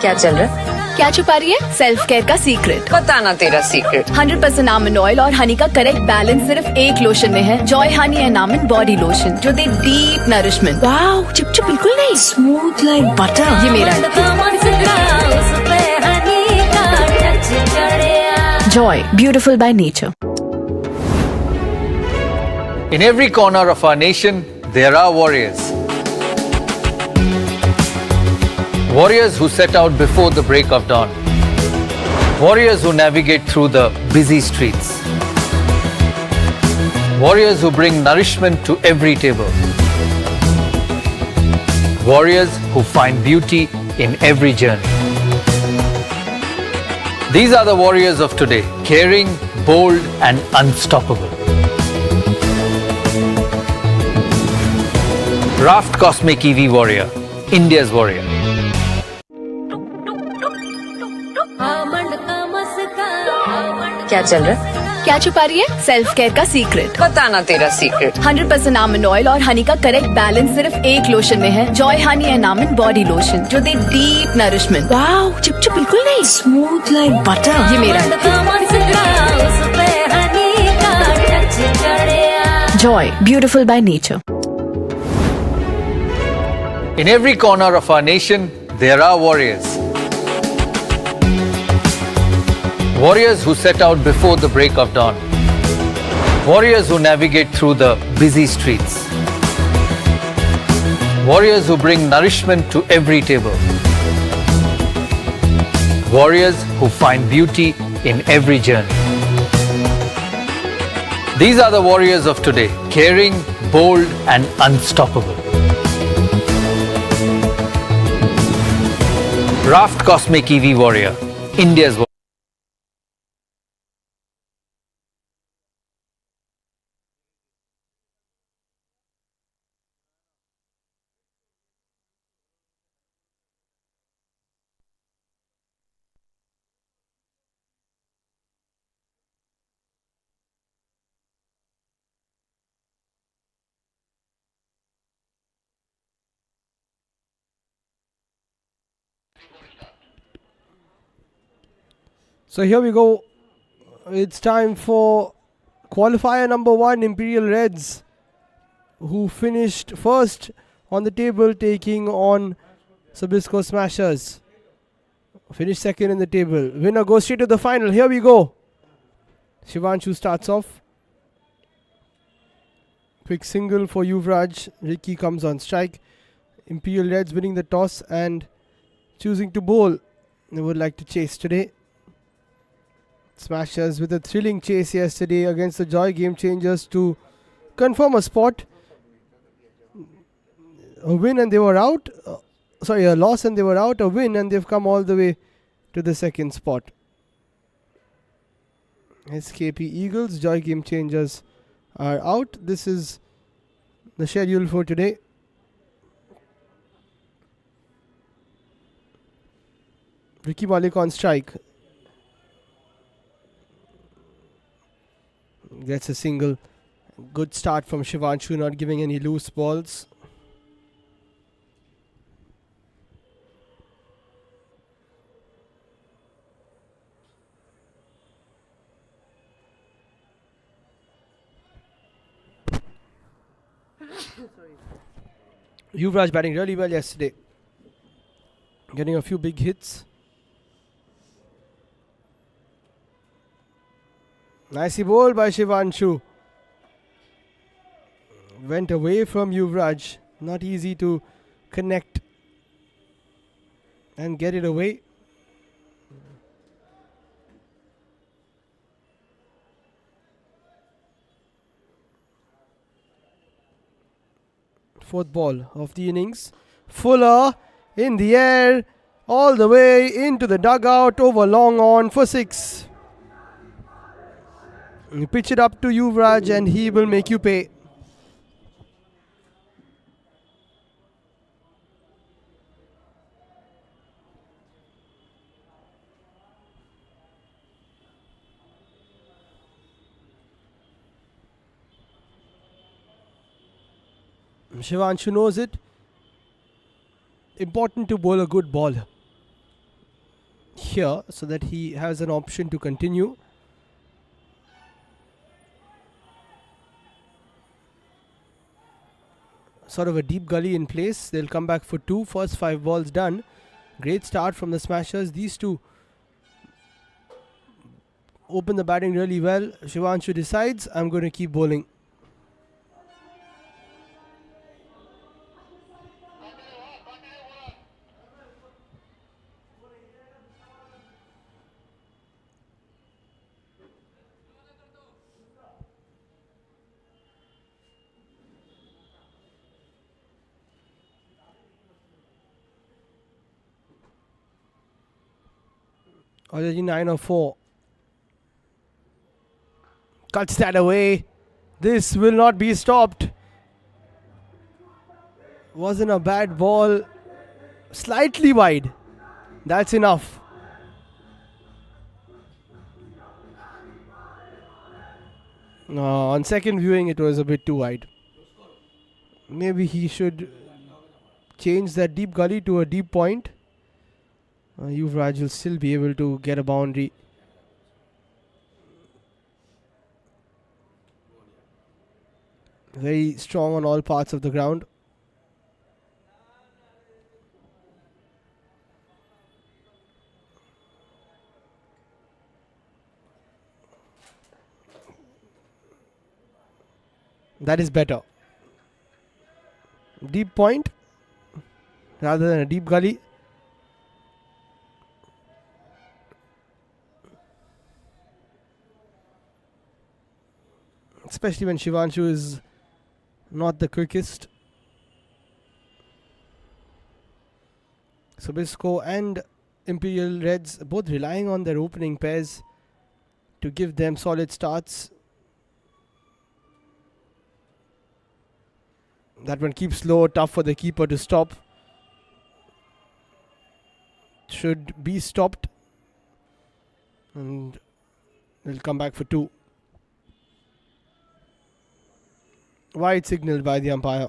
क्या चल रहा है? क्या छुपा रही है? सेल्फ केयर का सीक्रेट। बताना तेरा सीक्रेट। 100% आमंड ऑयल और हनी का करेक्ट बैलेंस सिर्फ एक लोशन में है। Joy honey and almond body lotion जो दे डीप नरिशमेंट। वाव, चिपचिप बिल्कुल नहीं, स्मूथ लाइक बटर। ये मेरा Joy, beautiful by nature. In every corner of our nation, there are warriors. Warriors who set out before the break of dawn. Warriors who navigate through the busy streets. Warriors who bring nourishment to every table. Warriors who find beauty in every journey. These are the warriors of today, caring, bold, and unstoppable. Raft Cosmic EV Warrior, India's warrior. क्या चल रहा है? क्या छुपा रही है? Self care का secret. बताना तेरा सीक्रेट। 100% आमंड ऑयल और हनी का करेक्ट बैलेंस सिर्फ एक लोशन में है। Joy honey and almond body lotion जो दे डीप नरिशमेंट। वाव, चिपचिप बिल्कुल नहीं, स्मूथ लाइक बटर। ये मेरा Joy, beautiful by nature. In every corner of our nation, there are warriors. Warriors who set out before the break of dawn. Warriors who navigate through the busy streets. Warriors who bring nourishment to every table. Warriors who find beauty in every journey. These are the warriors of today, caring, bold, and unstoppable. Raft Cosmic EV Warrior, India's warrior. So here we go. It's time for qualifier number 1, Imperial Reds, who finished first on the table, taking on Sabisco Smashers. Finished second in the table. Winner goes straight to the final. Here we go. Shivanshu starts off. Quick single for Yuvraj. Ricky comes on strike. Imperial Reds winning the toss and choosing to bowl. They would like to chase today. Smashers with a thrilling chase yesterday against the Joy Game Changers to confirm a spot. A win and they were out. A loss and they were out. A win and they've come all the way to the second spot. SKP Eagles, Joy Game Changers are out. This is the schedule for today. Ricky Malik on strike. Gets a single. Good start from Shivanshu, not giving any loose balls. Yuvraj batting really well yesterday. Getting a few big hits. Nicely bowled by Shivanshu. Went away from Yuvraj. Not easy to connect and get it away. Fourth ball of the innings. Fuller in the air, all the way into the dugout, over long on for 6. You pitch it up to Yuvraj and he will make you pay. Shivanshu knows it. important to bowl a good ball here so that he has an option to continue. Sort of a deep gully in place. They'll come back for 2. First 5 balls done. Great start from the Smashers. These two open the batting really well. Shivanshu decides, I'm going to keep bowling. Already 9 or 4. Cuts that away. This will not be stopped. Wasn't a bad ball. Slightly wide. That's enough. On second viewing, it was a bit too wide. Maybe he should change that deep gully to a deep point. Yuvraj will still be able to get a boundary. Very strong on all parts of the ground. That is better. Deep point rather than a deep gully. Especially when Shivanshu is not the quickest. Sobisco and Imperial Reds both relying on their opening pairs to give them solid starts. That one keeps low, tough for the keeper to stop. Should be stopped. And they'll come back for 2. Wide signaled by the umpire.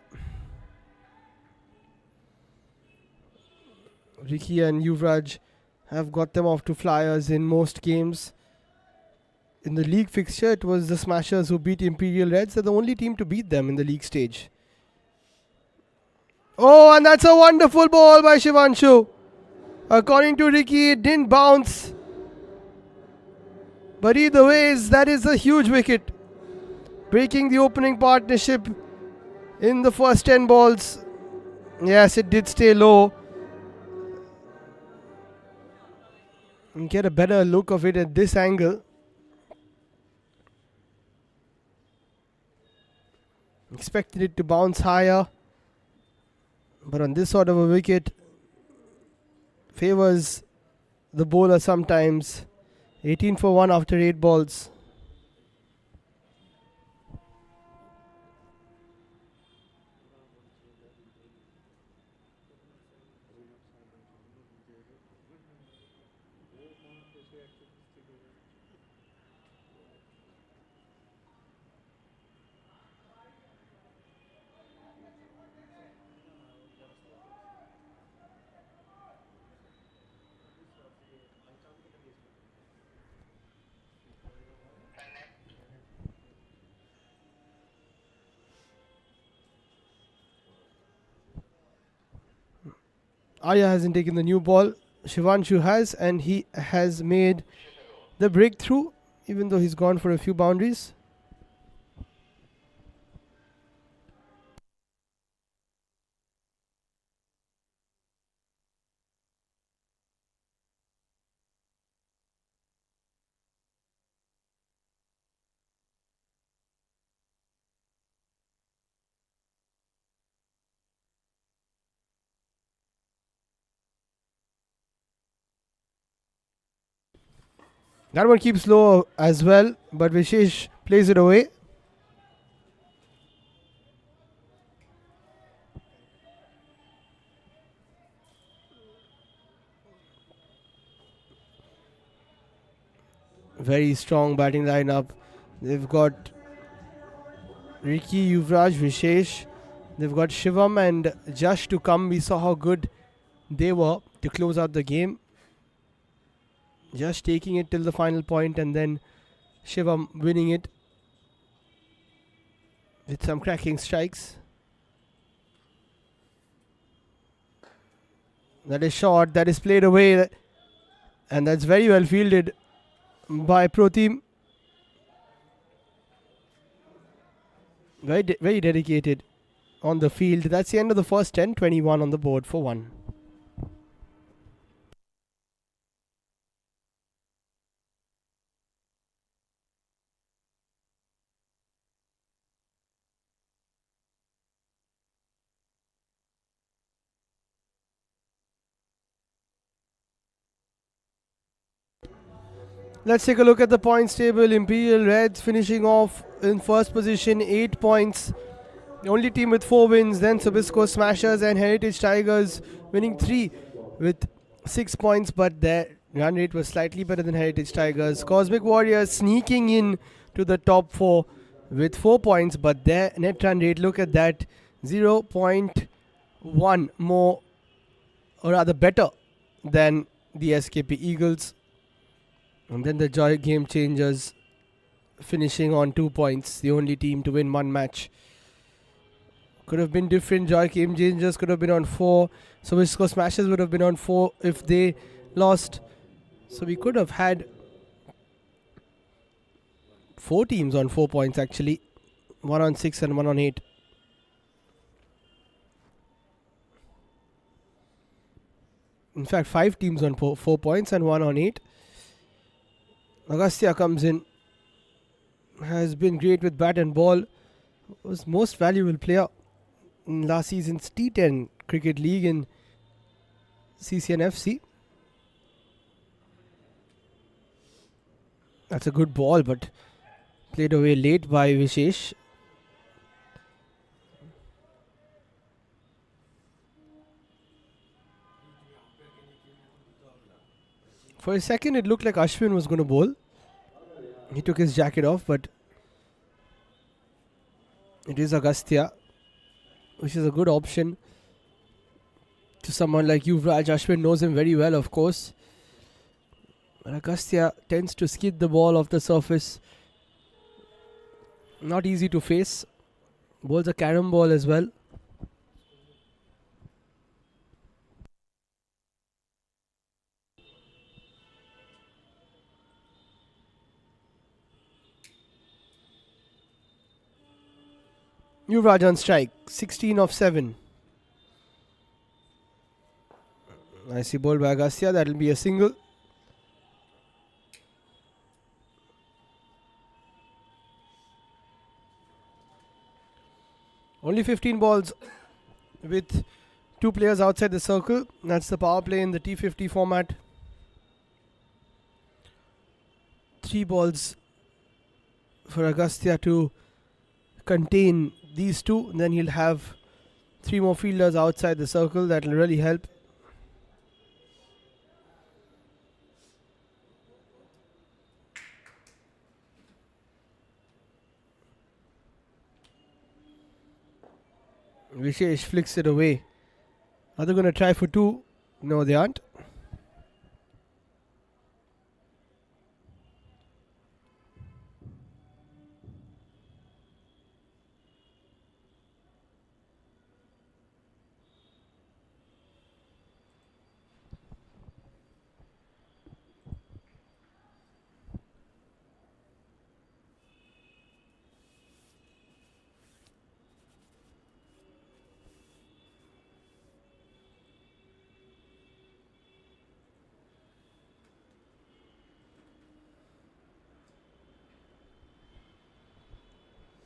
Ricky and Yuvraj have got them off to flyers in most games. In the league fixture, it was the Smashers who beat Imperial Reds. They're the only team to beat them in the league stage. Oh, and that's a wonderful ball by Shivanshu. According to Ricky, it didn't bounce. But either ways, that is a huge wicket. Breaking the opening partnership in the first 10 balls. Yes, it did stay low. And get a better look of it at this angle. Expected it to bounce higher. But on this sort of a wicket, favors the bowler sometimes. 18 for 1 after 8 balls. Arya hasn't taken the new ball. Shivanshu has, and he has made the breakthrough, even though he's gone for a few boundaries. That one keeps low as well, but Vishesh plays it away. Very strong batting lineup. They've got Ricky, Yuvraj, Vishesh. They've got Shivam and Jash to come. We saw how good they were to close out the game. Just taking it till the final point and then Shivam winning it with some cracking strikes. That is short, that is played away, and that's very well fielded by Pro Team. Very dedicated on the field. That's the end of the first 10, 21 on the board for 1. Let's take a look at the points table. Imperial Reds finishing off in first position, 8 points. The only team with 4 wins. Then Sobisco Smashers and Heritage Tigers winning 3 with 6 points, but their run rate was slightly better than Heritage Tigers. Cosmic Warriors sneaking in to the top 4 with 4 points, but their net run rate, look at that, 0.1 more, or rather better than the SKP Eagles. And then the Joy Game Changers finishing on 2 points, the only team to win 1 match. Could have been different. Joy Game Changers could have been on 4. So Wisco Smashers would have been on 4 if they lost. So we could have had 4 teams on 4 points actually. 1 on 6 and 1 on 8. In fact, 5 teams on 4 points and 1 on 8. Agastya comes in, has been great with bat and ball, was most valuable player in last season's T10 Cricket League in CCNFC. That's a good ball, but played away late by Vishesh. For a second it looked like Ashwin was going to bowl. He took his jacket off, but it is Agastya, which is a good option to someone like Yuvraj. Ashwin knows him very well, of course. But Agastya tends to skid the ball off the surface. Not easy to face. Bowls a carom ball as well. Yuvraj on strike, 16 of 7. Nicely bowled by Agastya, that will be a single. Only 15 balls with 2 players outside the circle. That's the power play in the T50 format. 3 balls for Agastya to contain these 2. And then he'll have 3 more fielders outside the circle. That will really help. Vishesh flicks it away. Are they going to try for 2? No, they aren't.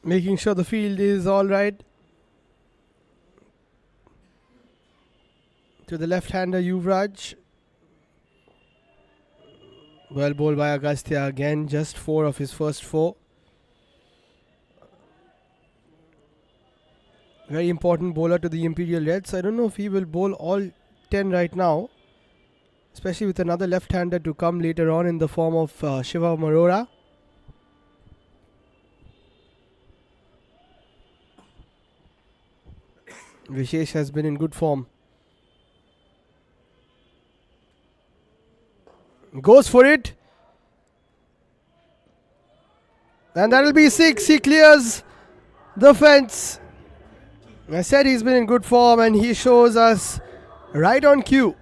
Making sure the field is all right. To the left-hander Yuvraj. Well bowled by Agastya again. Just 4 of his first 4. Very important bowler to the Imperial Reds. I don't know if he will bowl all 10 right now. Especially with another left-hander to come later on in the form of Shiva Marora. Vishesh has been in good form. goes for it. And that'll be 6. He clears the fence. I said he's been in good form and he shows us right on cue.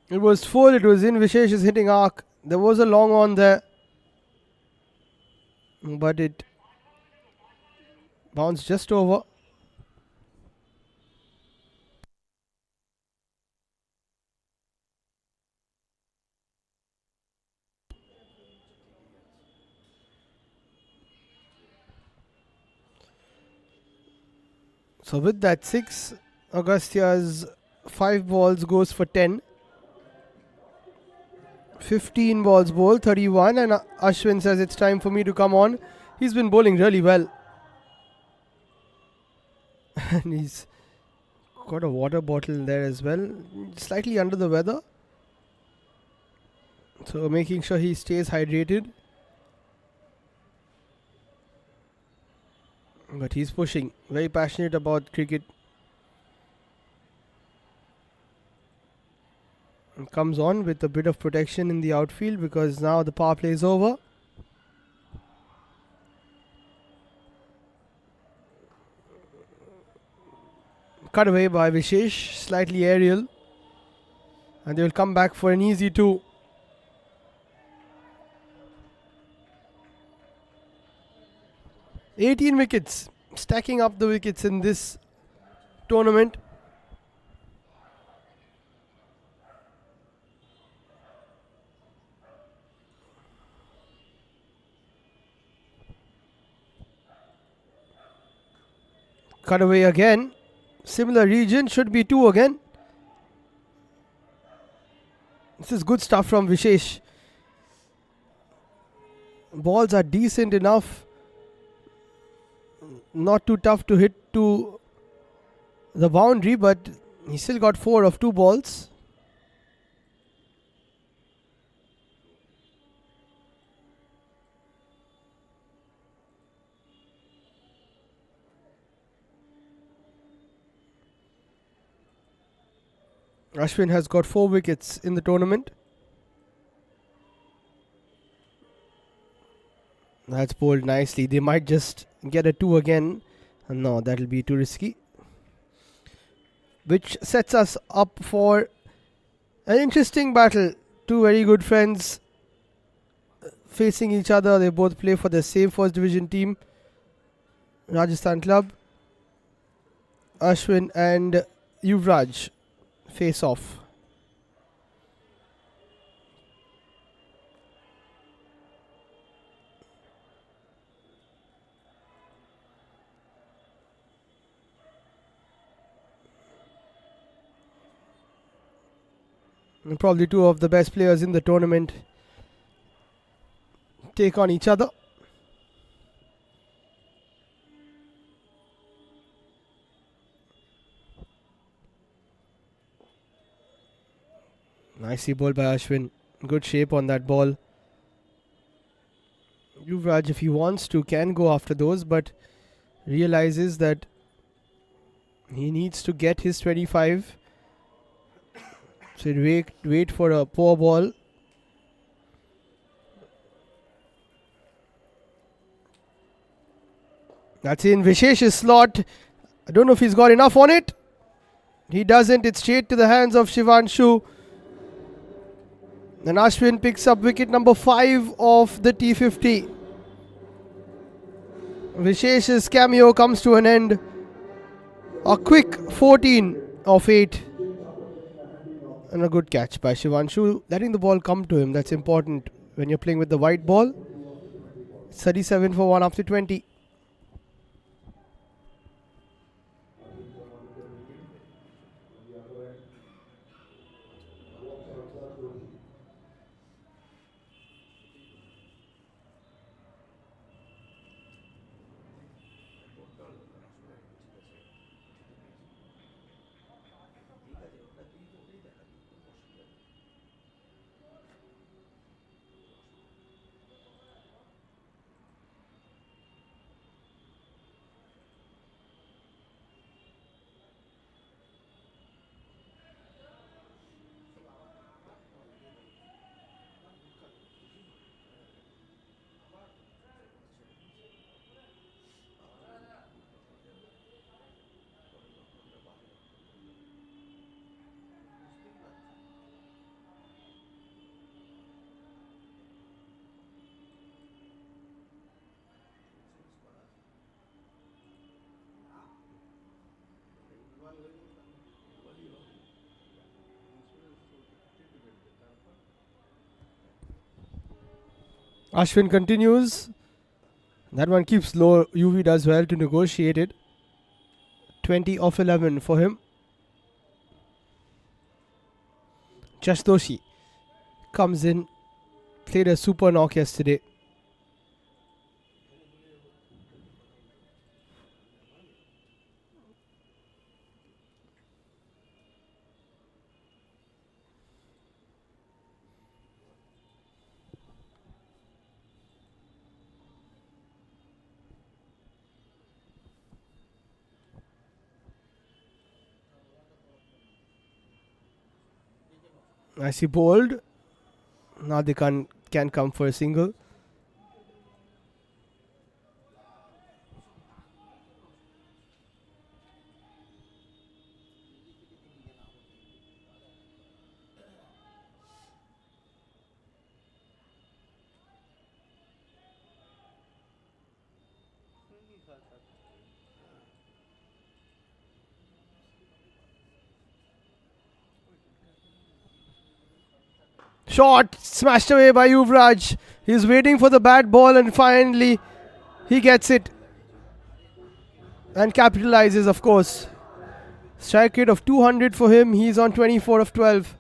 It was full, it was in Vishesh's hitting arc. There was a long on there, but it bounced just over. So with that 6, Agastya's 5 balls goes for 10. 15 balls bowled, 31, and Ashwin says it's time for me to come on. He's been bowling really well. And he's got a water bottle there as well. Slightly under the weather. So making sure he stays hydrated. But he's pushing. Very passionate about cricket. And comes on with a bit of protection in the outfield because now the power play is over. Cut away by Vishesh, slightly aerial. And they will come back for an easy 2. "18 wickets, stacking up the wickets in this tournament. Cut away again. Similar region, should be 2 again. This is good stuff from Vishesh. Balls are decent enough. Not too tough to hit to the boundary, but he still got 4 of 2 balls. Ashwin has got 4 wickets in the tournament. That's bowled nicely. They might just get a 2 again. No, that'll be too risky. Which sets us up for an interesting battle. 2 very good friends facing each other. They both play for the same first division team, Rajasthan club. Ashwin and Yuvraj face off. And probably 2 of the best players in the tournament take on each other. Nicely bowled by Ashwin. Good shape on that ball. Yuvraj, if he wants to, can go after those, but realizes that he needs to get his 25. So wait for a poor ball. That's in Vishesh's slot. I don't know if he's got enough on it. He doesn't. It's straight to the hands of Shivanshu. And Ashwin picks up wicket number 5 of the T50. Vishesh's cameo comes to an end. A quick 14 of 8. And a good catch by Shivanshu. Letting the ball come to him, that's important when you're playing with the white ball. 37 for 1 after 20. Ashwin continues. That one keeps low. UV does well to negotiate it. 20 of 11 for him. Jasdoshi comes in. Played a super knock yesterday. I see bowled. Now they can come for a single. Shot smashed away by Yuvraj. He's waiting for the bad ball and finally he gets it. And capitalizes, of course. Strike rate of 200 for him. He's on 24 of 12.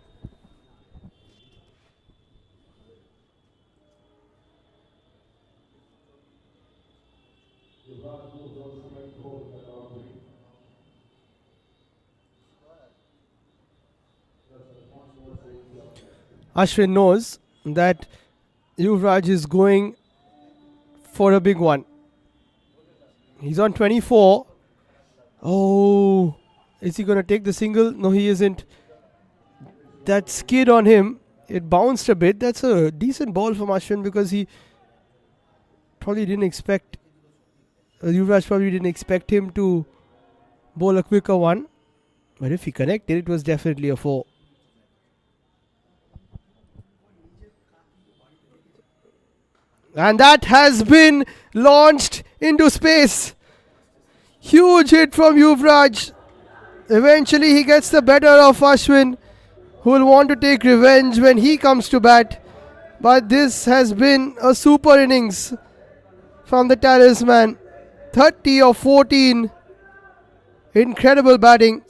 Ashwin knows that Yuvraj is going for a big one. He's on 24. Oh, is he going to take the single? No, he isn't. That skid on him, it bounced a bit. That's a decent ball from Ashwin because he probably didn't expect, Yuvraj probably didn't expect him to bowl a quicker one. But if he connected, it was definitely a 4. And that has been launched into space. Huge hit from Yuvraj. Eventually he gets the better of Ashwin, who will want to take revenge when he comes to bat. But this has been a super innings from the talisman. 30 of 14. Incredible batting.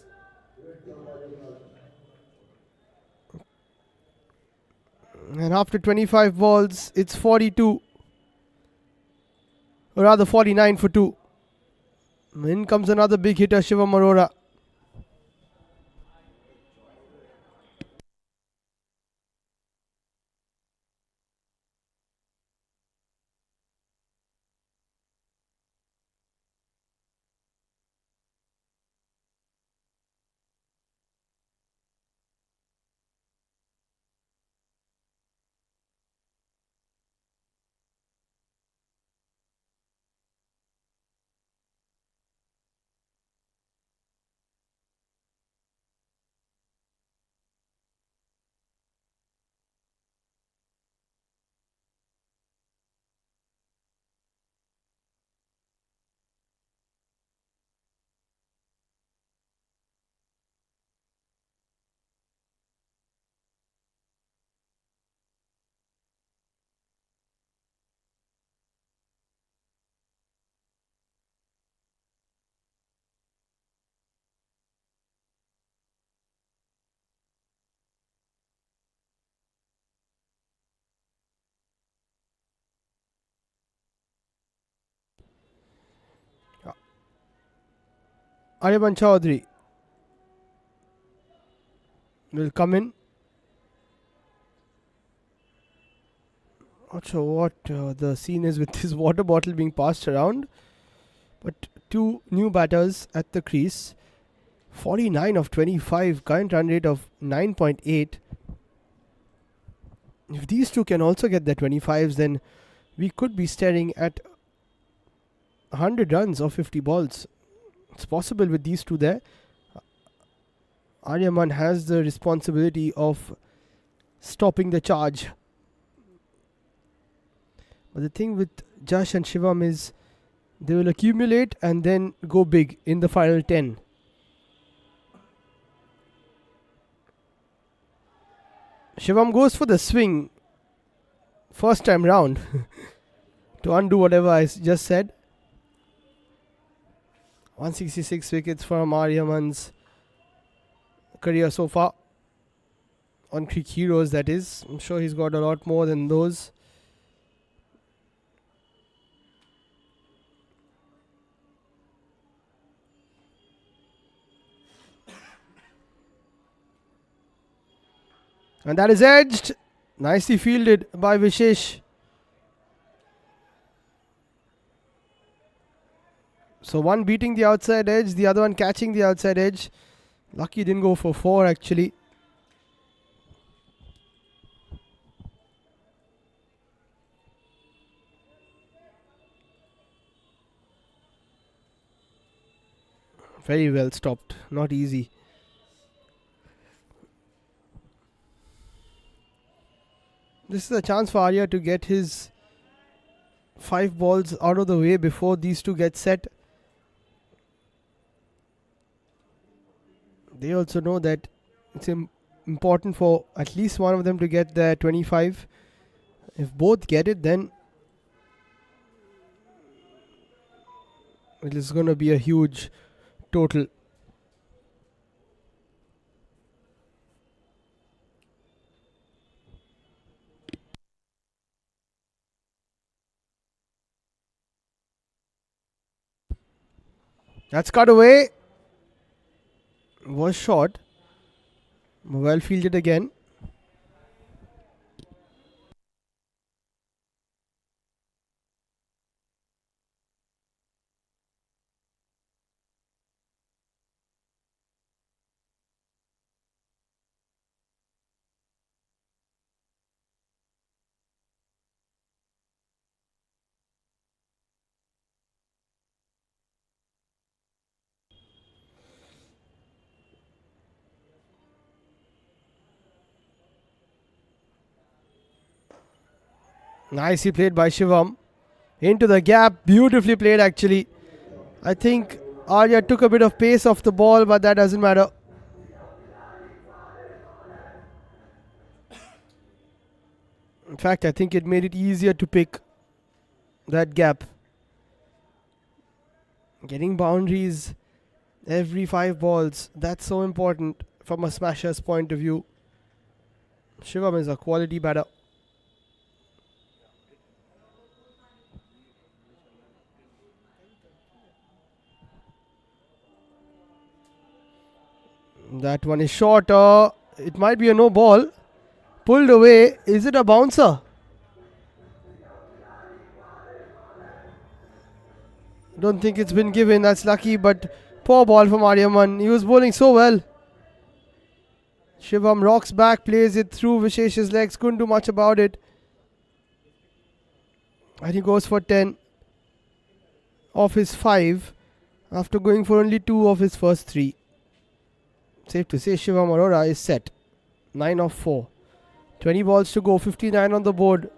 And after 25 balls, it's 42. Or rather 49 for 2. In comes another big hitter, Shivam Arora. Aryaban Chaudhary will come in. Not sure what the scene is with this water bottle being passed around. But 2 new batters at the crease. 49 of 25. Current run rate of 9.8. If these 2 can also get their 25s, then we could be staring at 100 runs or 50 balls. It's possible with these 2 there. Aryaman has the responsibility of stopping the charge. But the thing with Jash and Shivam is they will accumulate and then go big in the final 10. Shivam goes for the swing first time round to undo whatever I just said. 166 wickets from Aryaman's career so far. On Creek Heroes, that is. I'm sure he's got a lot more than those. And that is edged. Nicely fielded by Vishesh. So one beating the outside edge, the other one catching the outside edge. Lucky didn't go for 4 actually. Very well stopped. Not easy. This is a chance for Arya to get his 5 balls out of the way before these two get set. They also know that it's important for at least one of them to get their 25. If both get it, then it is going to be a huge total. That's cut away. Was short. Well fielded again. Nicely played by Shivam. Into the gap. Beautifully played actually. I think Arya took a bit of pace off the ball, but that doesn't matter. In fact, I think it made it easier to pick that gap. Getting boundaries every 5 balls. That's so important from a smasher's point of view. Shivam is a quality batter. That one is shorter. It might be a no ball. Pulled away. Is it a bouncer? Don't think it's been given. That's lucky, but poor ball from Aryaman. He was bowling so well. Shivam rocks back, plays it through Vishesh's legs. Couldn't do much about it. And he goes for 10 of his 5 after going for only 2 of his first 3. Safe to say Shivam Arora is set. 9 of 4. 20 balls to go. 59 on the board.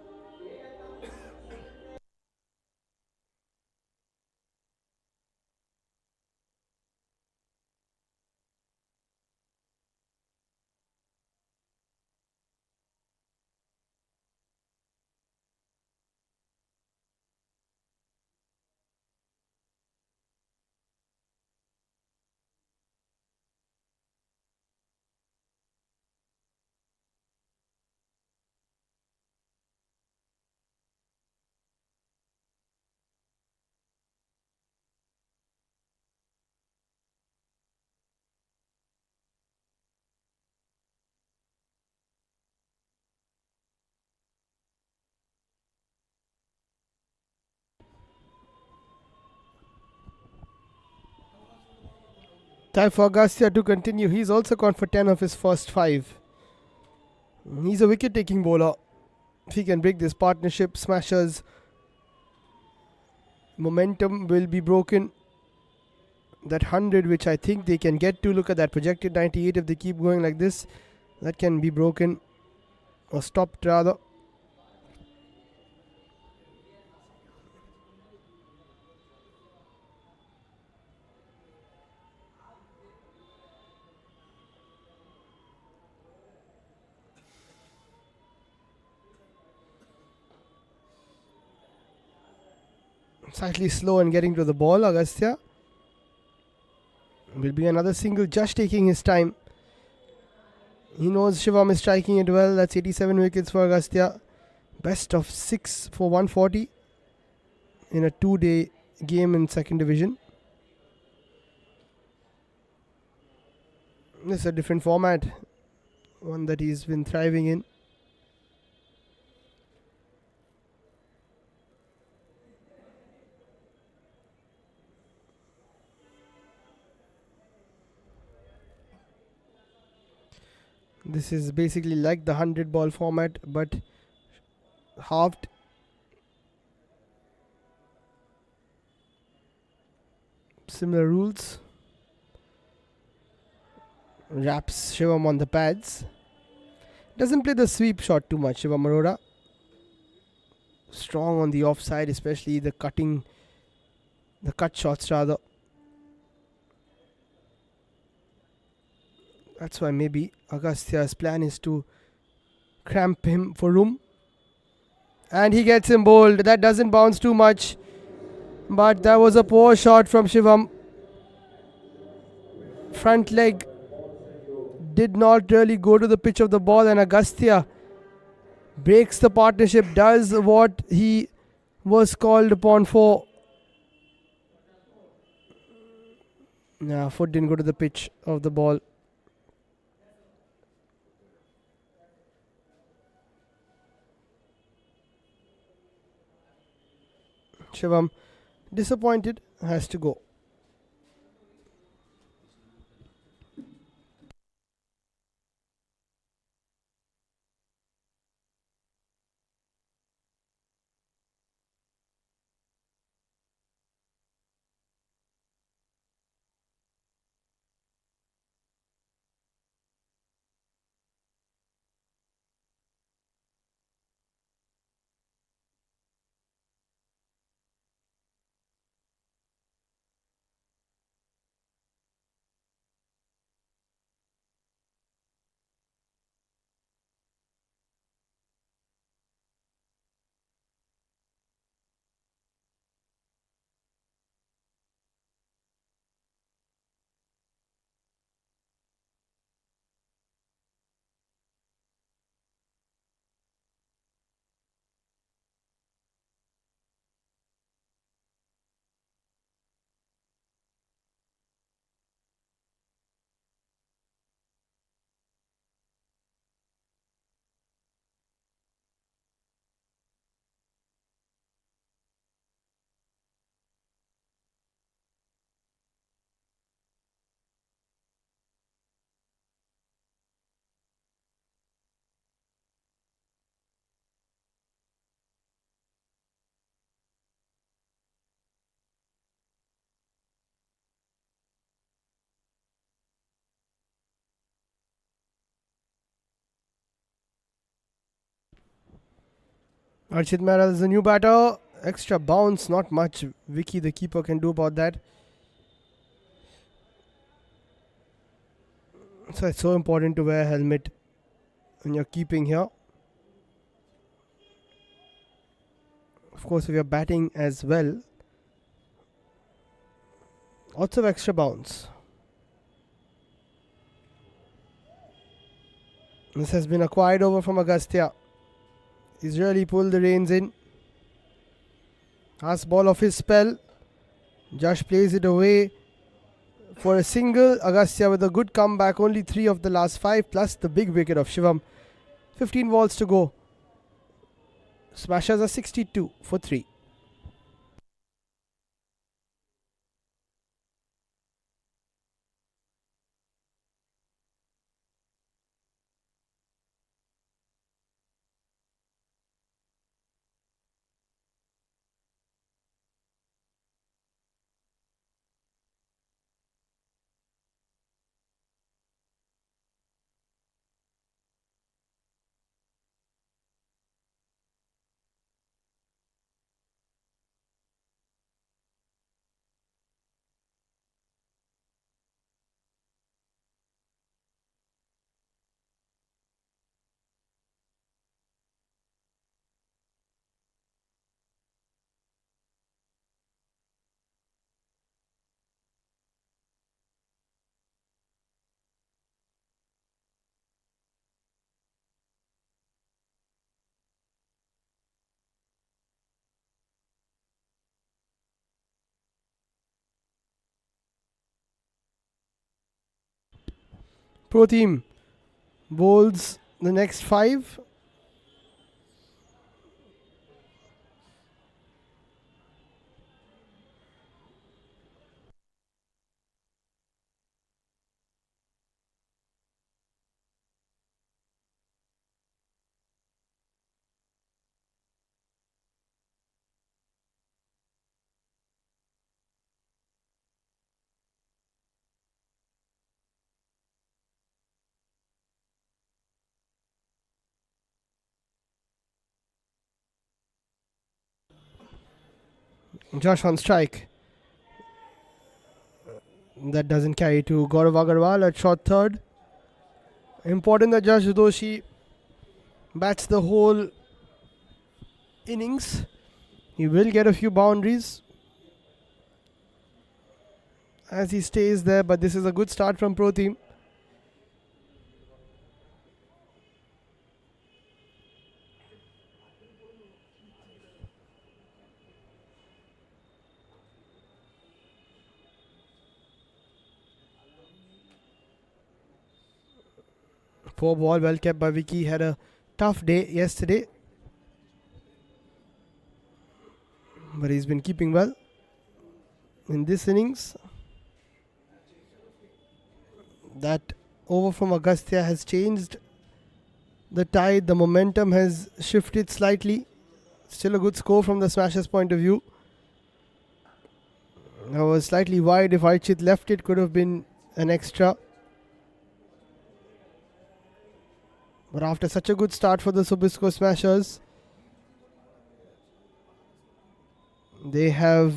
Time for Agastya to continue. He's also gone for 10 of his first 5. He's a wicket-taking bowler. If he can break this partnership, Smashers' momentum will be broken. That 100 which I think they can get to, look at that projected 98 if they keep going like this, that can be broken or stopped rather. Slightly slow in getting to the ball. Agastya will be another single, just taking his time. He knows Shivam is striking it well. That's 87 wickets for Agastya. Best of 6 for 140 in a 2-day game in second division. This is a different format, one that he's been thriving in. This is basically like the 100-ball format, but halved. Similar rules. Wraps Shivam on the pads. Doesn't play the sweep shot too much, Shivam Arora. Strong on the offside, especially the cut shots rather. That's why maybe Agastya's plan is to cramp him for room. And he gets him bowled. That doesn't bounce too much. But that was a poor shot from Shivam. Front leg did not really go to the pitch of the ball, and Agastya breaks the partnership, does what he was called upon for. Nah, foot didn't go to the pitch of the ball. Shivam, disappointed, has to go. Archit Mehra is the new batter. Extra bounce, not much Vicky the keeper can do about that. So it's so important to wear a helmet when you're keeping here. Of course, if you're batting as well, lots of extra bounce. This has been a quiet over from Agastya. He's really pulled the reins in. Last ball of his spell. Josh plays it away for a single. Agastya with a good comeback. Only 3 of the last 5 plus the big wicket of Shivam. 15 balls to go. Smashers are 62 for 3. Pro team bowls the next 5. Josh on strike. That doesn't carry to Gaurav Agarwal at short third. Important that Josh Doshi bats the whole innings. He will get a few boundaries as he stays there, but this is a good start from Pro team. Poor ball, well kept by Vicky. Had a tough day yesterday, but he's been keeping well in this innings. That over from Agastya has changed the tide. The momentum has shifted slightly. Still a good score from the Smashers' point of view. That was slightly wide. If Archit left it, could have been an extra. But after such a good start for the Sobisco Smashers, they have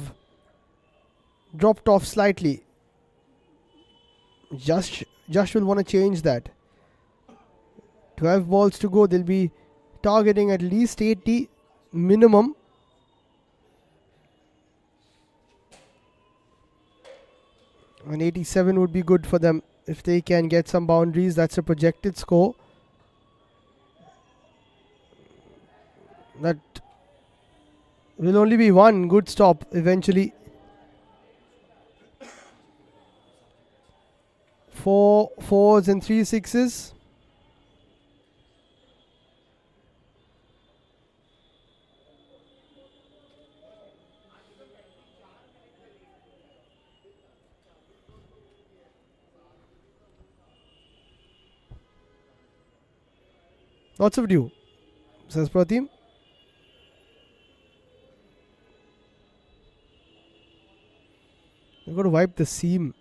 dropped off slightly. Josh will want to change that. 12 balls to go. They'll be targeting at least 80 minimum. And 87 would be good for them if they can get some boundaries. That's a projected score. That will only be one good stop eventually. 4 fours and 3 sixes. Lots of dew, says Pratim. They've got to wipe the seam.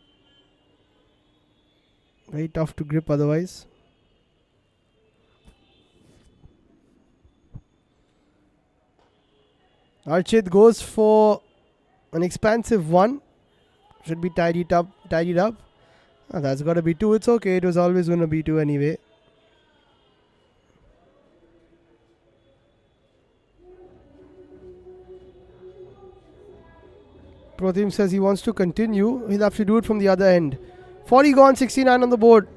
Very tough to grip otherwise. Archit goes for an expansive one. Should be tidied up. That's got to be 2. It's okay. It was always going to be 2 anyway. Pratim says he wants to continue. He'll have to do it from the other end. 40 gone, 69 on the board.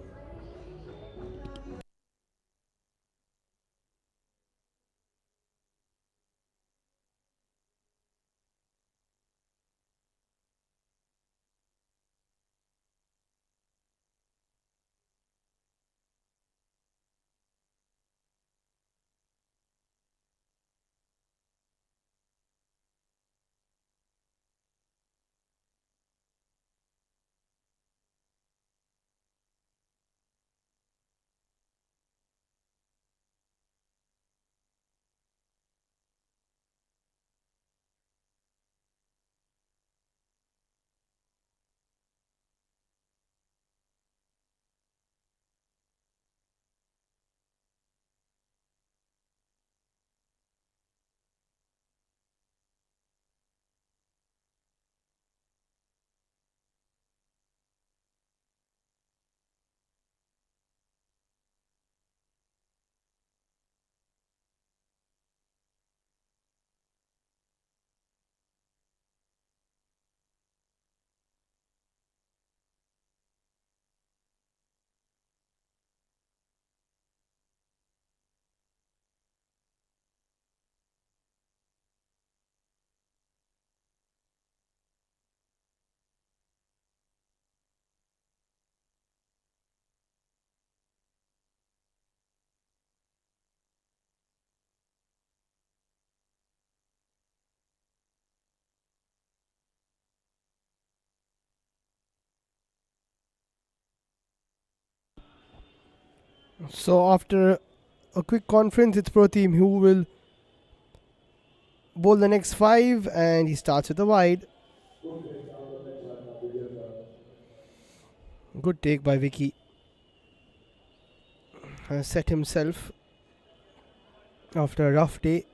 So after a quick conference, it's Pro Team who will bowl the next 5, and he starts with a wide. Good take by Vicky. Has set himself after a rough day.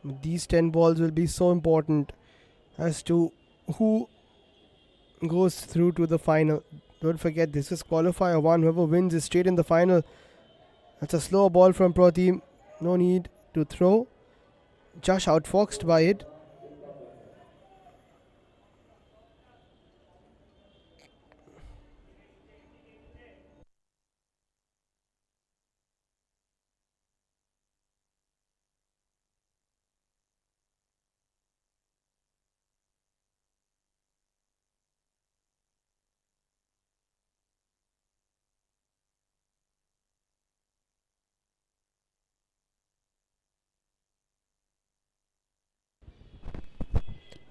These 10 balls will be so important as to who goes through to the final. Don't forget, this is qualifier 1. Whoever wins is straight in the final. That's a slow ball from Pro Team. No need to throw. Josh outfoxed by it.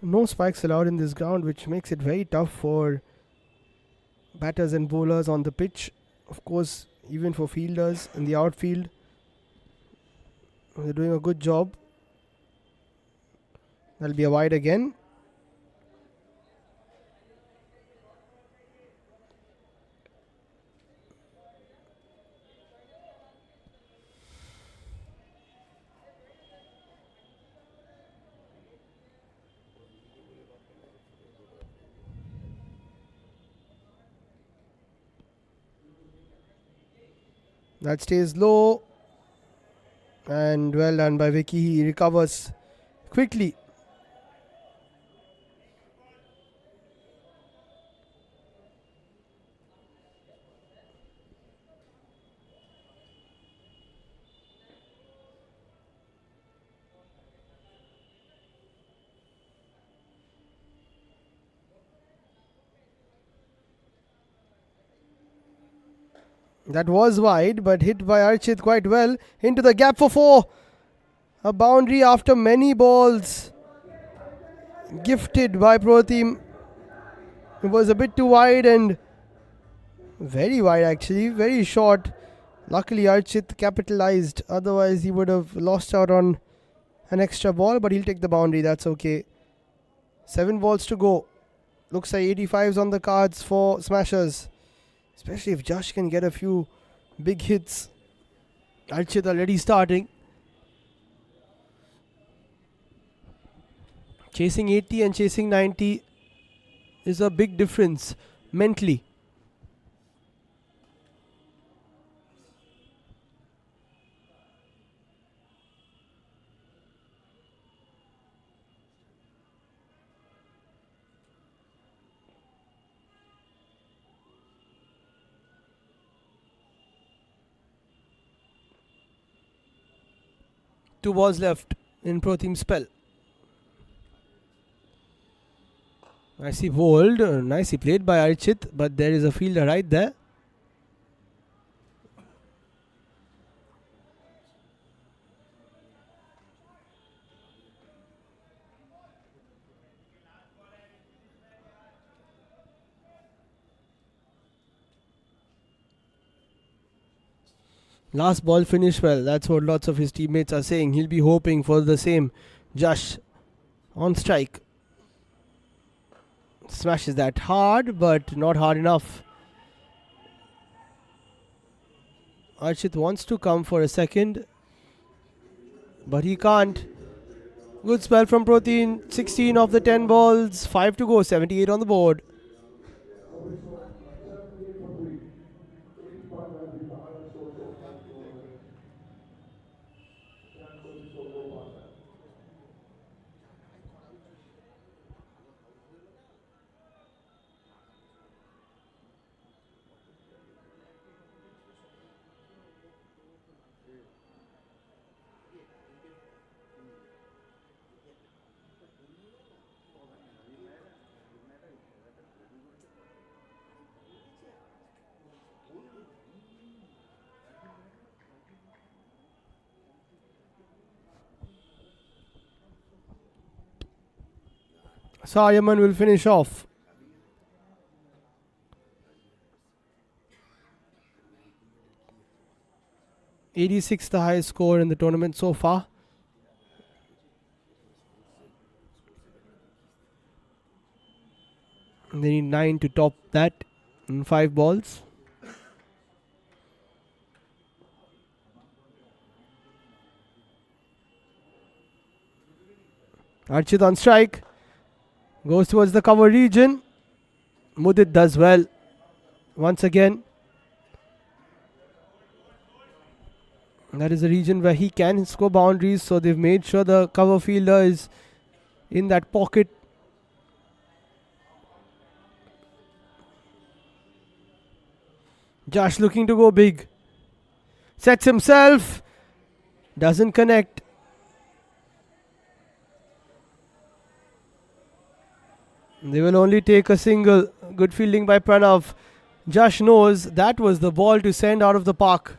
No spikes allowed in this ground, which makes it very tough for batters and bowlers on the pitch. Of course, even for fielders in the outfield. They're doing a good job. That'll be a wide again. That stays low. And well done by Vicky. He recovers quickly. That was wide, but hit by Archit quite well. Into the gap for 4. A boundary after many balls. Gifted by Pro Team. It was a bit too wide and very wide actually. Very short. Luckily Archit capitalized. Otherwise he would have lost out on an extra ball, but he'll take the boundary. That's okay. 7 balls to go. Looks like 85s on the cards for smashers. Especially if Josh can get a few big hits. Archit already starting. Chasing 80 and chasing 90 is a big difference mentally. Two balls left in Pro Team spell. Nicely bowled, nicely played by Archit, but there is a fielder right there. Last ball finished well. That's what lots of his teammates are saying. He'll be hoping for the same. Josh on strike. Smashes that hard, but not hard enough. Archit wants to come for a second, but he can't. Good spell from Pro Team. 16 of the 10 balls. 5 to go. 78 on the board. Sayaman will finish off. 86, the highest score in the tournament so far. They need 9 to top that in 5 balls. Archit on strike. Goes towards the cover region. Mudit does well. Once again. That is a region where he can score boundaries. So they've made sure the cover fielder is in that pocket. Josh looking to go big. Sets himself. Doesn't connect. They will only take a single. Good fielding by Pranav. Josh knows that was the ball to send out of the park.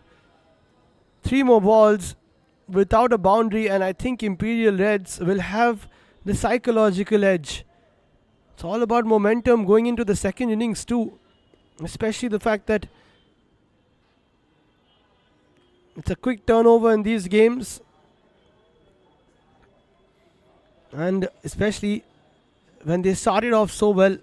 3 more balls without a boundary, and I think Imperial Reds will have the psychological edge. It's all about momentum going into the second innings too. Especially the fact that it's a quick turnover in these games. And especially when they started off so well.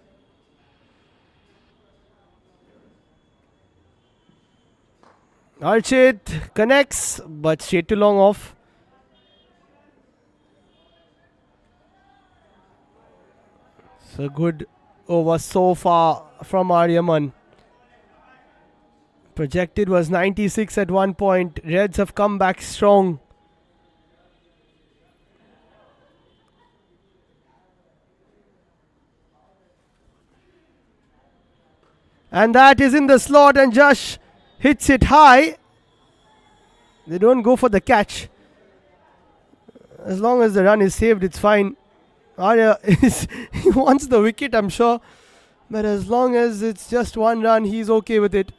Archit connects, but straight to long off. So good over so far from Aryaman. Projected was 96 at one point. Reds have come back strong. And that is in the slot, and Josh hits it high. They don't go for the catch. As long as the run is saved, it's fine. Arya he wants the wicket, I'm sure. But as long as it's just one run, he's okay with it.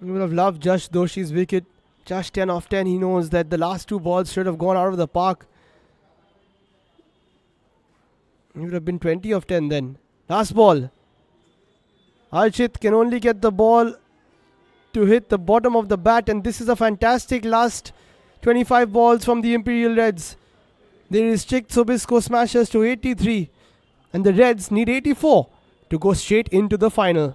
We would have loved Josh Doshi's wicket. Josh 10 off 10. He knows that the last 2 balls should have gone out of the park. He would have been 20 of 10 then. Last ball. Archit can only get the ball to hit the bottom of the bat, and this is a fantastic last 25 balls from the Imperial Reds. They restrict Sobisco Smashers to 83, and the Reds need 84 to go straight into the final.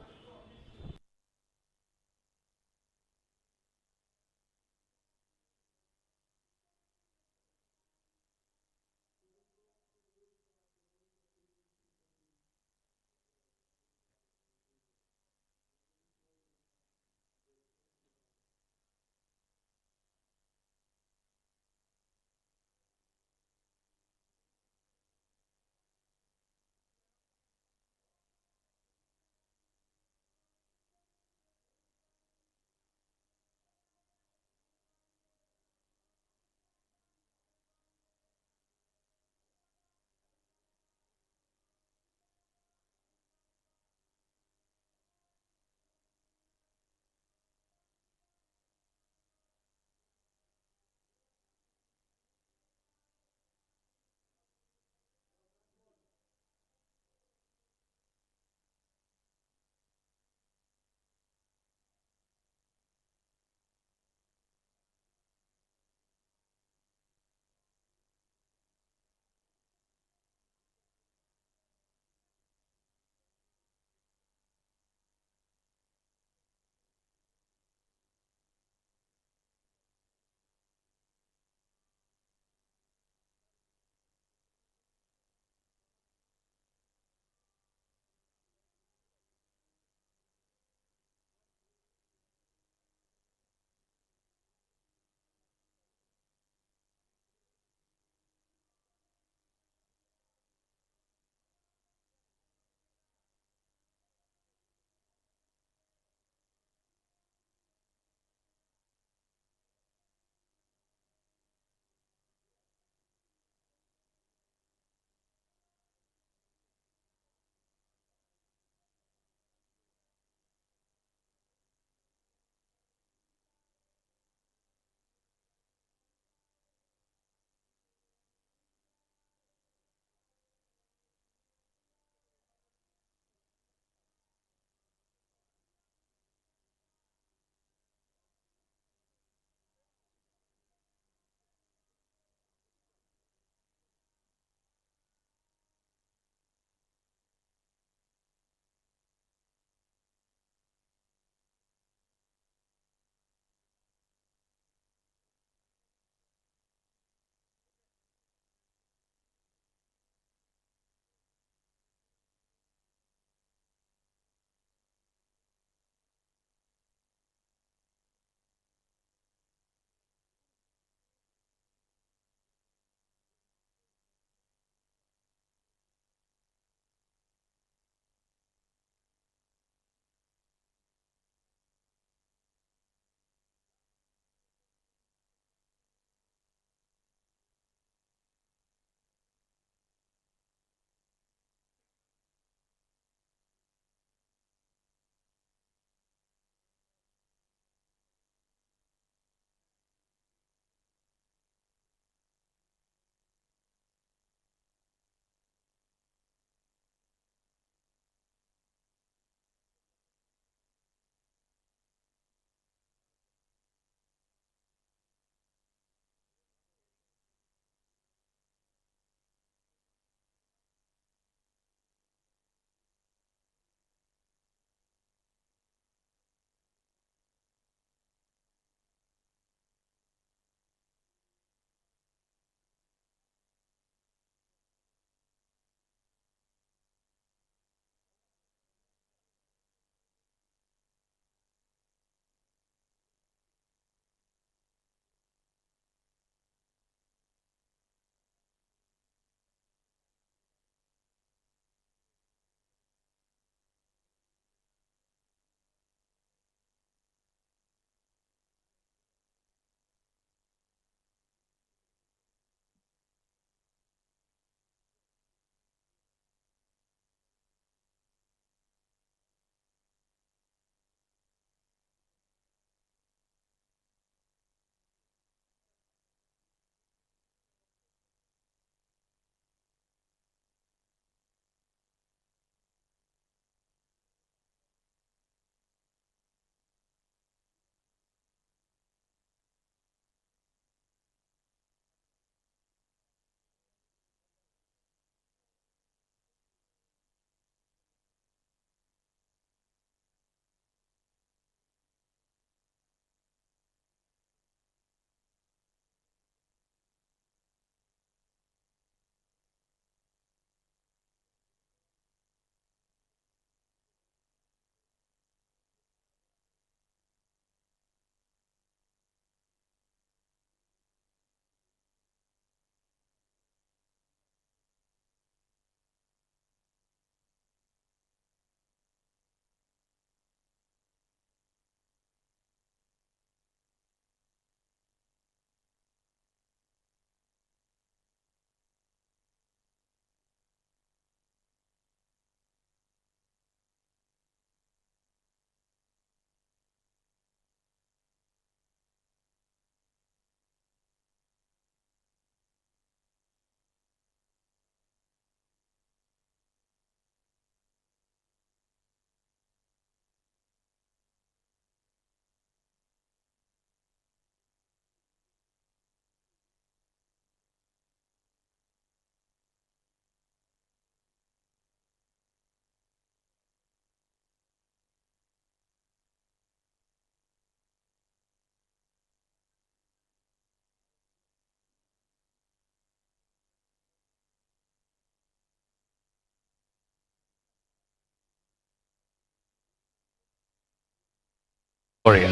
Warrior.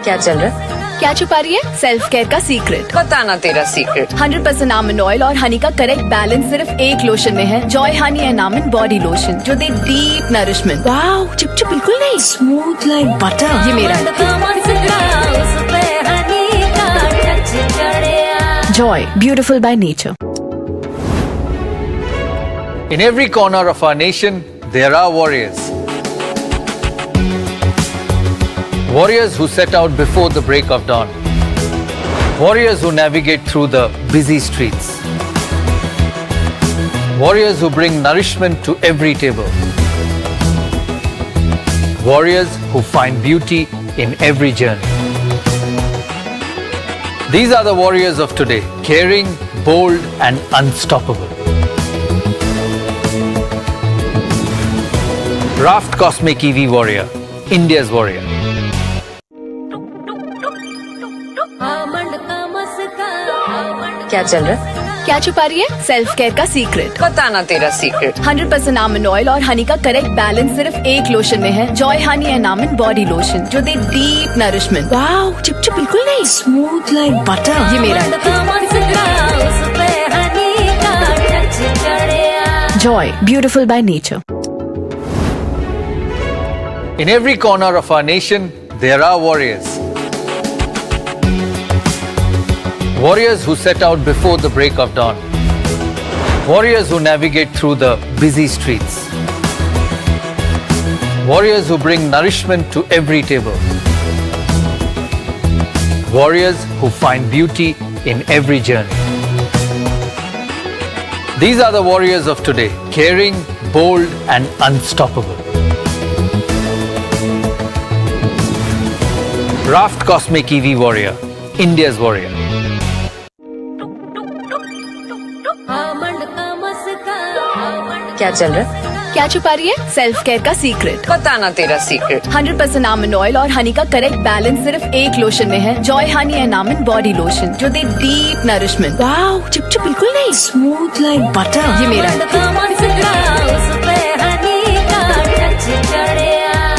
क्या चल रहा है? क्या छुपा रही है self care का secret? बताना तेरा सीक्रेट। 100% आमंड ऑयल और हनी का करेक्ट बैलेंस सिर्फ एक लोशन में है। Joy honey and almond body lotion जो दे डीप नरिशमेंट। वाओ, चिपचिप बिल्कुल नहीं, स्मूथ लाइक बटर। ये मेरा Joy, beautiful by nature. In every corner of our nation, there are warriors. Warriors who set out before the break of dawn. Warriors who navigate through the busy streets. Warriors who bring nourishment to every table. Warriors who find beauty in every journey. These are the warriors of today, caring, bold, and unstoppable. Raft Cosmic EV Warrior, India's warrior. क्या चल रहा है? क्या छुपा रही है self care का secret? बताना तेरा सीक्रेट। 100% आमंड ऑयल और हनी का करेक्ट बैलेंस सिर्फ एक लोशन में है। Joy honey and almond body lotion जो दे डीप नरिशमेंट। वाओ, चिपचिप बिल्कुल नहीं, स्मूथ लाइक बटर। ये मेरा Joy, beautiful by nature. In every corner of our nation, there are warriors. Warriors who set out before the break of dawn. Warriors who navigate through the busy streets. Warriors who bring nourishment to every table. Warriors who find beauty in every journey. These are the warriors of today, caring, bold, and unstoppable. Raft Cosmic EV Warrior, India's warrior. क्या चल रहा है? क्या छुपा रही है self care का secret? बताना तेरा सीक्रेट। 100% आमंड ऑयल और हनी का करेक्ट बैलेंस सिर्फ एक लोशन में है। Joy honey and almond body lotion जो दे डीप नरिशमेंट। वाओ, चिपचिप बिल्कुल नहीं, स्मूथ लाइक बटर। ये मेरा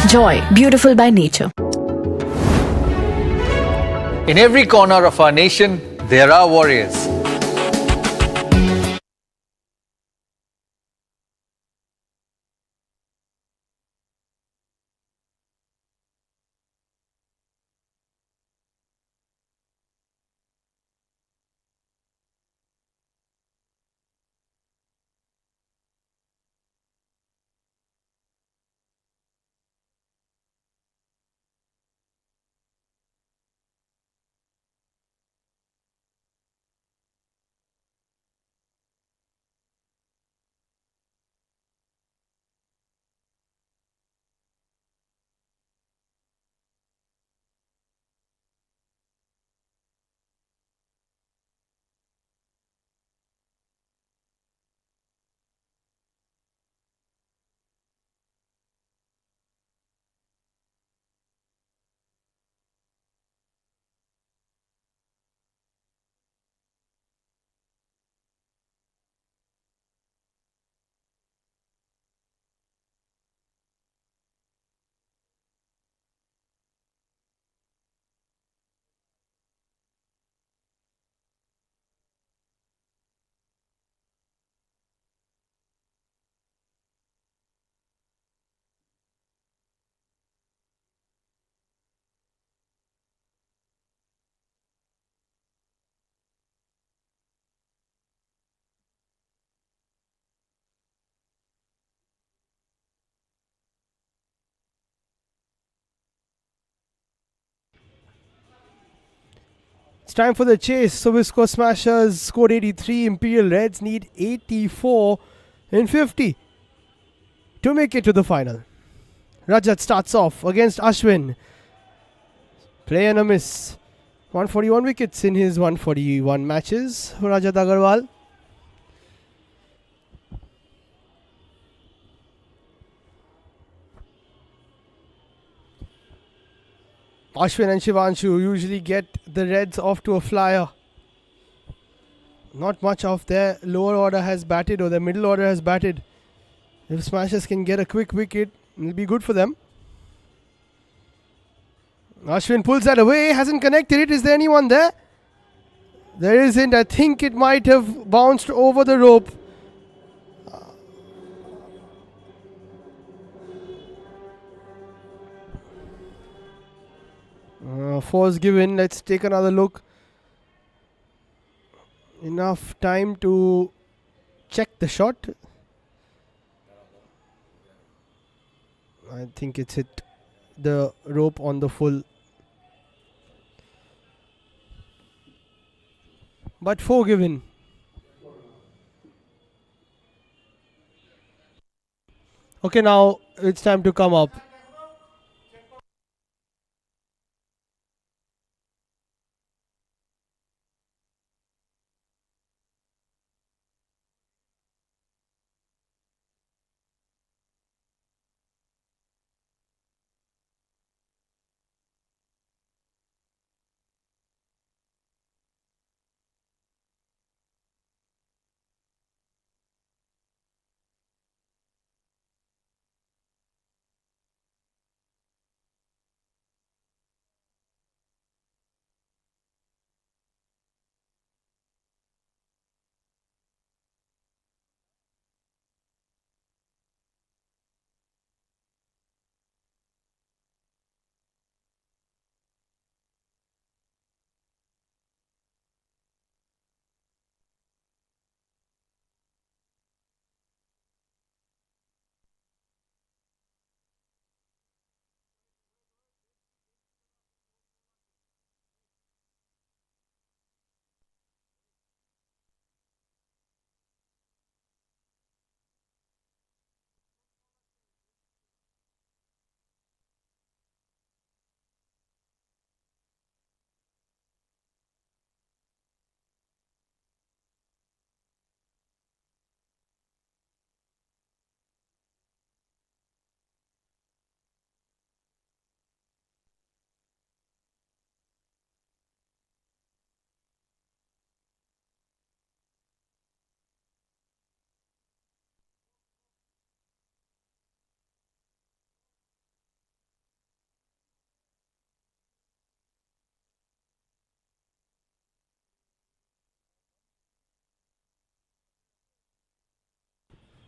Joy, beautiful by nature. In every corner of our nation, there are warriors. It's time for the chase. Sobisco Smashers scored 83. Imperial Reds need 84 in 50 to make it to the final. Rajat starts off against Ashwin. Play and a miss. 141 wickets in his 141 matches for Rajat Agarwal. Ashwin and Shivanshu usually get the Reds off to a flyer. Not much of their lower order has batted or their middle order has batted. If Smashers can get a quick wicket, it'll be good for them. Ashwin pulls that away, hasn't connected it. Is there anyone there? There isn't. I think it might have bounced over the rope. Four's given. Let's take another look. Enough time to check the shot. I think it's hit the rope on the full. But 4 given. Okay, now it's time to come up.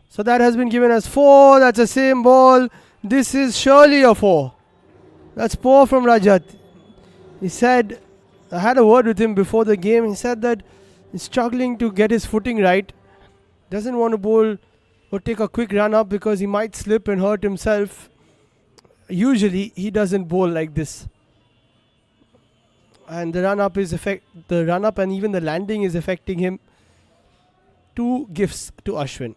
So that has been given as 4. That's the same ball. This is surely a 4. That's poor from Rajat. He said, I had a word with him before the game. He said that he's struggling to get his footing right. Doesn't want to bowl or take a quick run up because he might slip and hurt himself. Usually he doesn't bowl like this. And the run up and even the landing is affecting him. 2 gifts to Ashwin.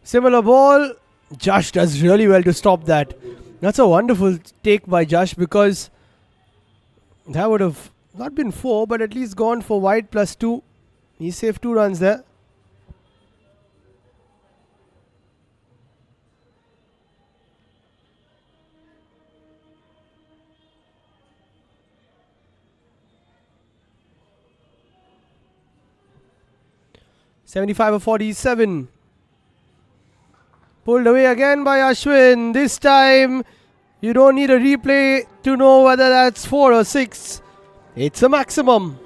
Similar ball. Josh does really well to stop that. That's a wonderful take by Josh because that would have not been 4 but at least gone for wide plus 2. He saved 2 runs there. (75/47). Pulled away again by Ashwin. This time, you don't need a replay to know whether that's 4 or 6. It's a maximum.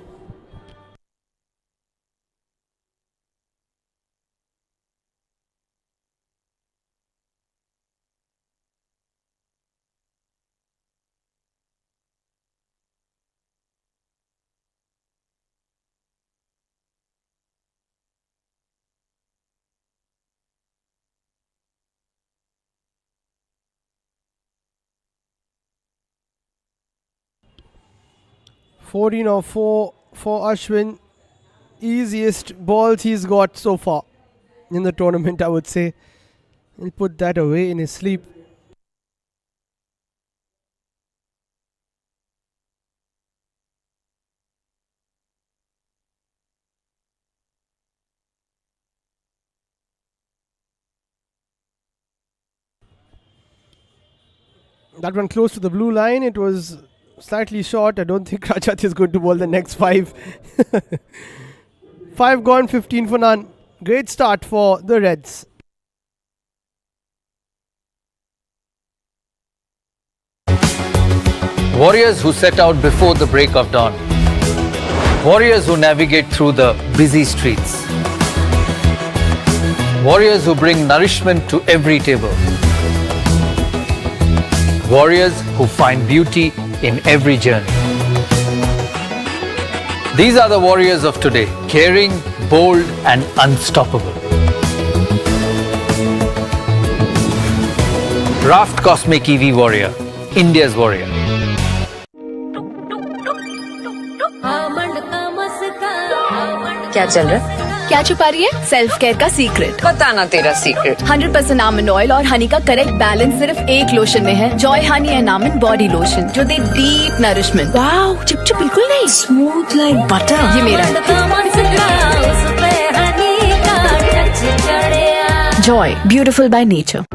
(14 or 4 for Ashwin. Easiest balls he's got so far in the tournament, I would say. He'll put that away in his sleep. That one close to the blue line. It was slightly short. I don't think Rajat is going to bowl the next 5. 5 gone, 15 for none. Great start for the Reds. Warriors who set out before the break of dawn. Warriors who navigate through the busy streets. Warriors who bring nourishment to every table. Warriors who find beauty in every journey. These are the warriors of today, caring, bold and unstoppable. Raft Cosmic EV Warrior, India's warrior. क्या चल रहा है? क्या छुपा रही है? Self care का secret. बताना तेरा सीक्रेट। 100% आमंड ऑयल और हनी का करेक्ट बैलेंस सिर्फ एक लोशन में है। Joy honey and almond body lotion जो दे डीप नरिशमेंट। वाओ, चिपचिप बिल्कुल नहीं, स्मूथ लाइक बटर। ये मेरा Joy, beautiful by nature.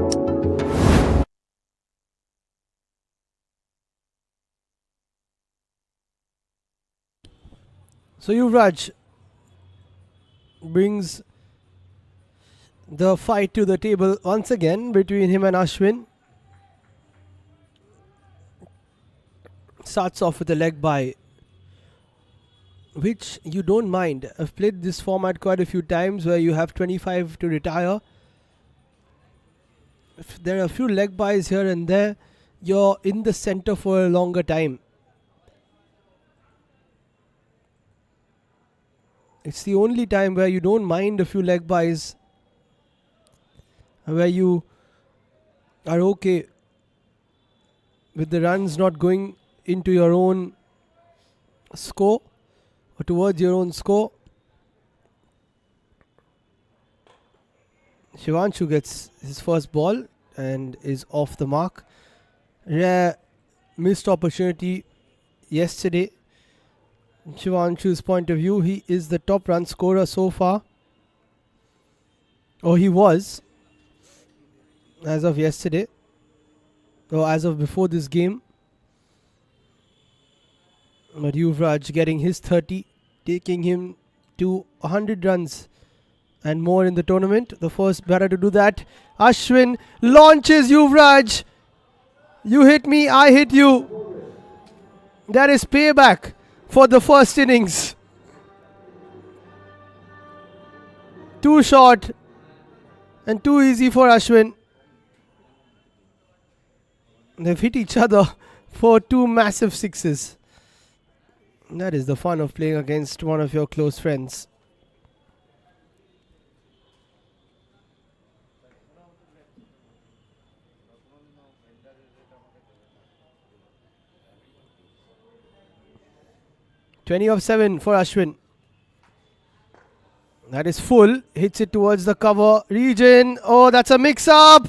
So Yuvraj brings the fight to the table once again between him and Ashwin. Starts off with a leg bye, which you don't mind. I've played this format quite a few times where you have 25 to retire. If there are a few leg byes here and there, you're in the center for a longer time. It's the only time where you don't mind a few leg byes, where you are okay with the runs not going into your own score or towards your own score. Shivanshu gets his first ball and is off the mark. Rare missed opportunity yesterday. In Shivanshu's point of view, he is the top run scorer so far. Or he was, as of yesterday, or as of before this game. But Yuvraj getting his 30, taking him to 100 runs and more in the tournament. The first batter to do that. Ashwin launches Yuvraj. You hit me, I hit you. That is payback for the first innings. Too short and too easy for Ashwin. They've hit each other for 2 massive sixes. That is the fun of playing against one of your close friends. "20 of 7 for Ashwin. That is full. Hits it towards the cover region. Oh, that's a mix-up.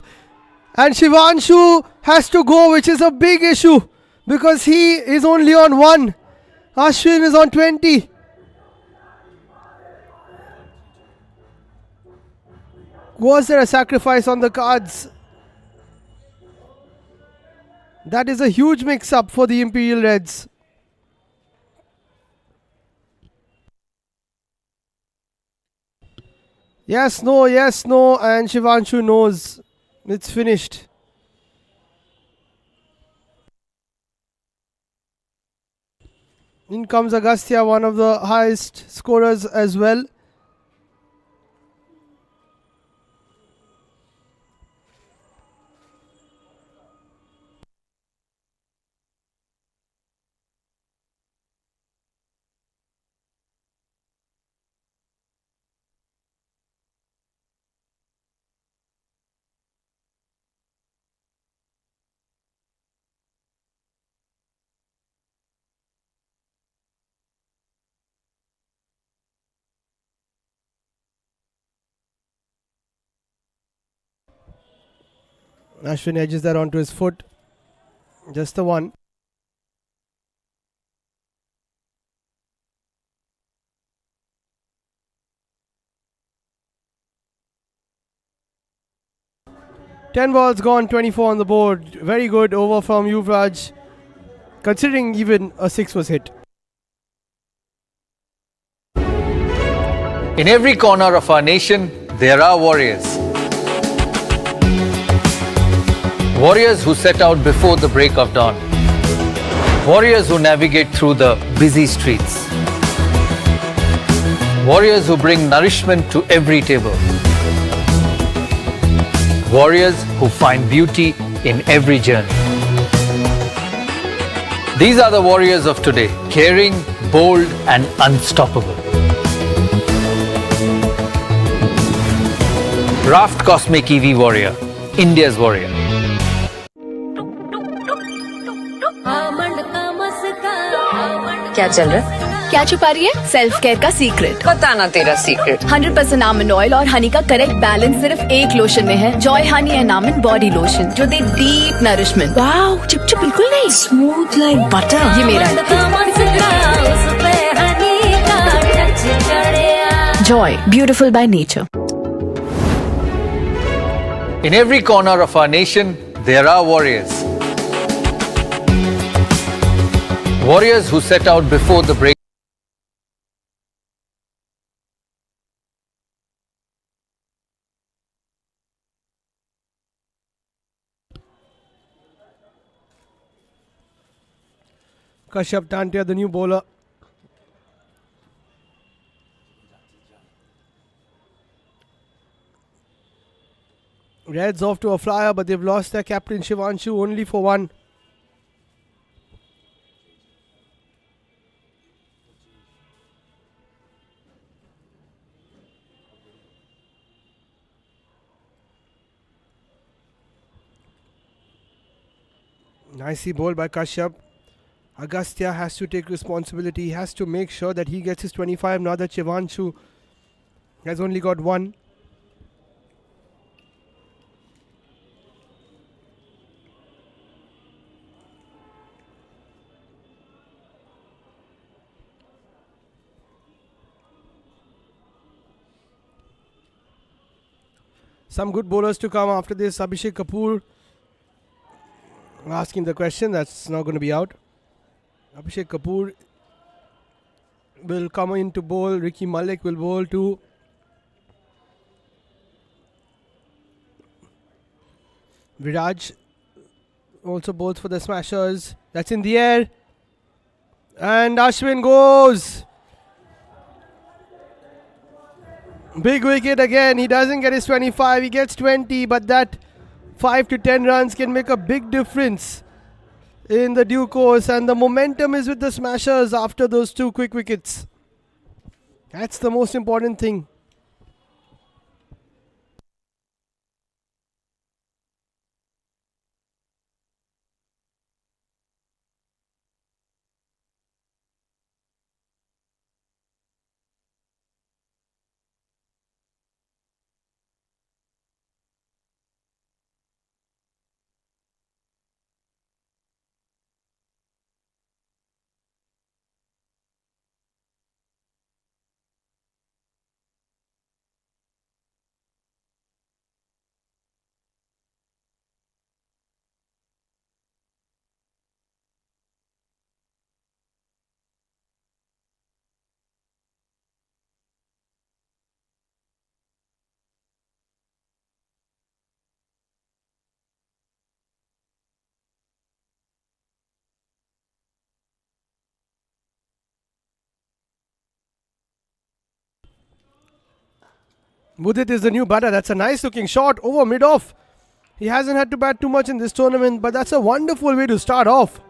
And Shivanshu has to go, which is a big issue because he is only on 1. Ashwin is on 20. Was there a sacrifice on the cards? That is a huge mix-up for the Imperial Reds. Yes, no, and Shivanshu knows it's finished. In comes Agastya, one of the highest scorers as well. Ashwin edges that onto his foot. Just the one. Ten balls gone, 24 on the board. Very good over from Yuvraj, considering even a 6 was hit. In every corner of our nation, there are warriors. Warriors who set out before the break of dawn. Warriors who navigate through the busy streets. Warriors who bring nourishment to every table. Warriors who find beauty in every journey. These are the warriors of today, caring, bold and unstoppable. Raft Cosmic EV Warrior, India's warrior. क्या चल रहा है? क्या छुपा रही है? Self care का secret. बताना तेरा सीक्रेट। 100% आमंड ऑयल और हनी का करेक्ट बैलेंस सिर्फ एक लोशन में है। Joy honey and almond body lotion जो दे डीप नरिशमेंट। वाओ, चिपचिप बिल्कुल नहीं, स्मूथ लाइक बटर। ये मेरा Joy, beautiful by nature. In every corner of our nation, there are warriors. Warriors who set out before the break. Kashyap Tantia, the new bowler. Reds off to a flyer, but they've lost their captain Shivanshu only for one. Nicely bowled by Kashyap. Agastya has to take responsibility. He has to make sure that he gets his 25 now that Shivanshu has only got one. Some good bowlers to come after this. Abhishek Kapoor asking the question. That's not going to be out. Abhishek Kapoor will come in to bowl. Ricky Malik will bowl too. Viraj also bowls for the Smashers. That's in the air. And Ashwin goes. Big wicket again. He doesn't get his 25. He gets 20. But that 5 to 10 runs can make a big difference in the due course. And the momentum is with the Smashers after those two quick wickets. That's the most important thing. Mudit is the new batter. That's a nice looking shot over mid-off. He hasn't had to bat too much in this tournament, but that's a wonderful way to start off.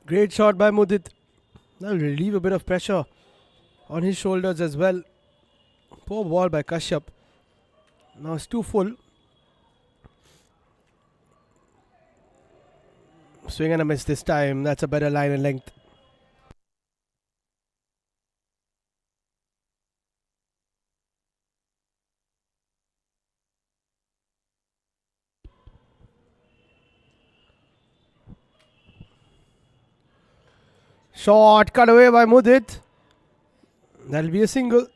Great shot by Mudit. That'll relieve a bit of pressure on his shoulders as well. Poor ball by Kashyap. Now it's too full. Swing and a miss this time. That's a better line and length. Shot cut away by Mudit. That'll be a single.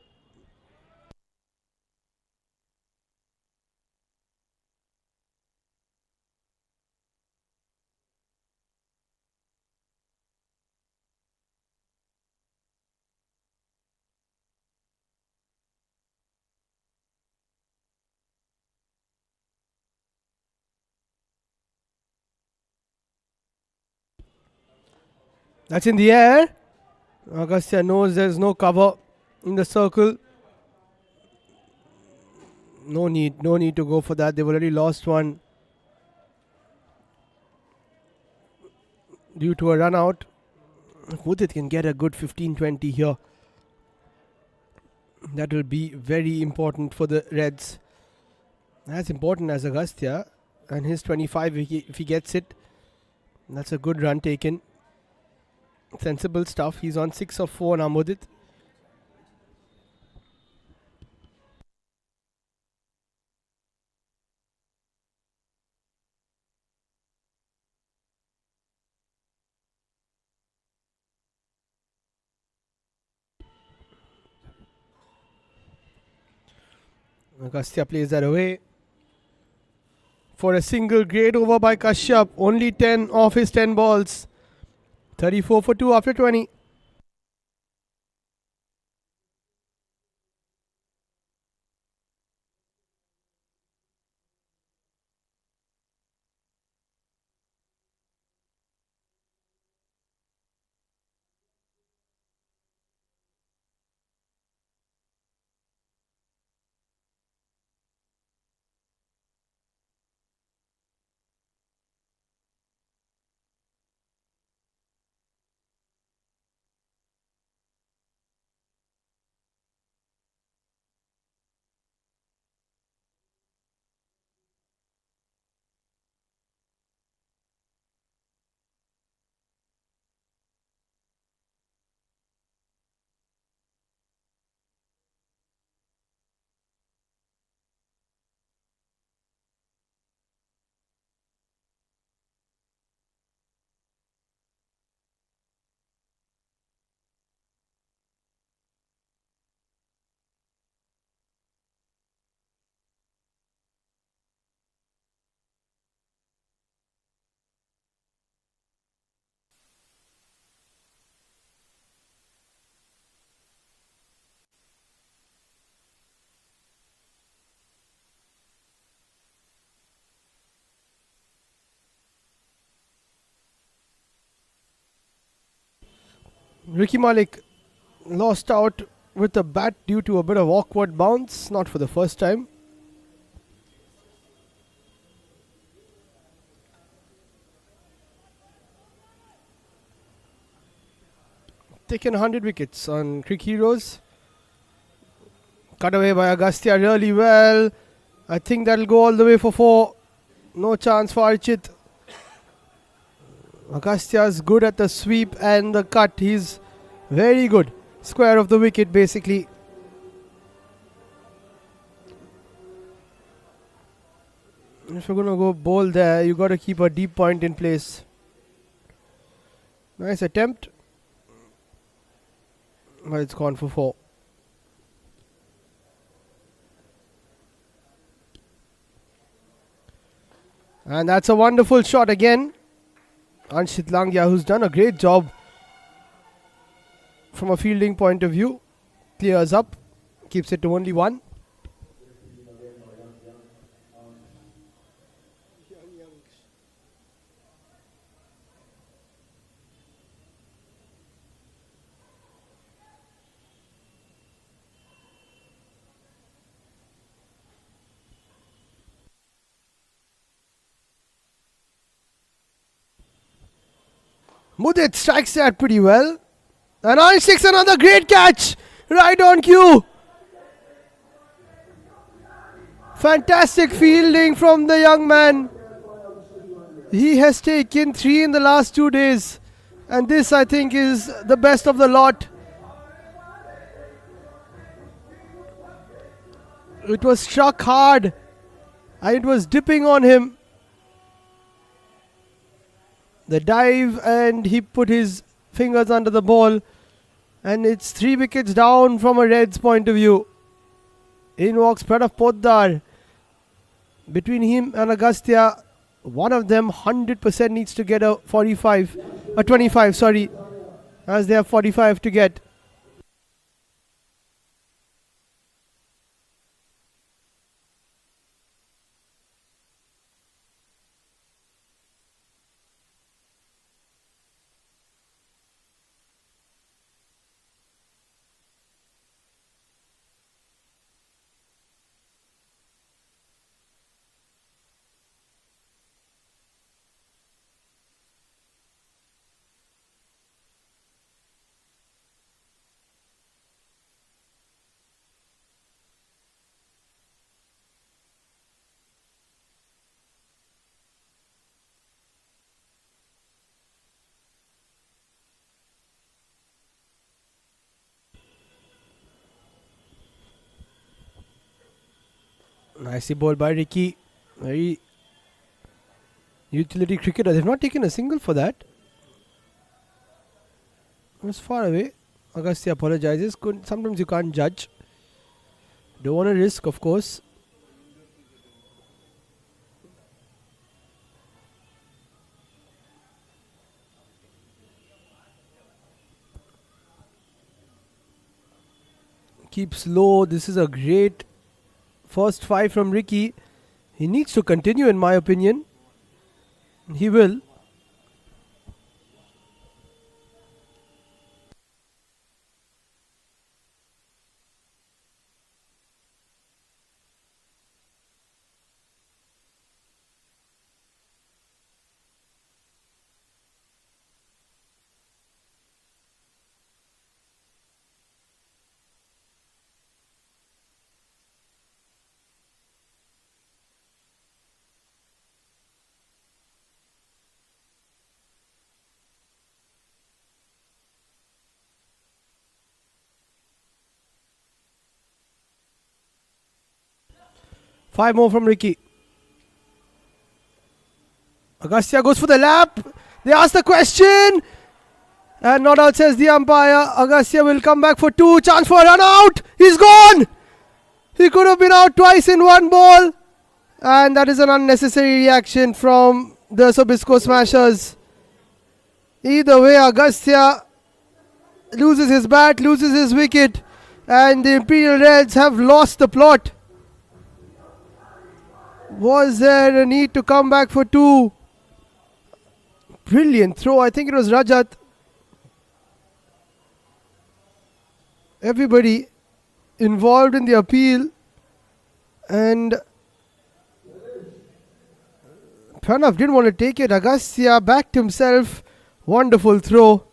That's in the air. Agastya knows there's no cover in the circle. No need to go for that. They've already lost one due to a run out. Mudit can get a good 15-20 here. That will be very important for the Reds. As important as Agastya. And his 25, if he gets it, that's a good run taken. Sensible stuff. He's on 6 of 4 now, Mudit. Agastya plays that away. For a single, great over by Kashyap. Only 10 off his 10 balls. 34 for 2 after 20. Ricky Malik lost out with the bat due to a bit of awkward bounce. Not for the first time. Taken 100 wickets on Crick Heroes. Cut away by Agastya really well. I think that'll go all the way for 4. No chance for Archit. Agastya's good at the sweep and the cut. He's very good. Square of the wicket basically. If you're going to go bowl there, you got to keep a deep point in place. Nice attempt. But it's gone for 4. And that's a wonderful shot again. Anshit Langya, who's done a great job from a fielding point of view. Clears up. Keeps it to only 1. Mudit strikes that pretty well. And Anish takes another great catch. Right on cue. Fantastic fielding from the young man. He has taken 3 in the last 2 days. And this, I think, is the best of the lot. It was struck hard. And it was dipping on him. The dive, and he put his fingers under the ball. And it's 3 wickets down from a Reds point of view. In walks Pranav Poddar. Between him and Agastya, one of them 100% needs to get a 25, sorry, as they have 45 to get. Nicely bowled by Ricky. Very utility cricketer. They've not taken a single for that. It was far away. Agastya apologizes. Sometimes you can't judge. Don't want to risk, of course. Keeps low. This is a great first 5 from Ricky. He needs to continue, in my opinion. He will. Five more from Ricky. Agastya goes for the lap. They ask the question. And not out, says the umpire. Agastya will come back for 2. Chance for a run out. He's gone. He could have been out twice in one ball. And that is an unnecessary reaction from the Sobisco Smashers. Either way, Agastya loses his bat, loses his wicket. And the Imperial Reds have lost the plot. Was there a need to come back for 2? Brilliant throw. I think it was Rajat. Everybody involved in the appeal. And Pranav didn't want to take it. Agastya backed himself. Wonderful throw.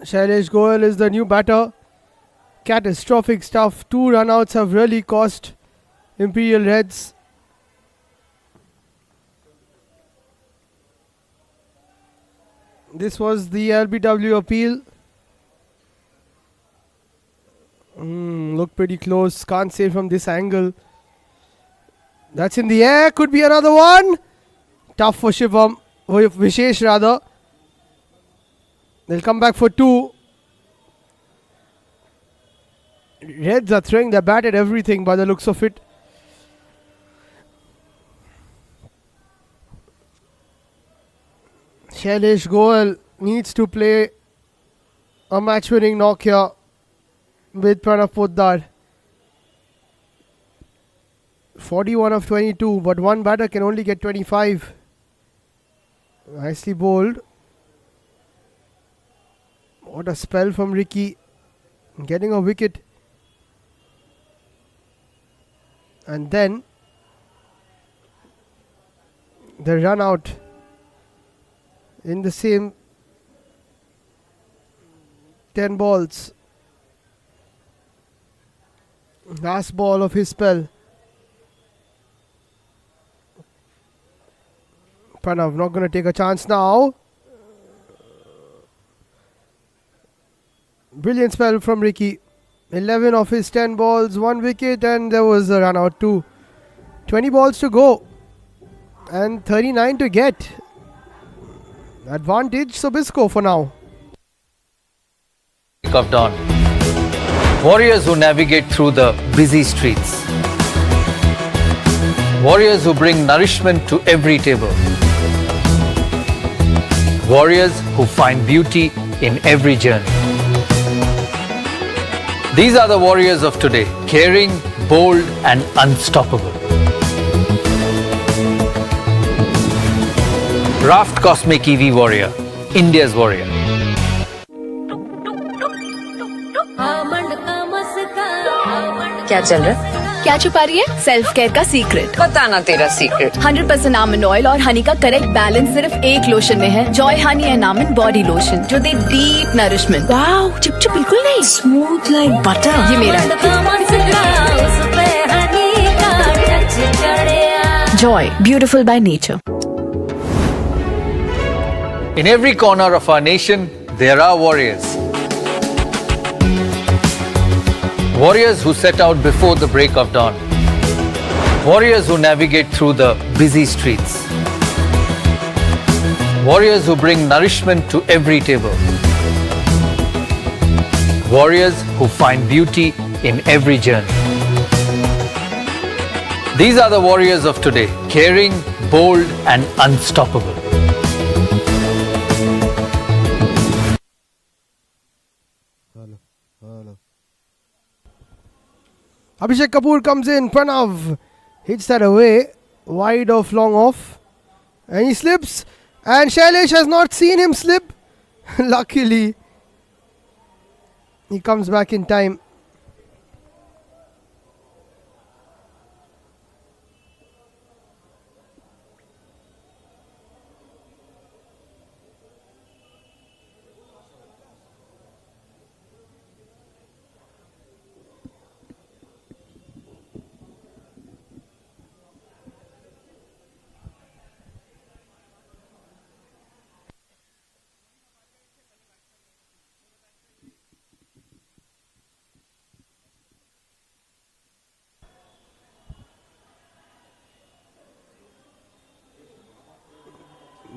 Shailesh Goyal is the new batter. Catastrophic stuff. 2 runouts have really cost Imperial Reds. This was the LBW appeal. Look pretty close. Can't say from this angle. That's in the air. Could be another one. Tough for Shivam. Vishesh rather. They'll come back for 2. Reds are throwing their bat at everything by the looks of it. Shailesh Goyal needs to play a match-winning knock here with Pranav Poddar. 41 of 22, but one batter can only get 25. Nicely bowled. What a spell from Ricky. Getting a wicket. And then the run out in the same 10 balls. Last ball of his spell. Pranav not going to take a chance now. Brilliant spell from Ricky. 11 of his 10 balls, 1 wicket, and there was a run out too. 20 balls to go and 39 to get. Advantage Sobisco for now. Of dawn. Warriors who navigate through the busy streets. Warriors who bring nourishment to every table. Warriors who find beauty in every journey. These are the warriors of today, caring, bold and unstoppable. Raft Cosmic EV Warrior, India's warrior. क्या चल रहा है? क्या छुपा रही है? Self care का secret. बताना तेरा सीक्रेट। 100% आमंड ऑयल और हनी का करेक्ट बैलेंस सिर्फ एक लोशन में है। Joy honey and almond body lotion जो दे डीप नरिशमेंट। वाओ, चिपचिप बिल्कुल नहीं, स्मूथ लाइक बटर। ये मेरा Joy, beautiful by nature. In every corner of our nation, there are warriors. Warriors who set out before the break of dawn. Warriors who navigate through the busy streets. Warriors who bring nourishment to every table. Warriors who find beauty in every journey. These are the warriors of today, caring, bold and unstoppable. Abhishek Kapoor comes in. Pranav hits that away, wide off, long off, and he slips. And Shailesh has not seen him slip. Luckily, he comes back in time.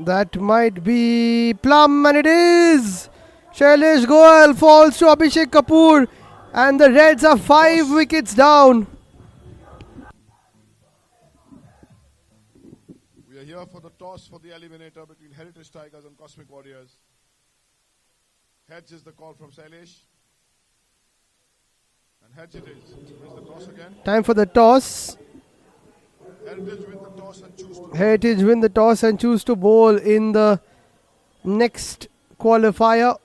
That might be plum, and it is. Shailesh Goyal falls to Abhishek Kapoor, and the Reds are 5 wickets down. We are here for the toss for the eliminator between Heritage Tigers and Cosmic Warriors. Heads is the call from Shailesh. And heads it is. Wins the toss again. Time for the toss. Heritage win the toss and choose to Heritage win the toss and choose to bowl in the next qualifier.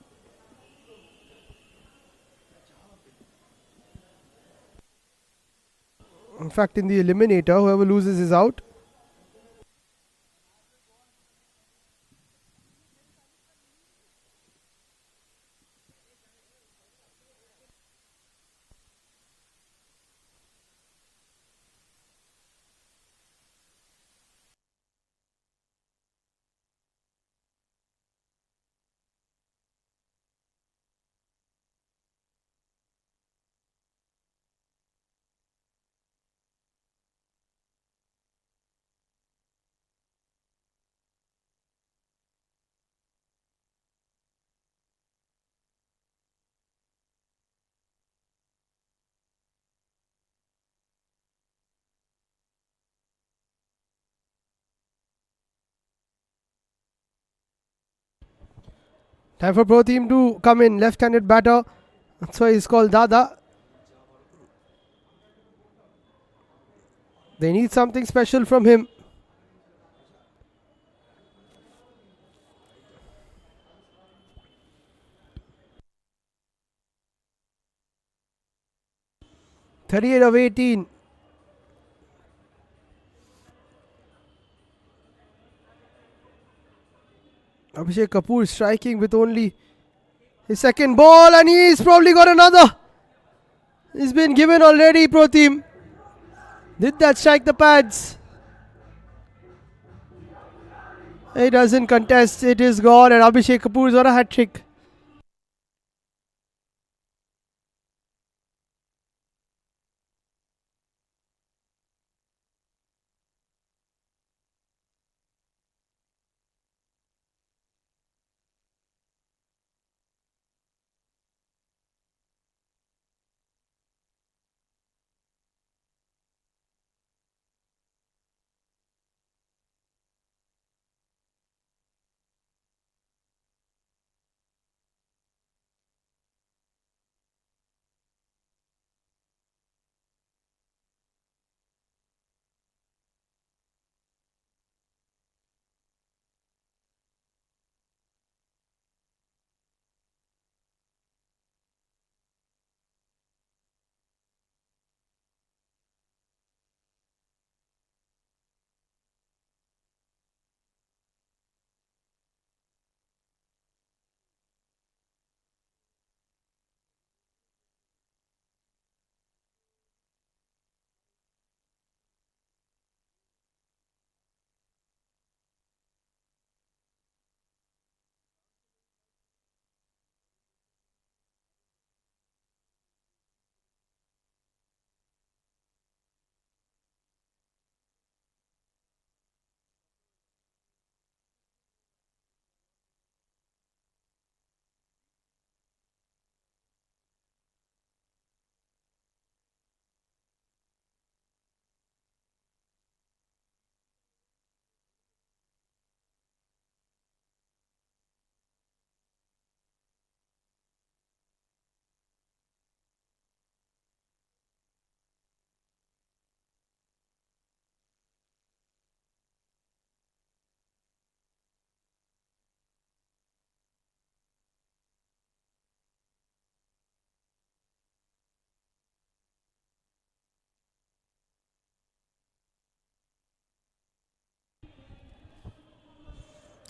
In fact, in the eliminator, whoever loses is out. Time for Pro Team to come in. Left-handed batter. That's why he's called Dada. They need something special from him. "38 of 18. Abhishek Kapoor striking with only his second ball, and he's probably got another. He's been given already, Pro Team. Did that strike the pads? He doesn't contest. It is gone, and Abhishek Kapoor's on a hat trick.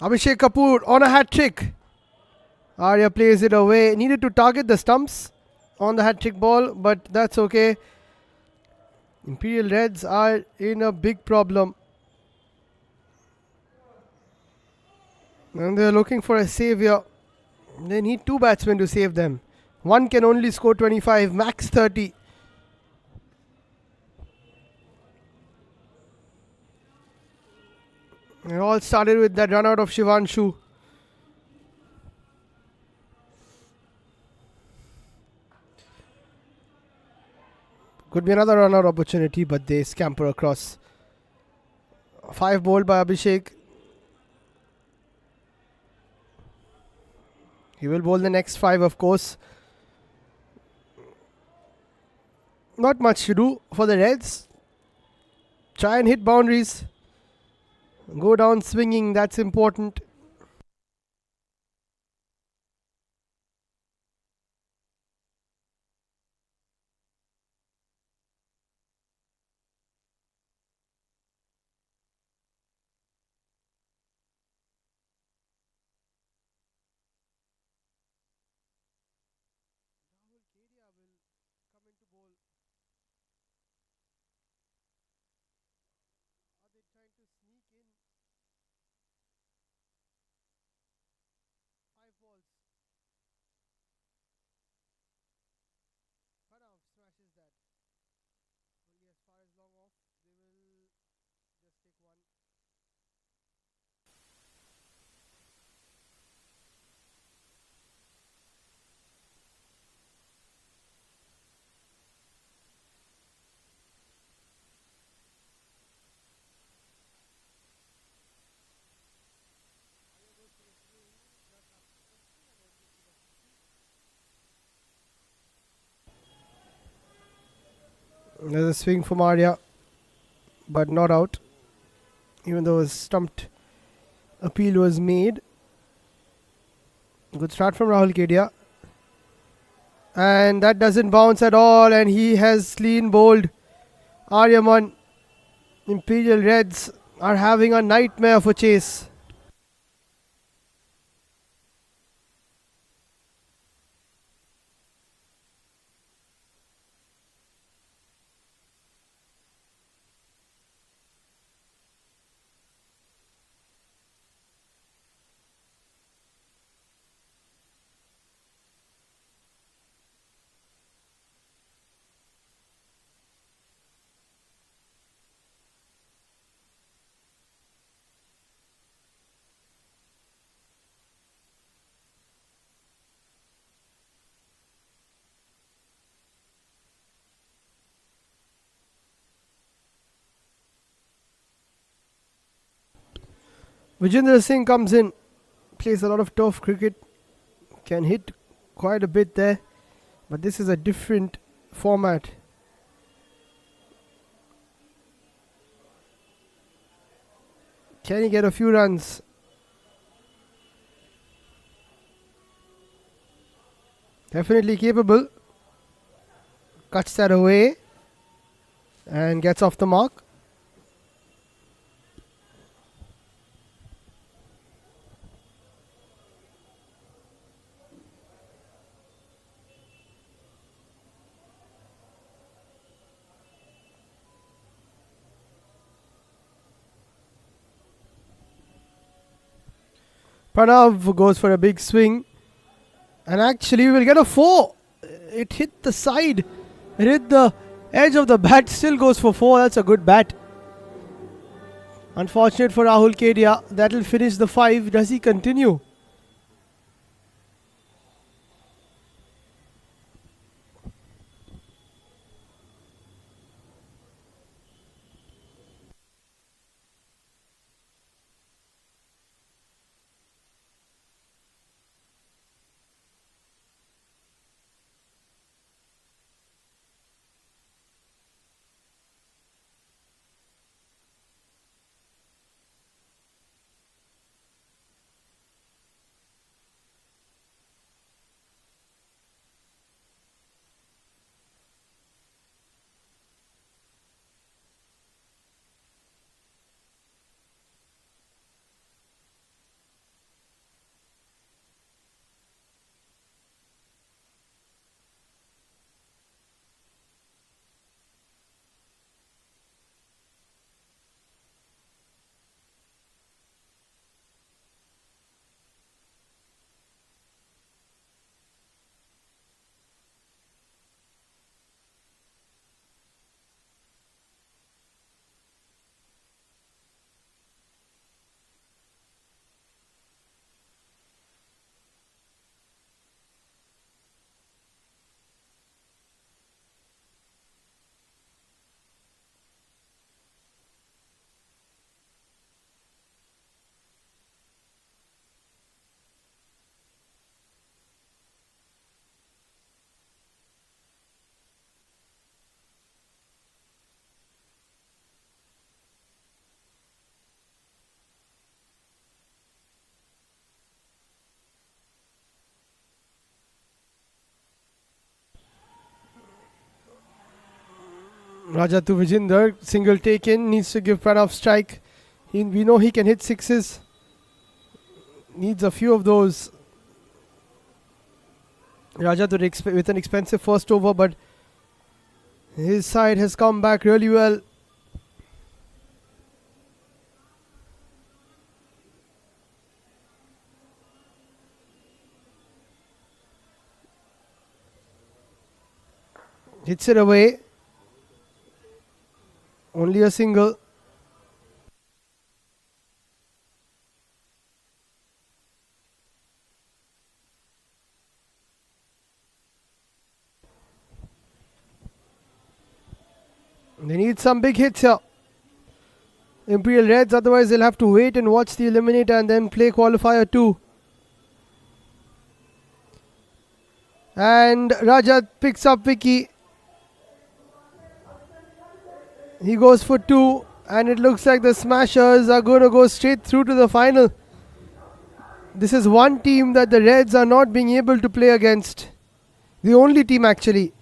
Abhishek Kapoor on a hat trick. Arya plays it away. Needed to target the stumps on the hat trick ball, but that's okay. Imperial Reds are in a big problem. And they're looking for a savior. They need two batsmen to save them. One can only score 25, max 30. It all started with that run out of Shivanshu. Could be another run out opportunity, but they scamper across. 5 bowled by Abhishek. He will bowl the next 5, of course. Not much to do for the Reds. Try and hit boundaries. Go down swinging, that's important. There's a swing from Arya, but not out, even though a stumped appeal was made. Good start from Rahul Kedia. And that doesn't bounce at all, and he has clean bowled. Aryaman, Imperial Reds are having a nightmare of a chase. Vijendra Singh comes in, plays a lot of tough cricket, can hit quite a bit there, but this is a different format. Can he get a few runs? Definitely capable. Cuts that away and gets off the mark. Pranav goes for a big swing, and actually we will get a 4. It hit the side, it hit the edge of the bat, still goes for 4. That's a good bat. Unfortunate for Rahul Kedia. That will finish the 5. Does he continue? Raja to Vijender, single taken, needs to give Pranav strike. We know he can hit 6s. Needs a few of those. Raja to with an expensive first over, but his side has come back really well. Hits it away. Only a single. They need some big hits here, Imperial Reds, otherwise they'll have to wait and watch the eliminator and then play qualifier 2. And Rajat picks up Vicky. He goes for two, and it looks like the Smashers are going to go straight through to the final. This is one team that the Reds are not being able to play against. The only team actually.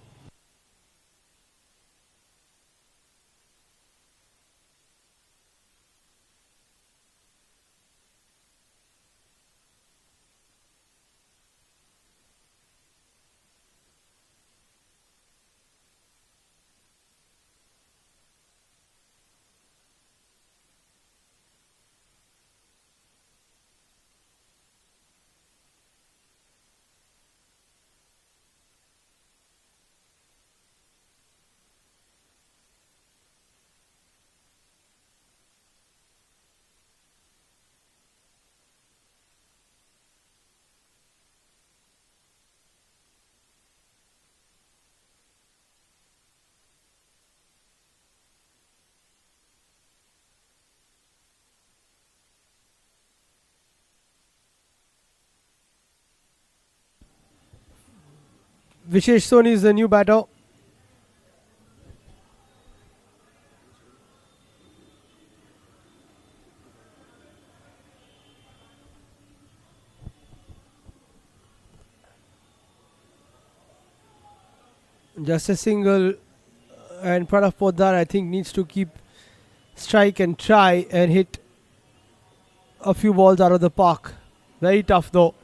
Vishesh Soni is the new batter. Just a single, and Pranav Poddar I think needs to keep strike and try and hit a few balls out of the park. Very tough though.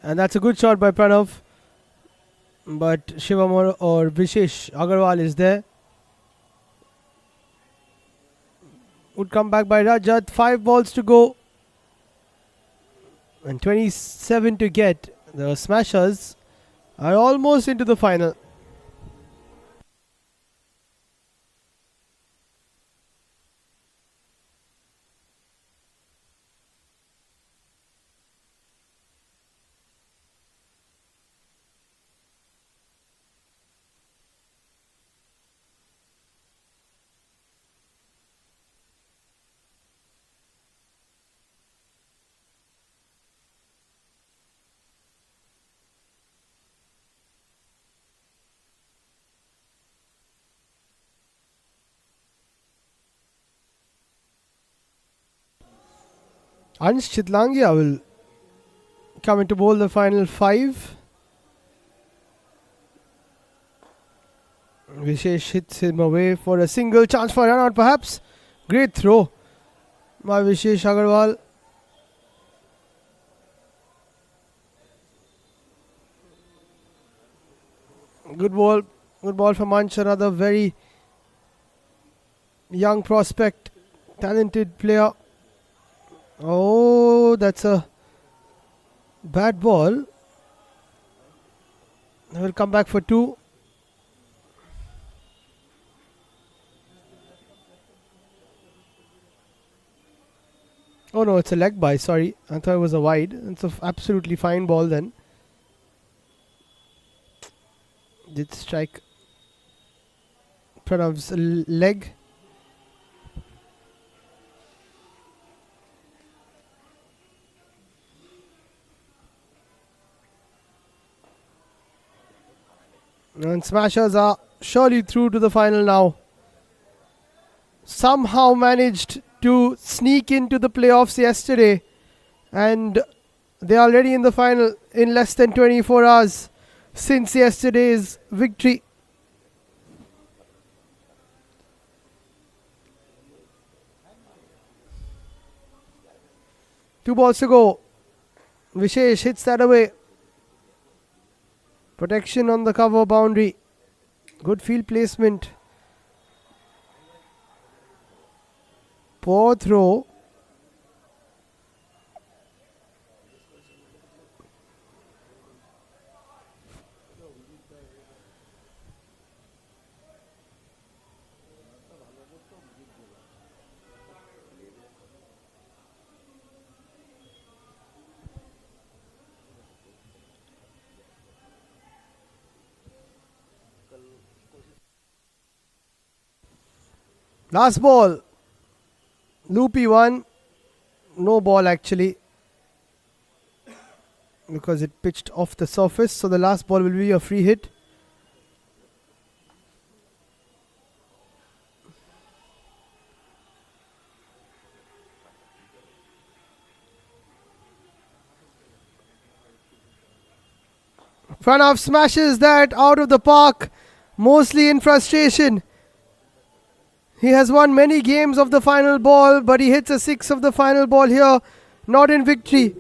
And that's a good shot by Pranav. But Shivam or Vishesh Agarwal is there. Would come back by Rajat. 5 balls to go. And 27 to get. The Smashers are almost into the final. Ansh Chitlangia will come into bowl the final 5. Vishesh hits him away for a single, chance for a run out perhaps. Great throw by Vishesh Agarwal. Good ball from Ansh, another very young prospect, talented player. Oh, that's a bad ball. They will come back for 2. Oh no, it's a leg by, sorry. I thought it was a wide. It's an absolutely fine ball then. Did strike Pranav's leg. And Smashers are surely through to the final now. Somehow managed to sneak into the playoffs yesterday, and they are already in the final in less than 24 hours since yesterday's victory. Two balls to go. Vishesh hits that away. Protection on the cover boundary. Good field placement. Poor throw. Last ball. Loopy one. No ball actually, because it pitched off the surface. So the last ball will be a free hit. Pranav smashes that out of the park, mostly in frustration. He has won many games of the final ball, but he hits a 6 of the final ball here, not in victory.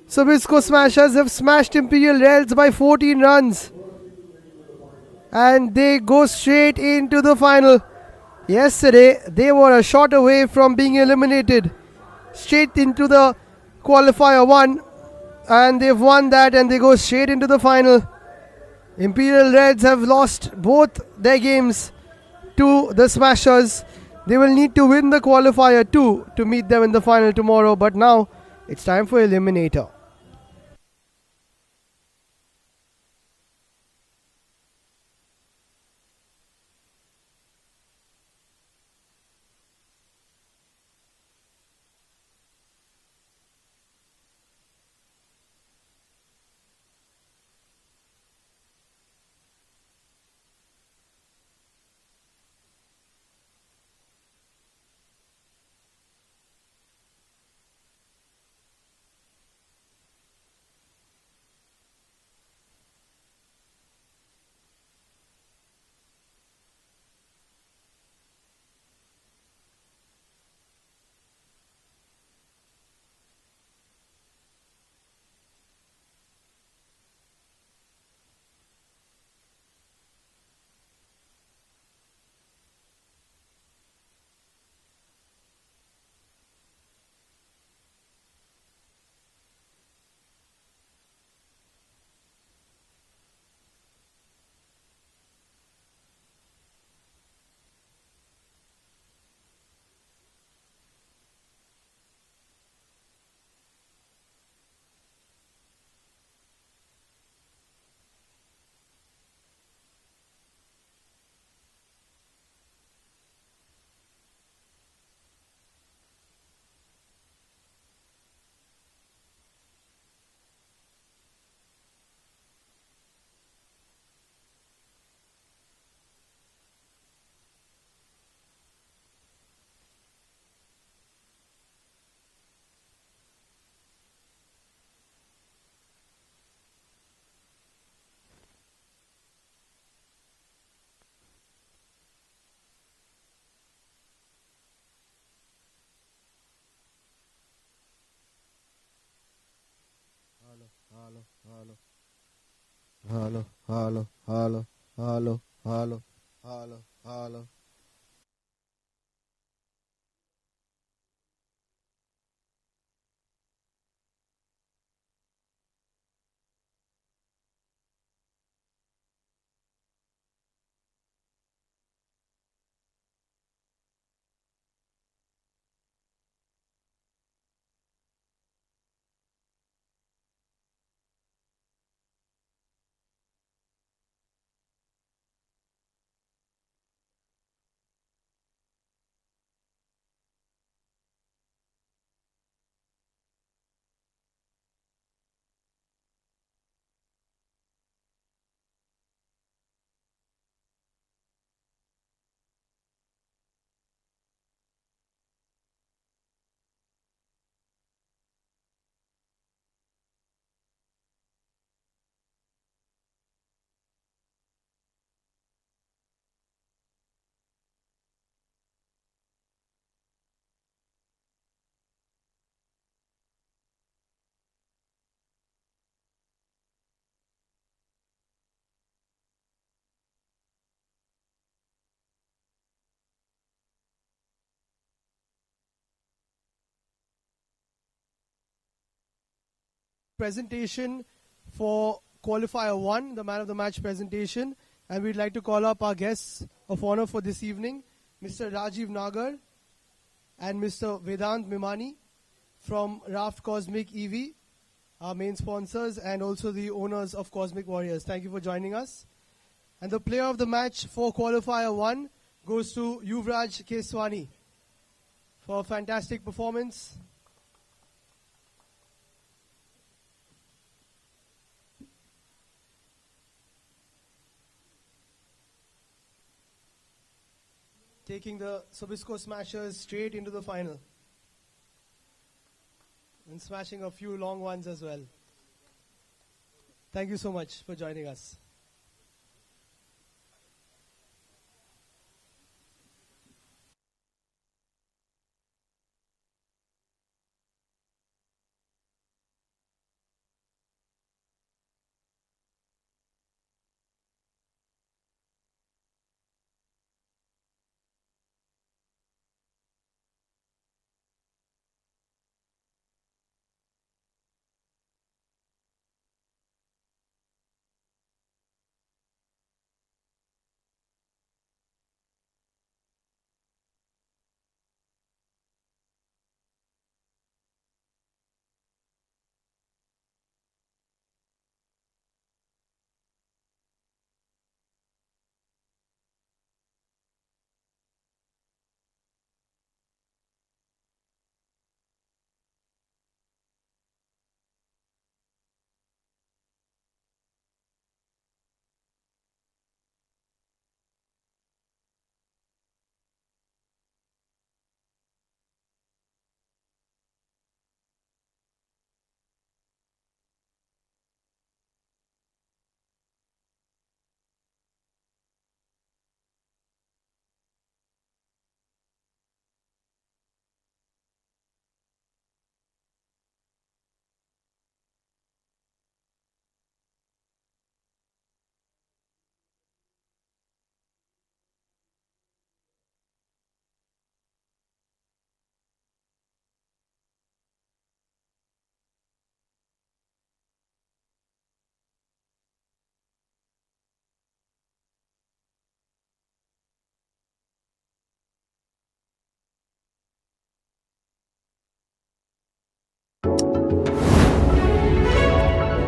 So Visco Smashers have smashed Imperial Reds by 14 runs. And they go straight into the final. Yesterday, they were a shot away from being eliminated. Straight into the qualifier 1. And they've won that and they go straight into the final. Imperial Reds have lost both their games to the Smashers. They will need to win the qualifier 2 to meet them in the final tomorrow. But now, it's time for Eliminator. Hello. Presentation for qualifier 1, the man of the match presentation, and we'd like to call up our guests of honor for this evening, Mr. Rajiv Nagar and Mr. Vedant Mimani from Raft Cosmic EV, our main sponsors and also the owners of Cosmic Warriors. Thank you for joining us. And the player of the match for qualifier 1 goes to Yuvraj Keswani for a fantastic performance. Taking the Sobisco Smashers straight into the final. And smashing a few long ones as well. Thank you so much for joining us.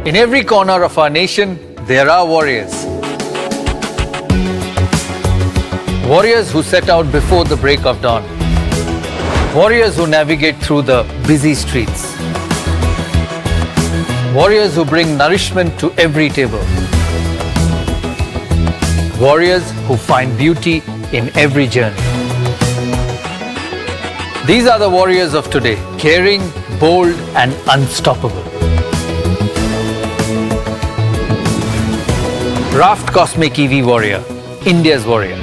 In every corner of our nation, there are warriors. Warriors who set out before the break of dawn. Warriors who navigate through the busy streets. Warriors who bring nourishment to every table. Warriors who find beauty in every journey. These are the warriors of today, caring, bold, and unstoppable. Raft Cosmic EV Warrior, India's warrior.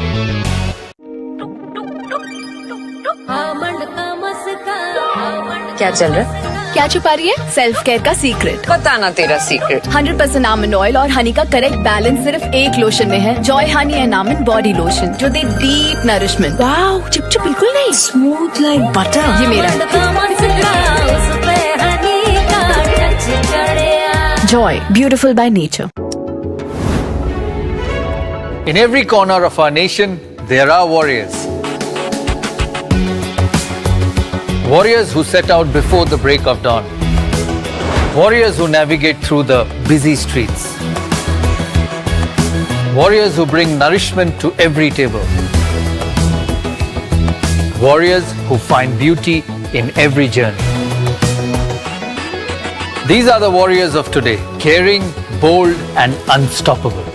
क्या चल रहा है? क्या छुपा रही है? Self care का secret. बताना तेरा सीक्रेट। 100% आमंड ऑयल और हनी का करेक्ट बैलेंस सिर्फ एक लोशन में है। Joy honey and almond body lotion जो दे डीप नरिशमेंट। वाओ, चिपचिप बिल्कुल नहीं, स्मूथ लाइक बटर। ये मेरा Joy, beautiful by nature. In every corner of our nation, there are warriors. Warriors who set out before the break of dawn. Warriors who navigate through the busy streets. Warriors who bring nourishment to every table. Warriors who find beauty in every journey. These are the warriors of today, caring, bold, and unstoppable.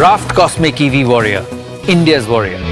Raft Cosmic EV Warrior, India's warrior.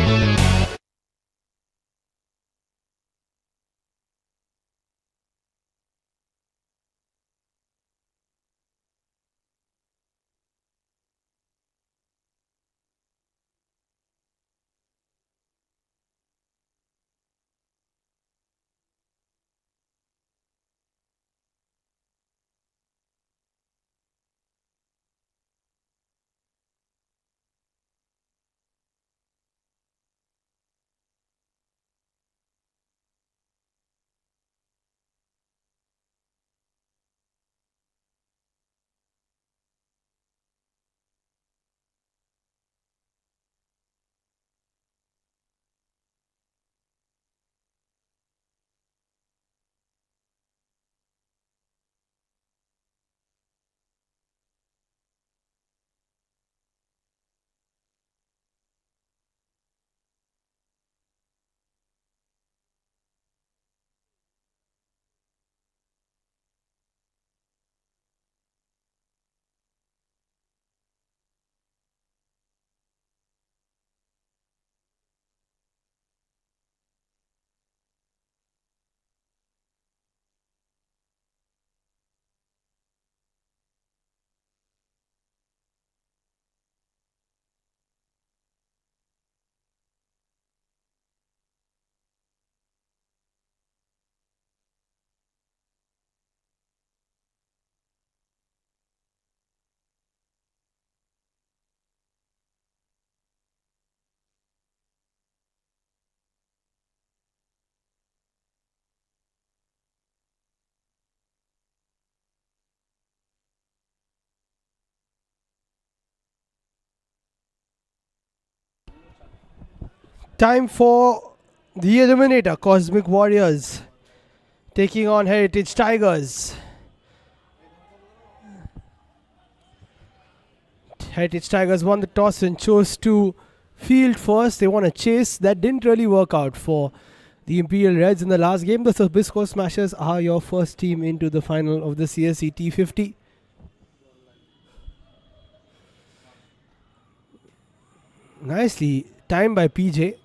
Time for the Eliminator, Cosmic Warriors taking on Heritage Tigers. Heritage Tigers won the toss and chose to field first. They won a chase. That didn't really work out for the Imperial Reds in the last game. The Sabisco Smashers are your first team into the final of the CSC T50. Nicely timed by PJ.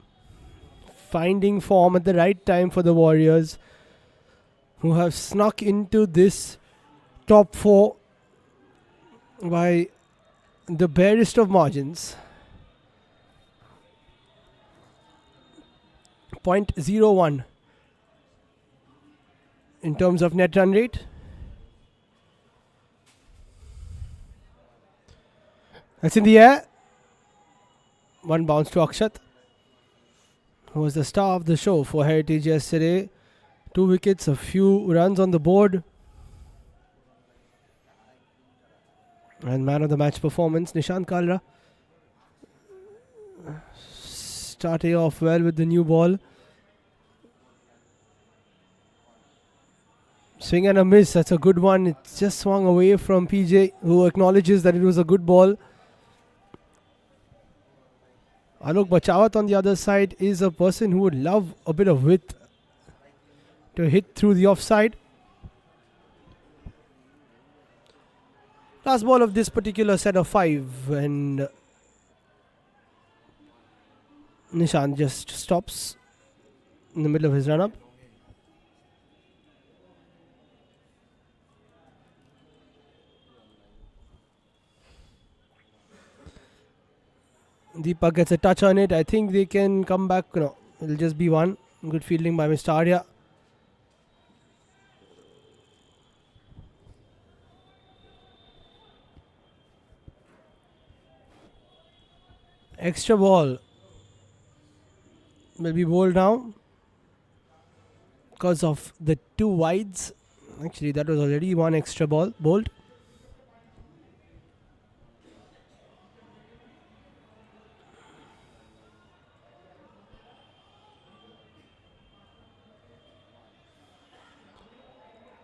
Finding form at the right time for the Warriors, who have snuck into this top 4 by the barest of margins. 0.01 in terms of net run rate. That's in the air. One bounce to Akshat, who was the star of the show for Heritage yesterday. 2 wickets, a few runs on the board. And man of the match performance, Nishant Kalra. Starting off well with the new ball. Swing and a miss, that's a good one. It just swung away from PJ, who acknowledges that it was a good ball. Alok Bachawat on the other side is a person who would love a bit of width to hit through the offside. Last ball of this particular set of 5, and Nishant just stops in the middle of his run-up. Deepak gets a touch on it. I think they can come back. No, it'll just be one. Good fielding by Mr. Arya. Extra ball will be bowled down because of the 2 wides. Actually, that was already one extra ball bowled.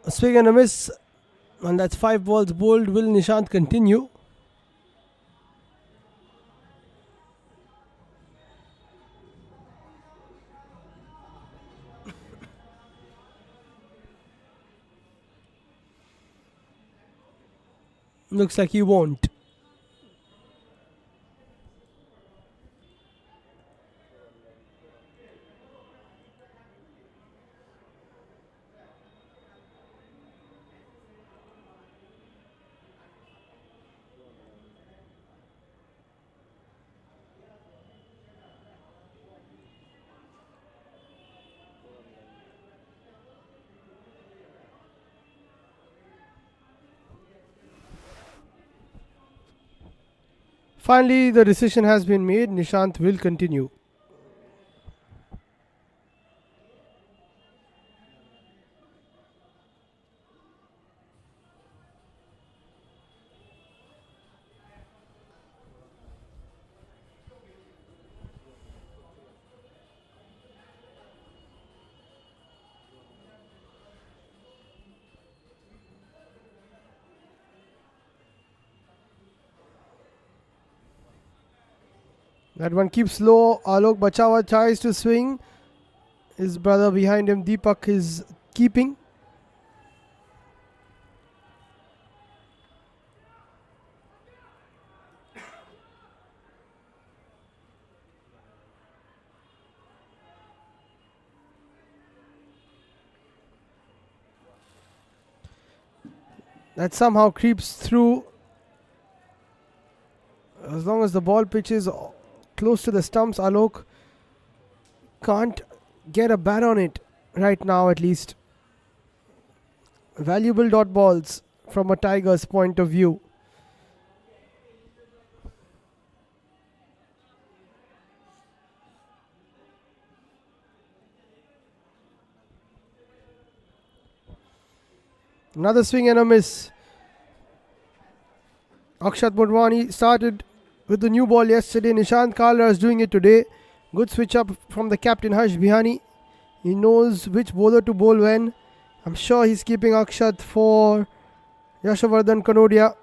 A swing and a miss, and that's 5 balls bowled. Will Nishant continue? Looks like he won't. Finally, the decision has been made. Nishant will continue. That one keeps low. Alok Bachawa tries to swing. His brother behind him, Deepak, is keeping. That somehow creeps through. As long as the ball pitches close to the stumps, Alok can't get a bat on it right now, at least. Valuable dot balls from a Tiger's point of view. Another swing and a miss. Akshat Mudwani started with the new ball yesterday. Nishant Kalra is doing it today. Good switch up from the captain Harsh Bihani. He knows which bowler to bowl when. I'm sure he's keeping Akshat for Yashovardhan Kanodia.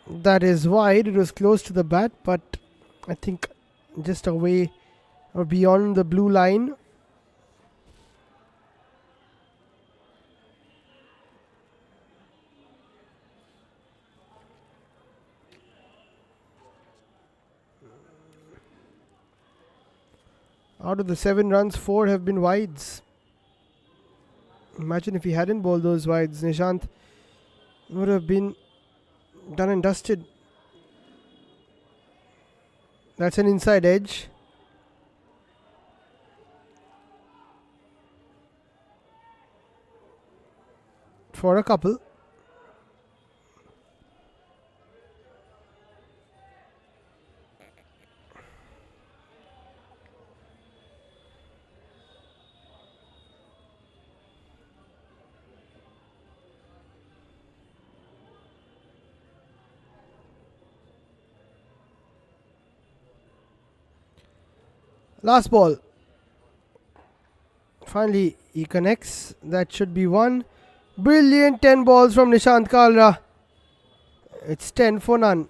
That is wide. It was close to the bat, but I think just away or beyond the blue line. Out of the 7 runs, 4 have been wides. Imagine if he hadn't bowled those wides, Nishant would have been done and dusted. That's an inside edge. For a couple. Last ball. Finally, he connects. That should be one. Brilliant 10 balls from Nishant Kalra. It's 10 for none.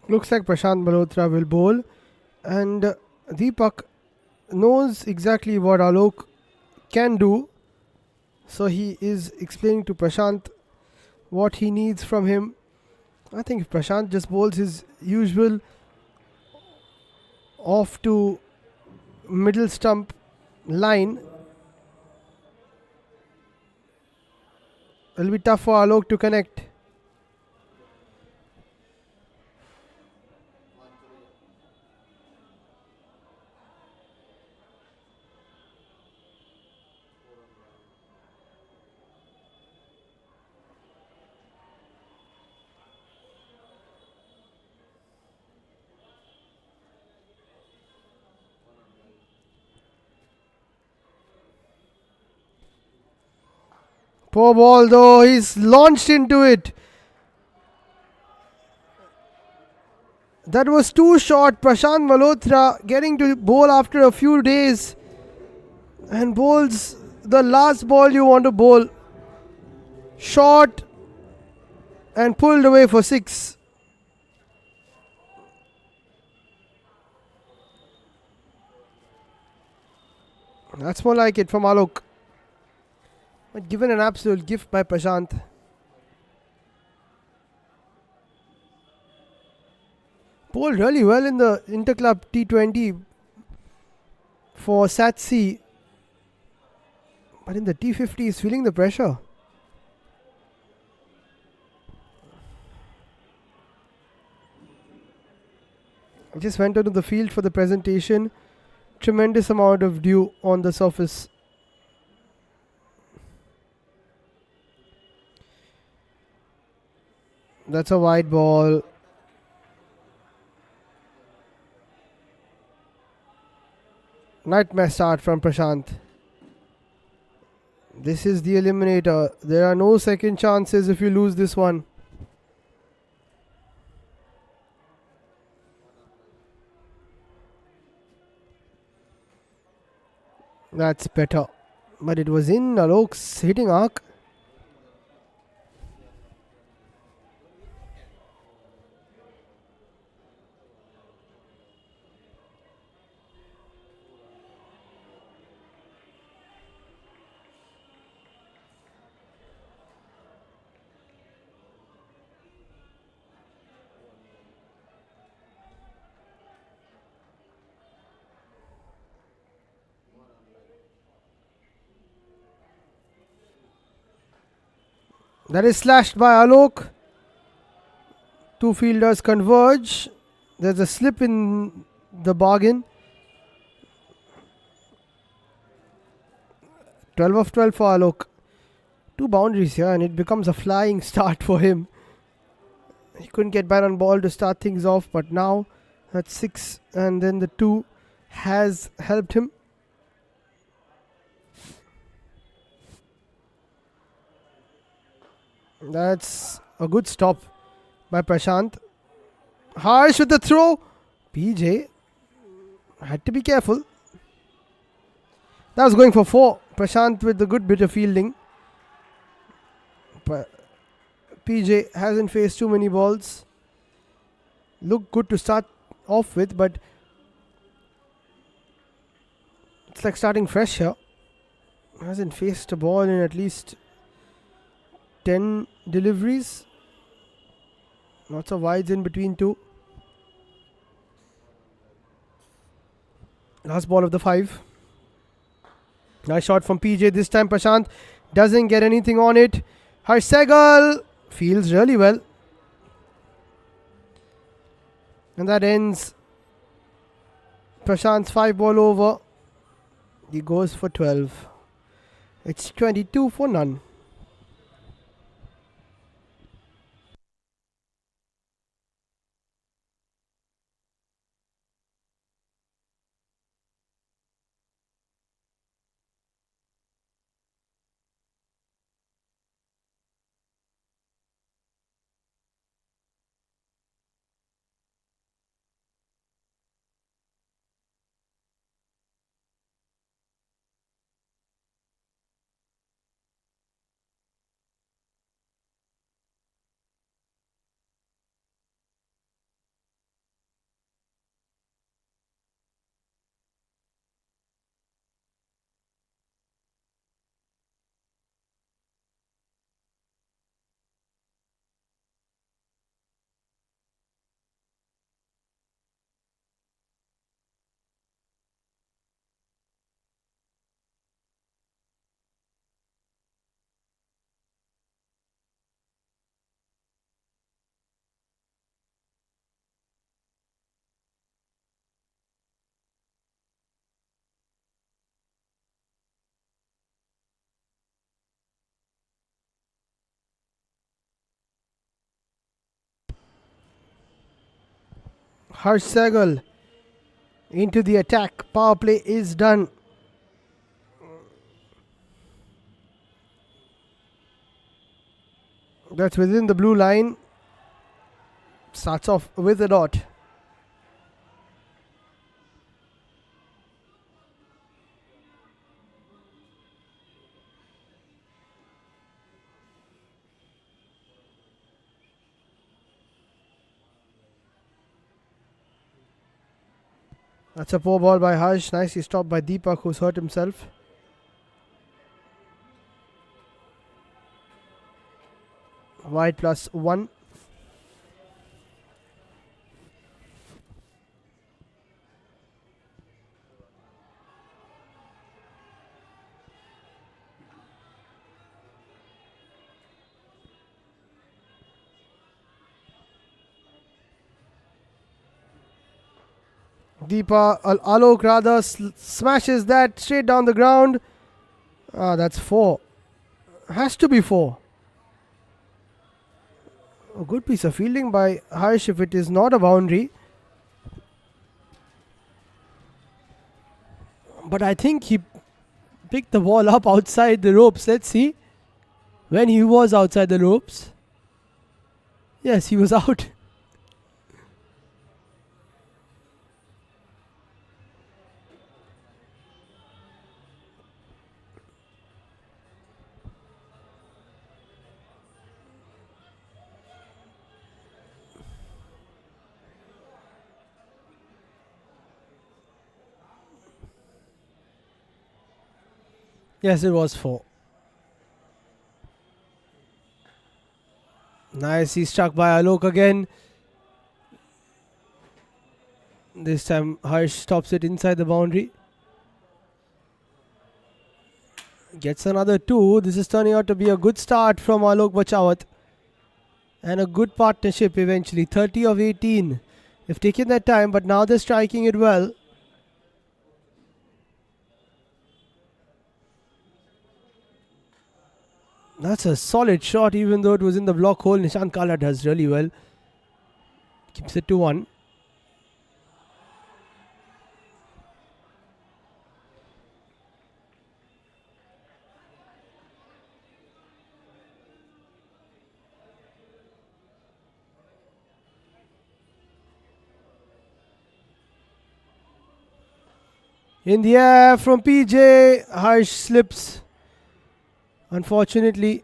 Looks like Prashant Malhotra will bowl, and Deepak knows exactly what Alok can do, so he is explaining to Prashant what he needs from him. I think if Prashant just bowls his usual off to middle stump line, it'll be tough for Alok to connect. Poor ball though, he's launched into it. That was too short. Prashant Malhotra getting to bowl after a few days and bowls the last ball you want to bowl. Short and pulled away for 6. That's more like it from Alok. But given an absolute gift by Prashant. Bowled really well in the Interclub T20 for CSC. But in the T50 he's feeling the pressure. I just went onto the field for the presentation. Tremendous amount of dew on the surface. That's a wide ball. Nightmare start from Prashant. This is the eliminator. There are no second chances if you lose this one. That's better. But it was in Alok's hitting arc. That is slashed by Alok. Two fielders converge. There's a slip in the bargain. 12 of 12 for Alok. Two boundaries here and it becomes a flying start for him. He couldn't get back on ball to start things off, but now that's 6 and then the 2 has helped him. That's a good stop by Prashant. Harsh with the throw. PJ had to be careful. That was going for 4. Prashant with a good bit of fielding. But PJ hasn't faced too many balls. Looked good to start off with, but it's like starting fresh here. Hasn't faced a ball in at least 10 deliveries. Lots of wides in between two. Last ball of the 5. Nice shot from PJ. This time Prashant doesn't get anything on it. Harsh Sehgal feels really well. And that ends Prashant's 5 ball over. He goes for 12. It's 22 for none. Harsh Sehgal into the attack. Power play is done. That's within the blue line. Starts off with a dot. That's a poor ball by Harsh. Nicely stopped by Deepak, who's hurt himself. Wide +1. Alok rather smashes that straight down the ground. That's 4. Has to be 4. A good piece of fielding by Harsh if it is not a boundary. But I think he picked the ball up outside the ropes. Let's see. When he was outside the ropes. Yes, he was out. Yes, it was 4. Nicely struck by Alok again. This time Harsh stops it inside the boundary. Gets another 2. This is turning out to be a good start from Alok Bachawat. And a good partnership eventually. 30 of 18. They've taken their time, but now they're striking it well. That's a solid shot, even though it was in the block hole. Nishant Kala does really well. Keeps it to 1. In the air from PJ. Harsh slips. Unfortunately.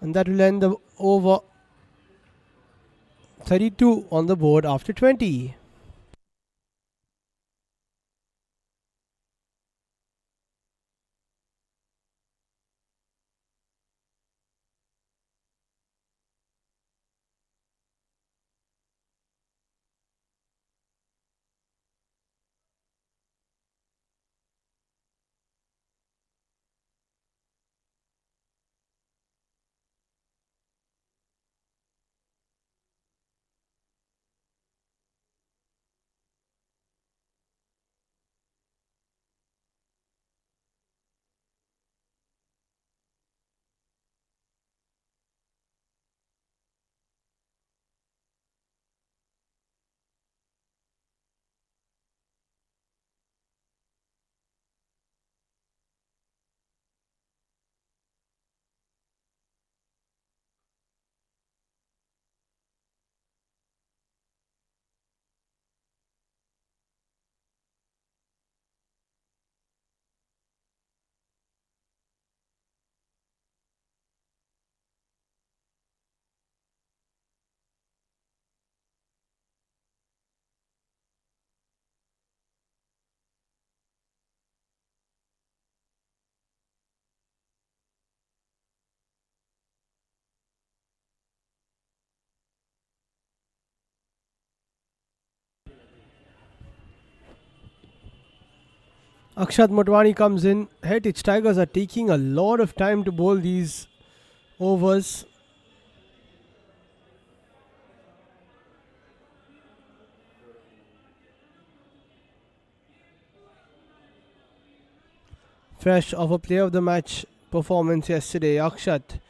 And that will end the over. 32 on the board after 20. Akshat Motwani comes in. Heritage Tigers are taking a lot of time to bowl these overs. Fresh of a player of the match performance yesterday. Akshat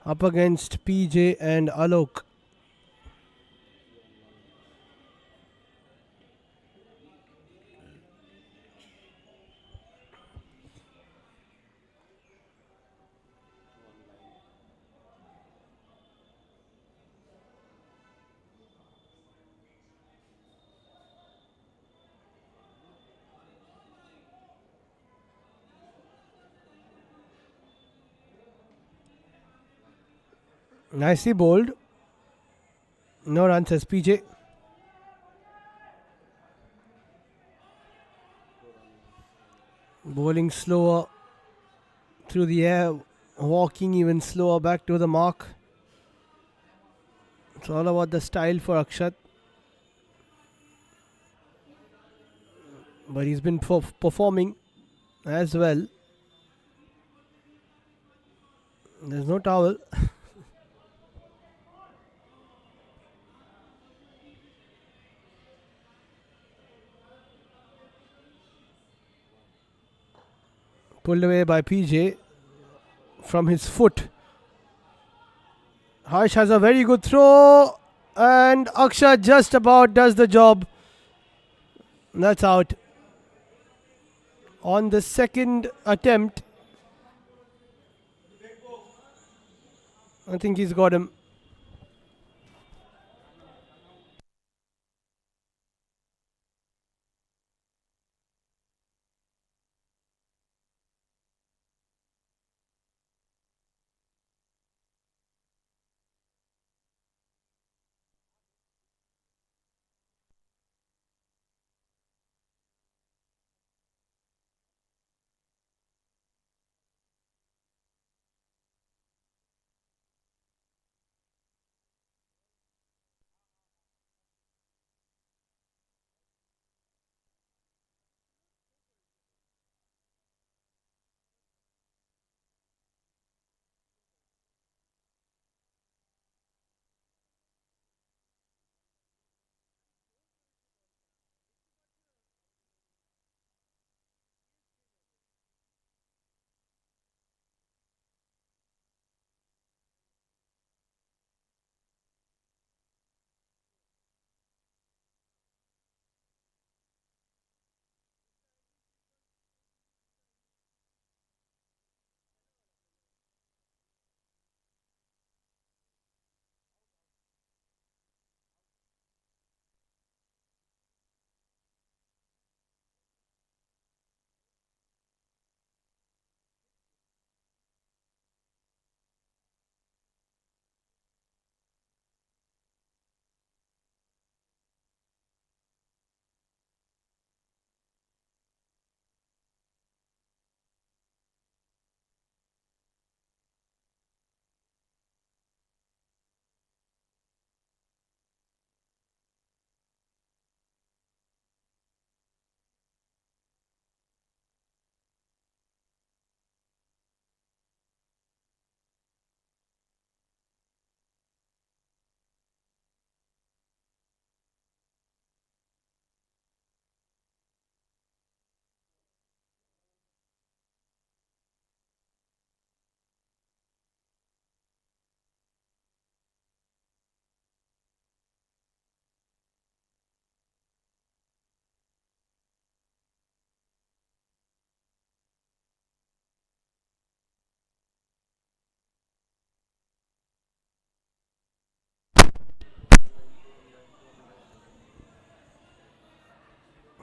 up against PJ and Alok. Nicely bowled. No runs as PJ. Bowling slower through the air. Walking even slower back to the mark. It's all about the style for Akshat. But he's been performing as well. There's no towel. Pulled away by PJ from his foot. Harsh has a very good throw. And Akshat just about does the job. That's out. On the second attempt, I think he's got him.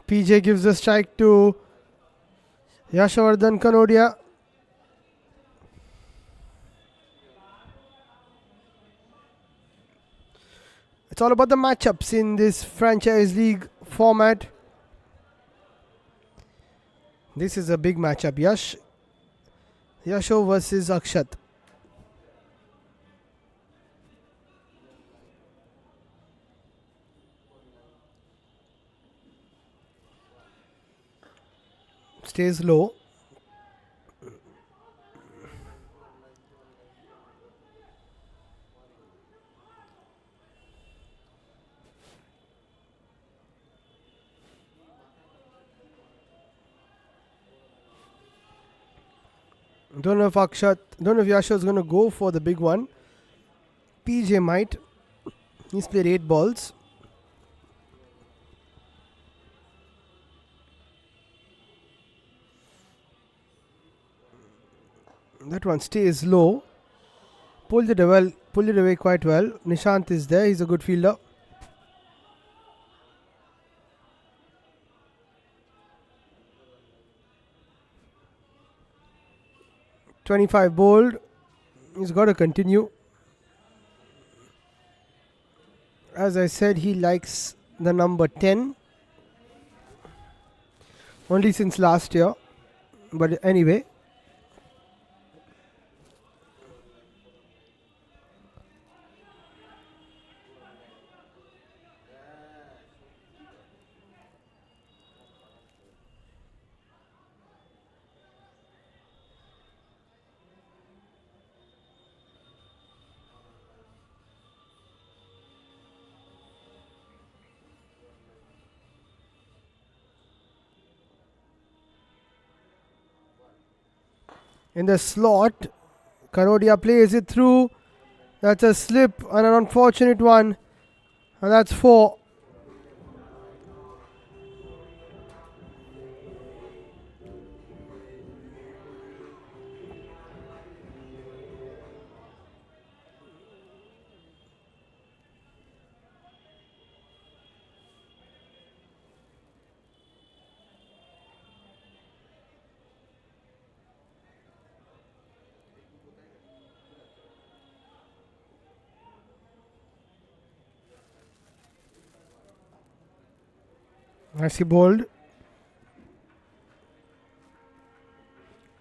PJ gives the strike to Yashovardhan Kanodia. It's all about the matchups in this franchise league format. This is a big matchup. Yasho versus Akshat. Stays low. Don't know if Yasho is going to go for the big one. PJ might. He's played 8 balls. That one stays low. Pulled it away quite well. Nishant is there. He's a good fielder. .25 bowled. He's got to continue. As I said, he likes the number 10. Only since last year. But anyway. In the slot, Kanodia plays it through. That's a slip and an unfortunate one. And that's 4. Nicely bowled.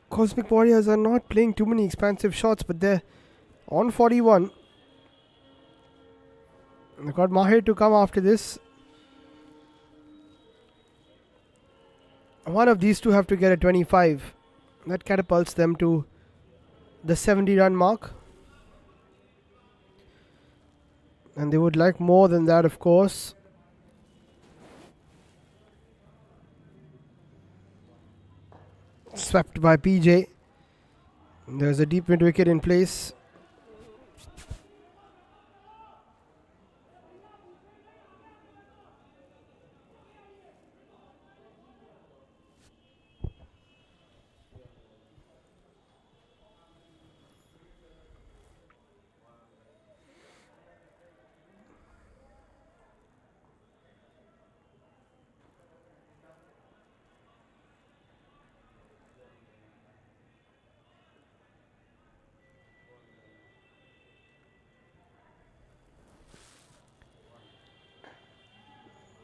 Cosmic Warriors are not playing too many expansive shots, but they're on 41. They've got Mahir to come after this. One of these two have to get a 25. That catapults them to the 70 run mark. And they would like more than that, of course. Swept by PJ. There's a deep mid wicket in place.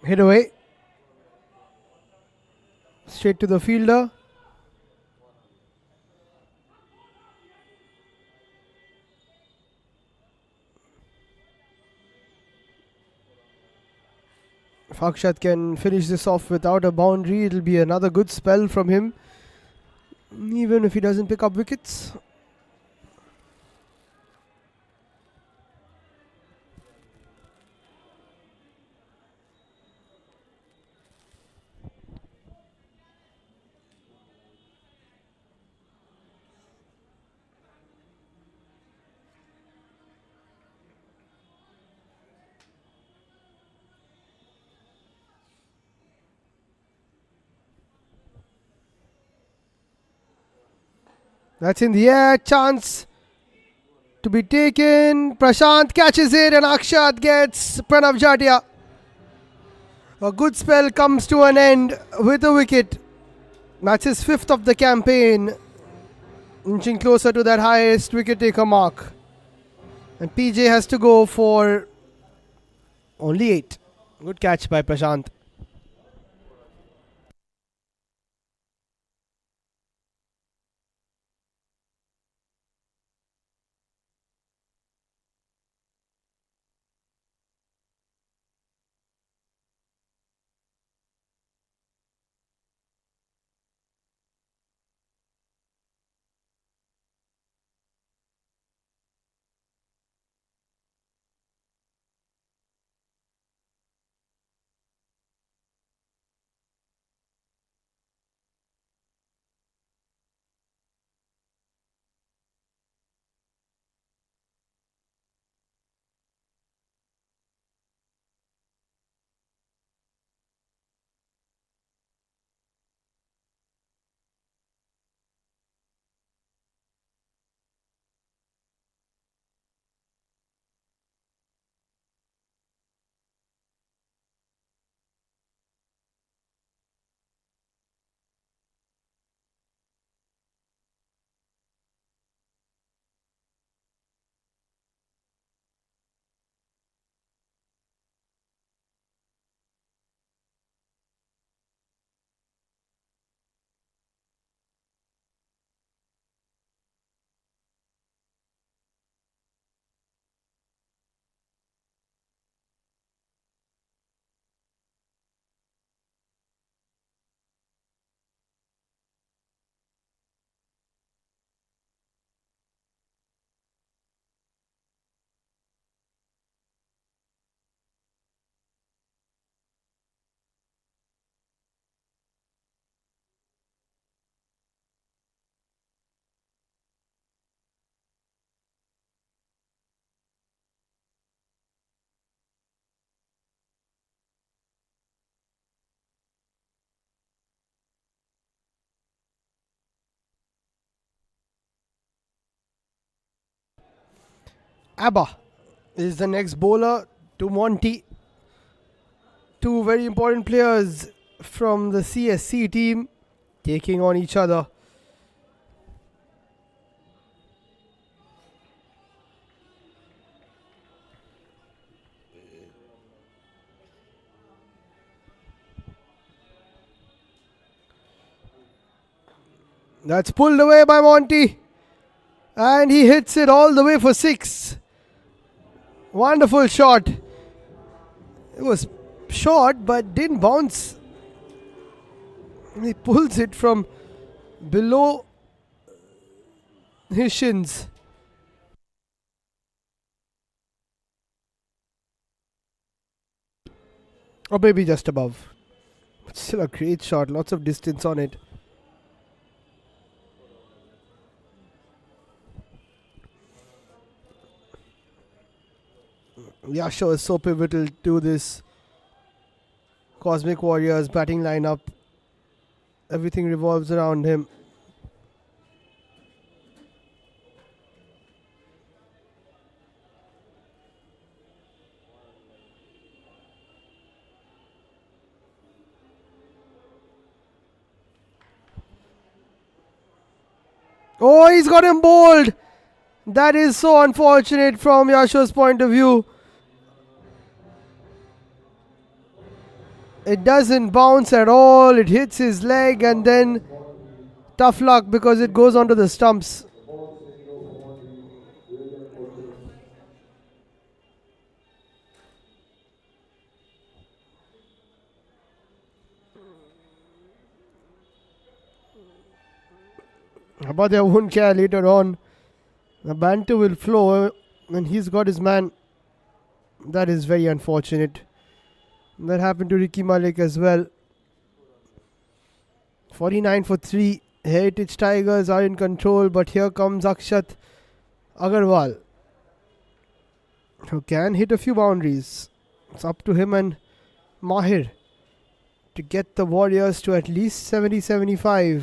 Hit away. Straight to the fielder. If Akshat can finish this off without a boundary, it'll be another good spell from him. Even if he doesn't pick up wickets. That's in the air. Chance to be taken. Prashant catches it and Akshat gets Pranav Jadeja. A good spell comes to an end with a wicket. That's his 5th of the campaign. Inching closer to that highest wicket taker mark. And PJ has to go for only 8. Good catch by Prashant. Abba is the next bowler to Monty. Two very important players from the CSC team taking on each other. That's pulled away by Monty. And he hits it all the way for 6. Wonderful shot. It was short but didn't bounce. He pulls it from below his shins. Or maybe just above. But still a great shot. Lots of distance on it. Yasho is so pivotal to this Cosmic Warriors batting lineup. Everything revolves around him. Oh, he's got him bowled. That is so unfortunate from Yasho's point of view. It doesn't bounce at all. It hits his leg and then tough luck because it goes onto the stumps. Abadya won't care later on. The banter will flow and he's got his man. That is very unfortunate. That happened to Ricky Malik as well. 49 for 3. Heritage Tigers are in control, but here comes Akshat Agarwal, who can hit a few boundaries. It's up to him and Mahir to get the Warriors to at least 70-75.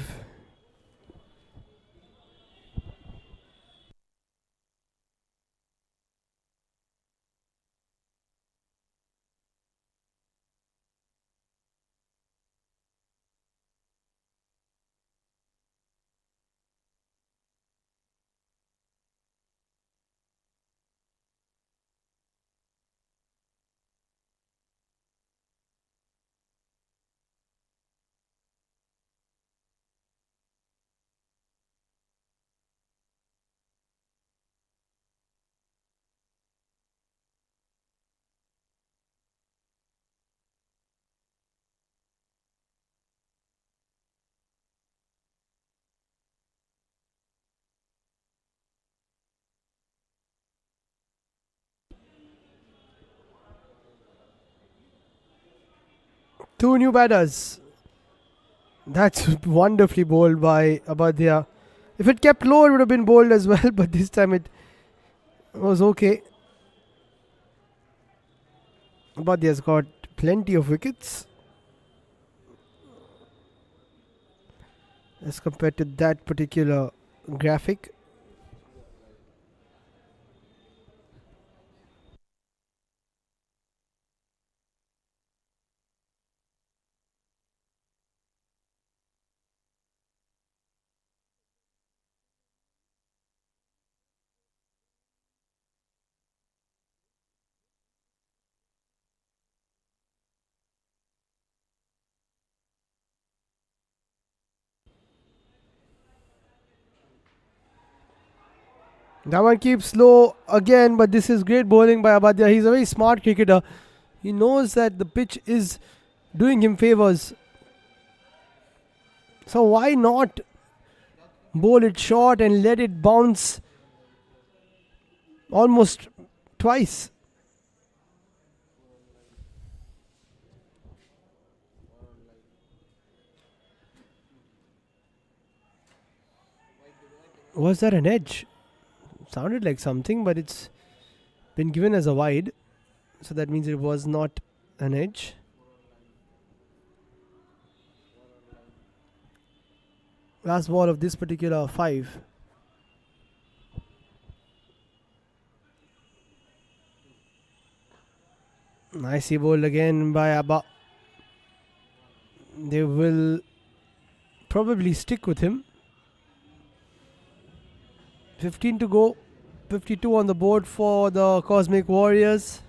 Two new batters. That's wonderfully bowled by Abadya. If it kept low, it would have been bowled as well, but this time it was okay. Abadya's got plenty of wickets as compared to that particular graphic. That one keeps low again, but this is great bowling by Abadya. He's a very smart cricketer. He knows that the pitch is doing him favours. So why not bowl it short and let it bounce almost twice? Was that an edge? Sounded like something, but it's been given as a wide. So that means it was not an edge. Last ball of this particular 5. Nicely bowled again by Abba. They will probably stick with him. 15 to go. 52 on the board for the Cosmic Warriors.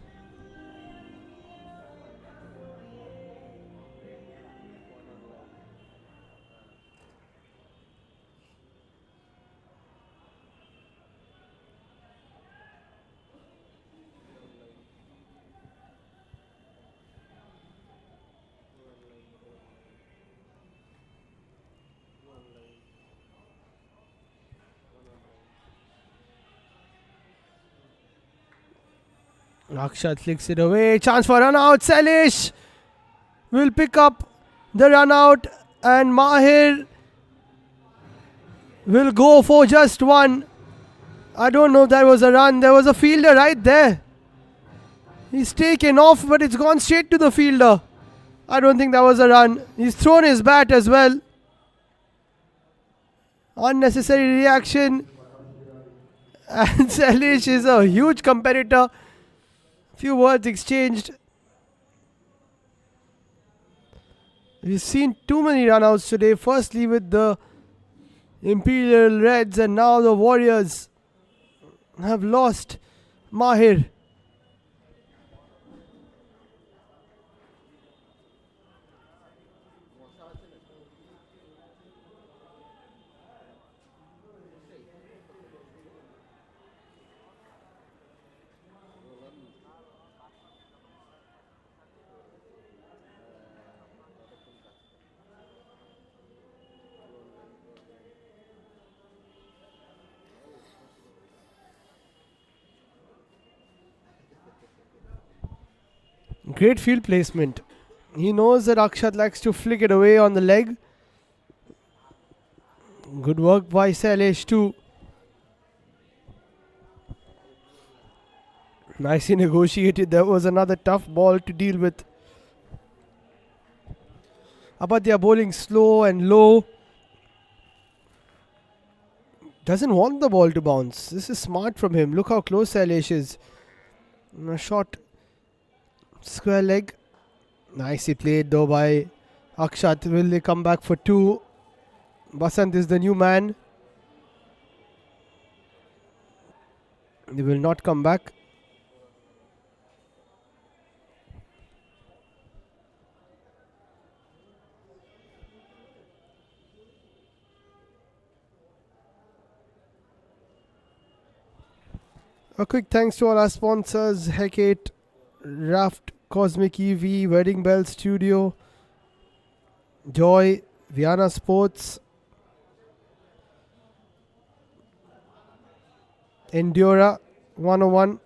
Akshat flicks it away. Chance for run out. Salish will pick up the run out, and Mahir will go for just one. I don't know if that was a run. There was a fielder right there. He's taken off, but it's gone straight to the fielder. I don't think that was a run. He's thrown his bat as well. Unnecessary reaction. And Salish is a huge competitor. Few words exchanged. We've seen too many runouts today. Firstly with the Imperial Reds, and now the Warriors have lost Mahir. Great field placement. He knows that Akshat likes to flick it away on the leg. Good work by Salish too. Nicely negotiated. There was another tough ball to deal with. Abadya bowling slow and low. Doesn't want the ball to bounce. This is smart from him. Look how close Salish is. A shot. Square leg. Nicely played though by Akshat. Will they come back for two? Basant is the new man. They will not come back. A quick thanks to all our sponsors: Hecate, Raft, Cosmic EV, Wedding Bell Studio, Joy, Viana Sports, Endura 101.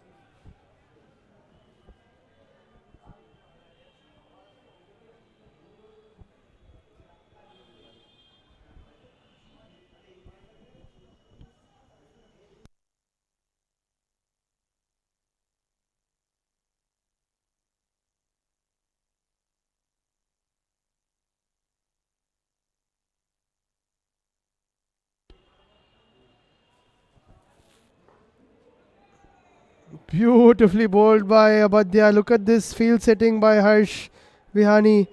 Beautifully bowled by Abadya. Look at this field setting by Harsh Vihani.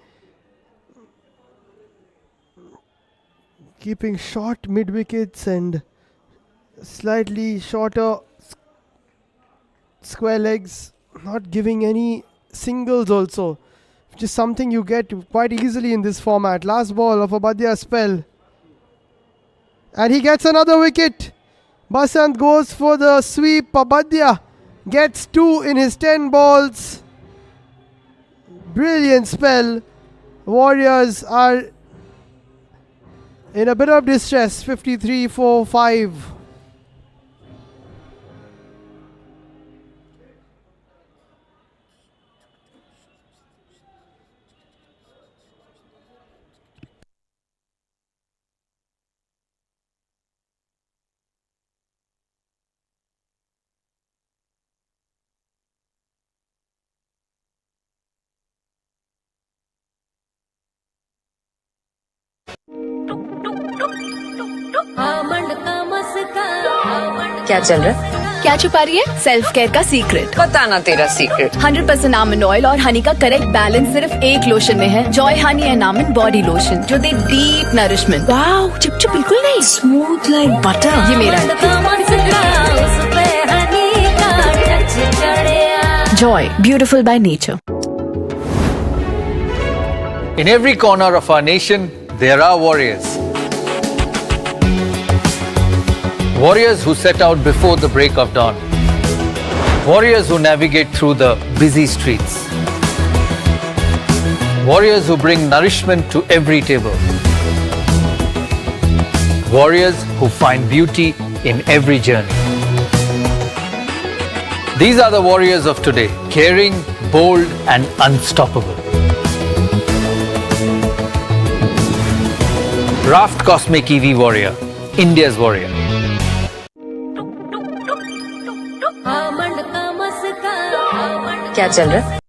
Keeping short mid wickets and slightly shorter square legs. Not giving any singles also, which is something you get quite easily in this format. Last ball of Abadya's spell. And he gets another wicket. Basant goes for the sweep. Abadya gets 2 in his 10 balls. Brilliant spell. Warriors are in a bit of distress. 53 for 5. क्या चल रहा है? क्या छुपा रही है? Self care का secret. बताना तेरा सीक्रेट। 100% आमंड ऑयल और हनी का करेक्ट बैलेंस सिर्फ एक लोशन में है। Joy honey and almond body lotion, जो दे डीप नरिशमेंट। वाओ, चिपचिप बिल्कुल नहीं, स्मूथ लाइक बटर। ये मेरा Joy, beautiful by nature. In every corner of our nation, there are warriors. Warriors who set out before the break of dawn. Warriors who navigate through the busy streets. Warriors who bring nourishment to every table. Warriors who find beauty in every journey. These are the warriors of today. Caring, bold, and unstoppable. Raft Cosmic EV Warrior, India's warrior. क्या चल रहा है?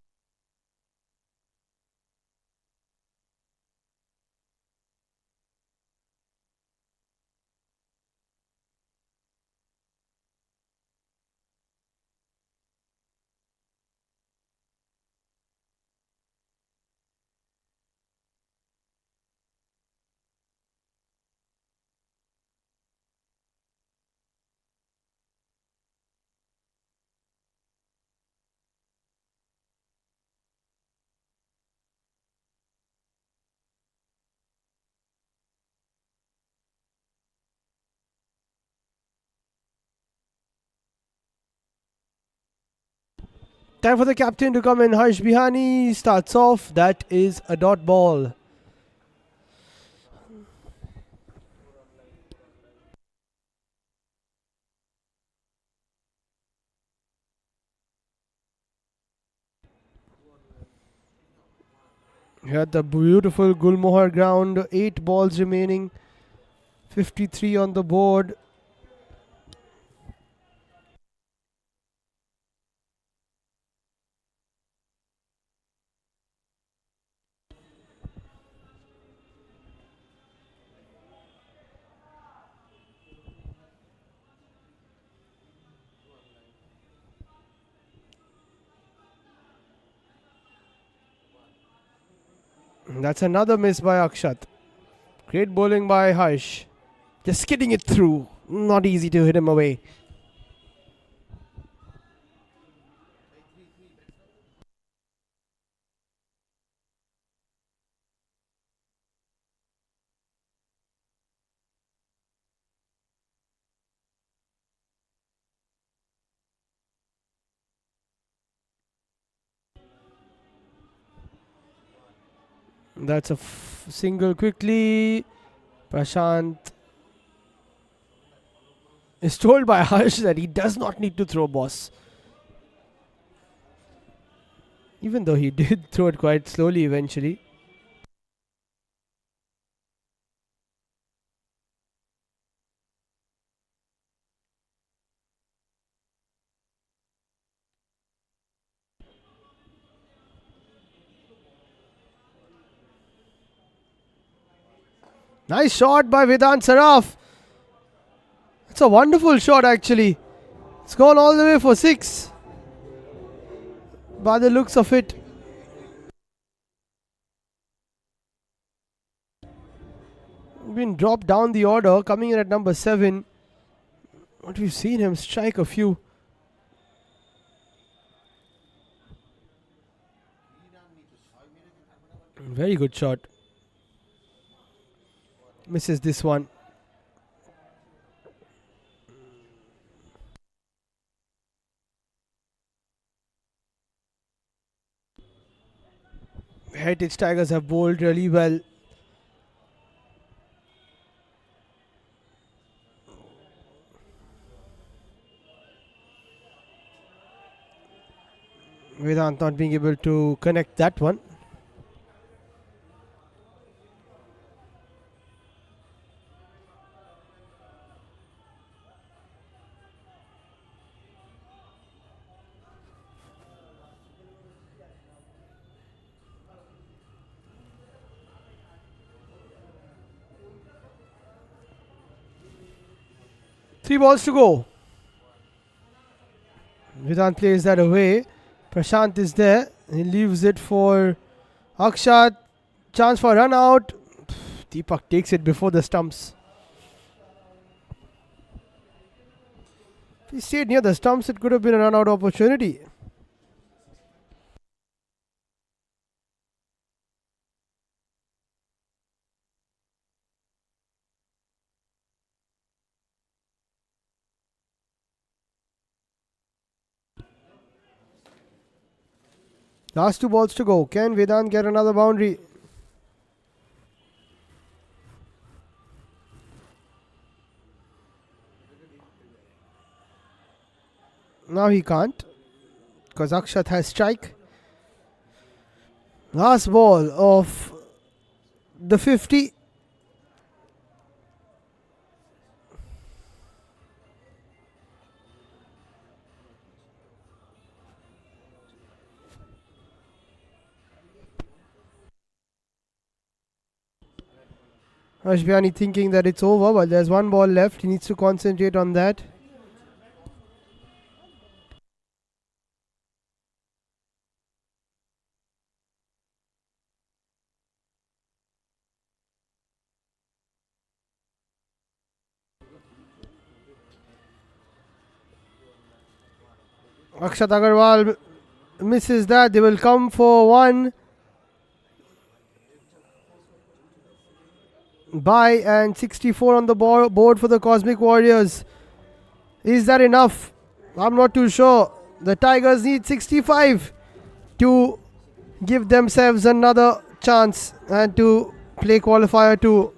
Time for the captain to come in. Harsh Bihani starts off. That is a dot ball. Here at the beautiful Gulmohar ground, 8 balls remaining, 53 on the board. That's another miss by Akshat. Great bowling by Harsh. Just skidding it through. Not easy to hit him away. That's a single quickly. Prashant is told by Harsh that he does not need to throw, boss. Even though he did throw it quite slowly eventually. Nice shot by Vedant Saraf. It's a wonderful shot actually. It's gone all the way for 6. By the looks of it. Been dropped down the order, coming in at number 7. But we've seen him strike a few. Very good shot. Misses this one. Heritage Tigers have bowled really well. Vedant not being able to connect that one. Three balls to go. Vedant plays that away. Prashant is there. He leaves it for Akshat. Chance for run out. Deepak takes it before the stumps. If he stayed near the stumps, it could have been a run out opportunity. Last 2 balls to go. Can Vedant get another boundary? Now he can't. because Akshat has strike. Last ball of the 50. Ashbiani thinking that it's over, but there's one ball left. He needs to concentrate on that. Akshat Agarwal misses that. They will come for one. Bye, and 64 on the board for the Cosmic Warriors. Is that enough? I'm not too sure. The Tigers need 65 to give themselves another chance and to play qualifier 2.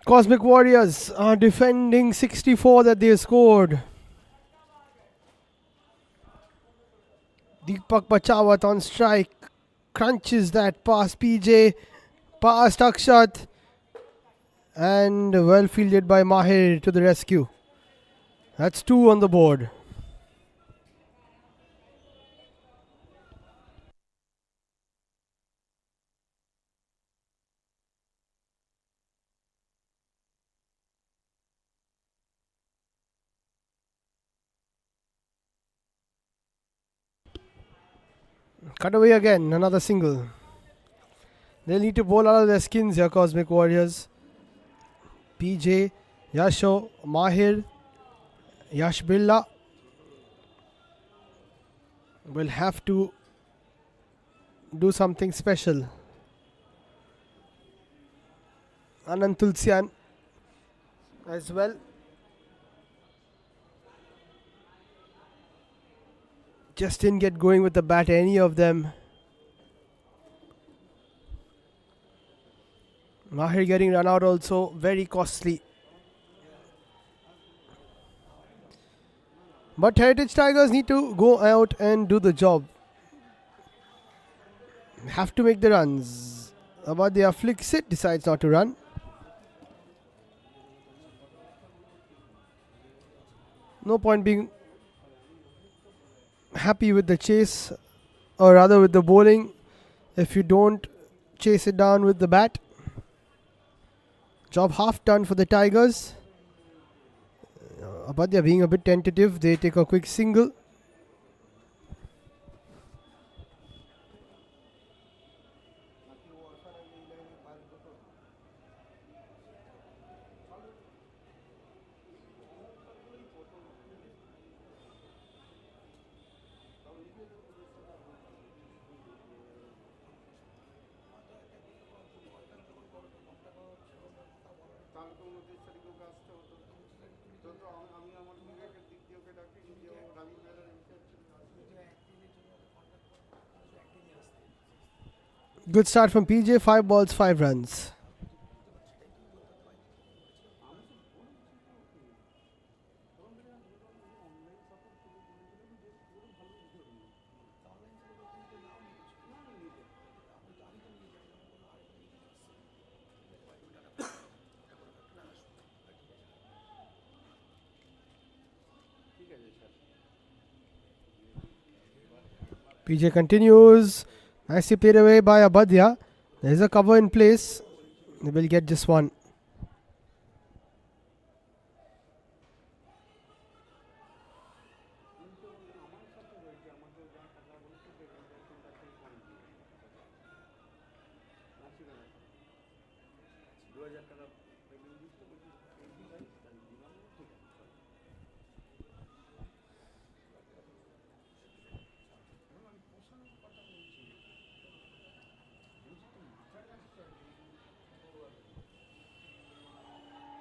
Cosmic Warriors are defending 64 that they scored. Deepak Bachawat on strike. Crunches that past PJ. Past Akshat. And well fielded by Mahir to the rescue. That's 2 on the board. Cut away again, another single. They'll need to bowl out of their skins here, Cosmic Warriors. PJ, Yasho, Mahir, Yash Billa will have to do something special. Anand Tulsian as well. Just didn't get going with the bat, any of them. Mahir getting run out also, very costly. But Heritage Tigers need to go out and do the job. Have to make the runs. Abadia flicks it, decides not to run. No point being happy with the chase, or rather with the bowling, if you don't chase it down with the bat. Job half done for the Tigers. Abadia being a bit tentative, they take a quick single. Good start from PJ, 5 balls, 5 runs. PJ continues. Nicely played away by Abadia. There is a cover in place. They will get just one.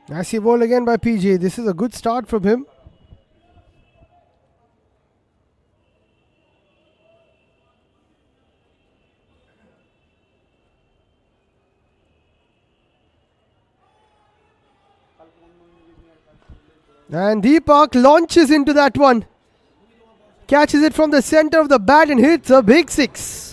Nicely ball again by PJ. This is a good start from him. And Deepak launches into that one. Catches it from the center of the bat and hits a big 6.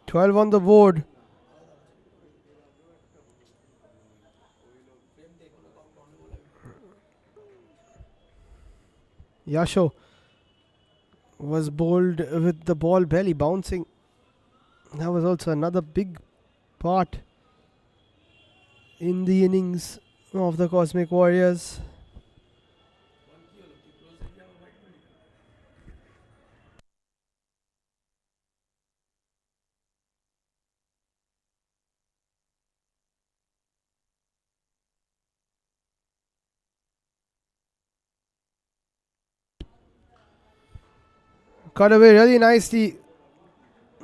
$12 on the board. Yasho was bowled with the ball barely bouncing. That was also another big part in the innings of the Cosmic Warriors. Cut away really nicely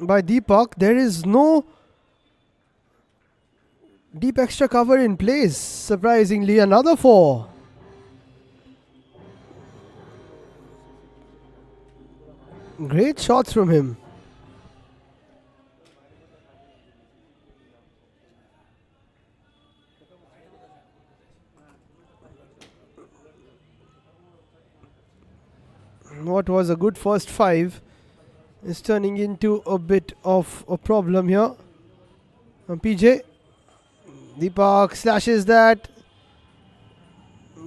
by Deepak. There is no deep extra cover in place. Surprisingly, another 4. Great shots from him. What was a good first 5 is turning into a bit of a problem here. PJ. Deepak slashes that.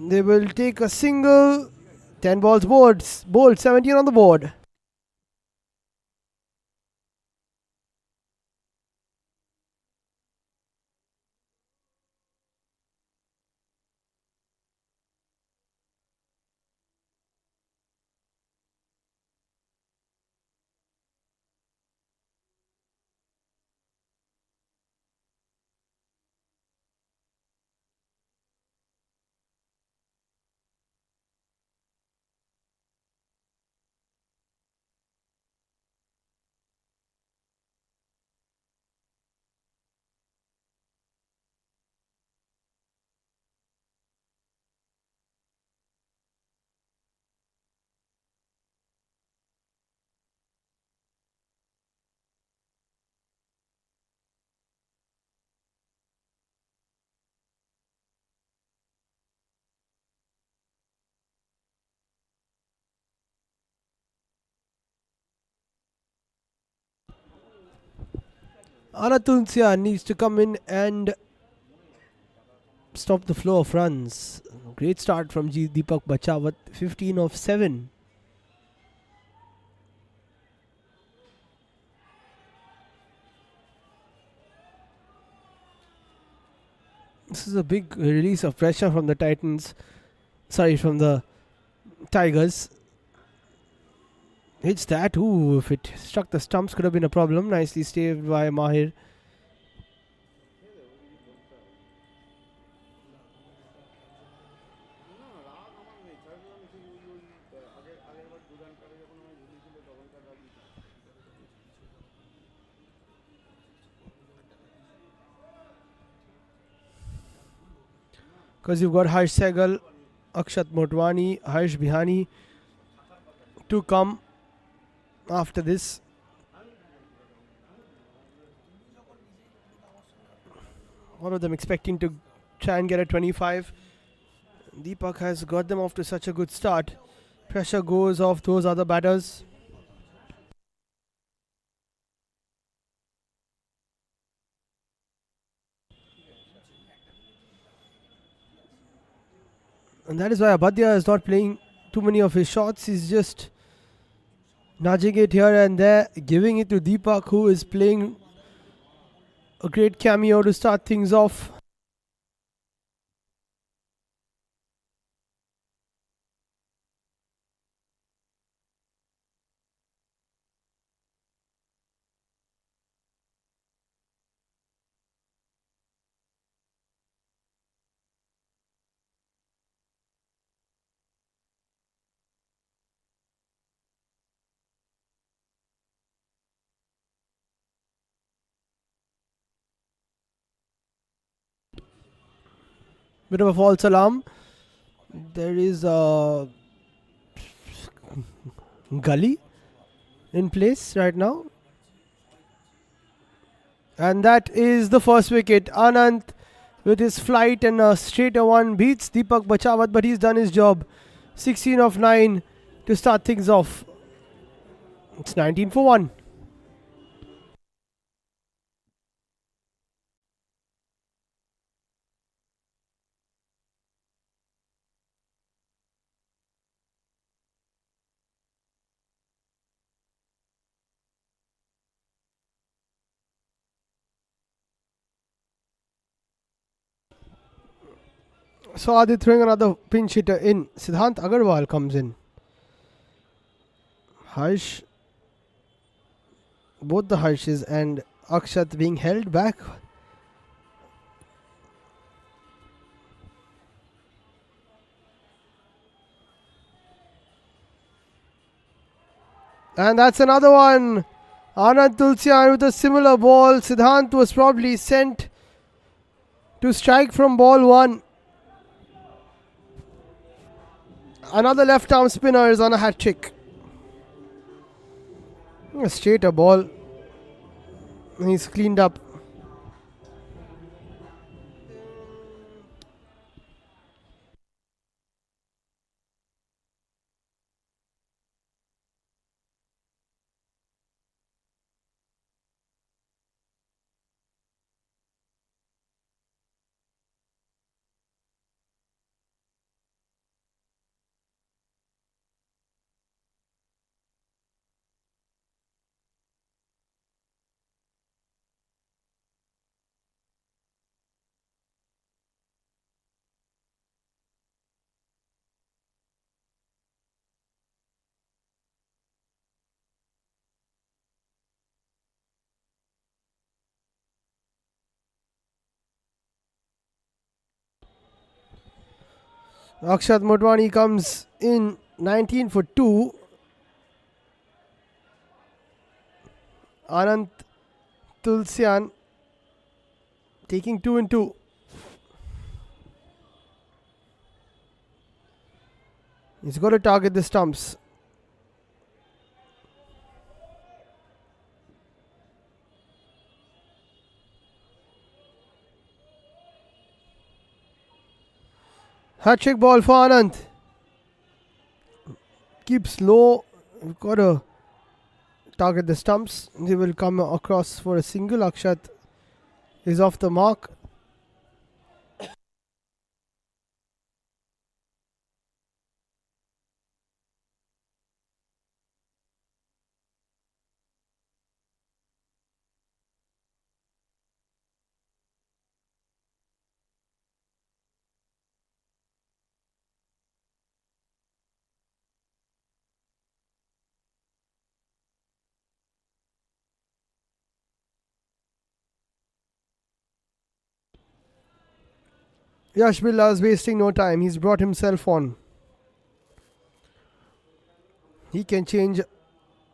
They will take a single. 10 balls bowled, 17 on the board. Anatunsia needs to come in and stop the flow of runs. Great start from Deepak Bachawat, 15 of 7. This is a big release of pressure from the Titans. Sorry, from the Tigers. Hits that. Ooh, if it struck the stumps, could have been a problem. Nicely saved by Mahir. Because you've got Harsh Sehgal, Akshat Motwani, Harsh Bihani to come after this. All of them expecting to try and get a 25. Deepak has got them off to such a good start. Pressure goes off those other batters. And that is why Abadya is not playing too many of his shots. He's just nudging it here and there, giving it to Deepak, who is playing a great cameo to start things off. Bit of a false alarm. There is a gully in place right now. And that is the first wicket. Anand with his flight and a straighter one beats Deepak Bachawat, but he's done his job. 16 of 9 to start things off. It's 19 for 1. So are they throwing another pinch hitter in? Siddhant Agarwal comes in. Harsh, both the Harshes and Akshat being held back. And that's another one. Anand Tulsian with a similar ball. Siddhant was probably sent to strike from ball 1. Another left arm spinner is on a hat trick. A straighter ball. He's cleaned up. Akshat Motwani comes in 19 for 2. Anand Tulsian taking 2 and 2. He's got to target the stumps. Hat-trick ball for Anand. Keeps low. We've got to target the stumps. They will come across for a single. Akshat is off the mark. Yash Billa is wasting no time. He's brought himself on. He can change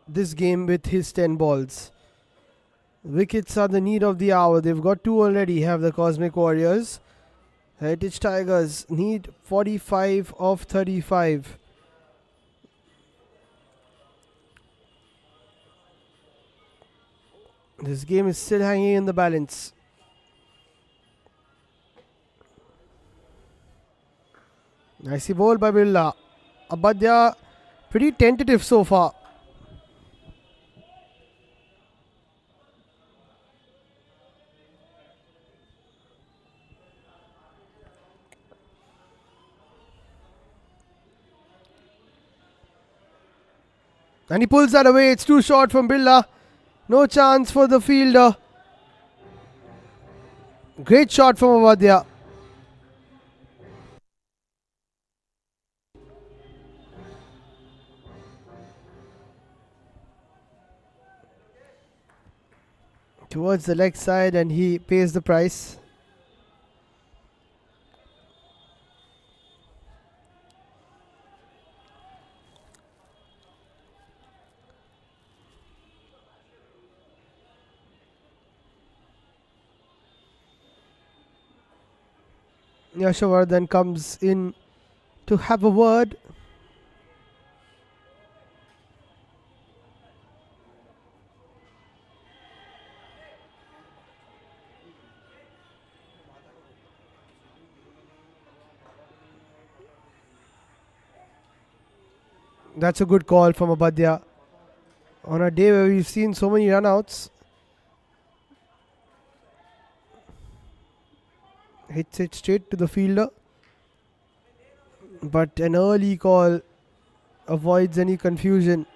this game with his 10 balls. Wickets are the need of the hour. They've got 2 already, have the Cosmic Warriors. Heritage Tigers need 45 of 35. This game is still hanging in the balance. Nicely bowled by Birla. Abadya pretty tentative so far. And he pulls that away. It's too short from Birla. No chance for the fielder. Great shot from Abadya. Towards the leg side, and he pays the price. Yashovardhan comes in to have a word. That's a good call from Abadya. On a day where we've seen so many runouts, hits it straight to the fielder. But an early call avoids any confusion.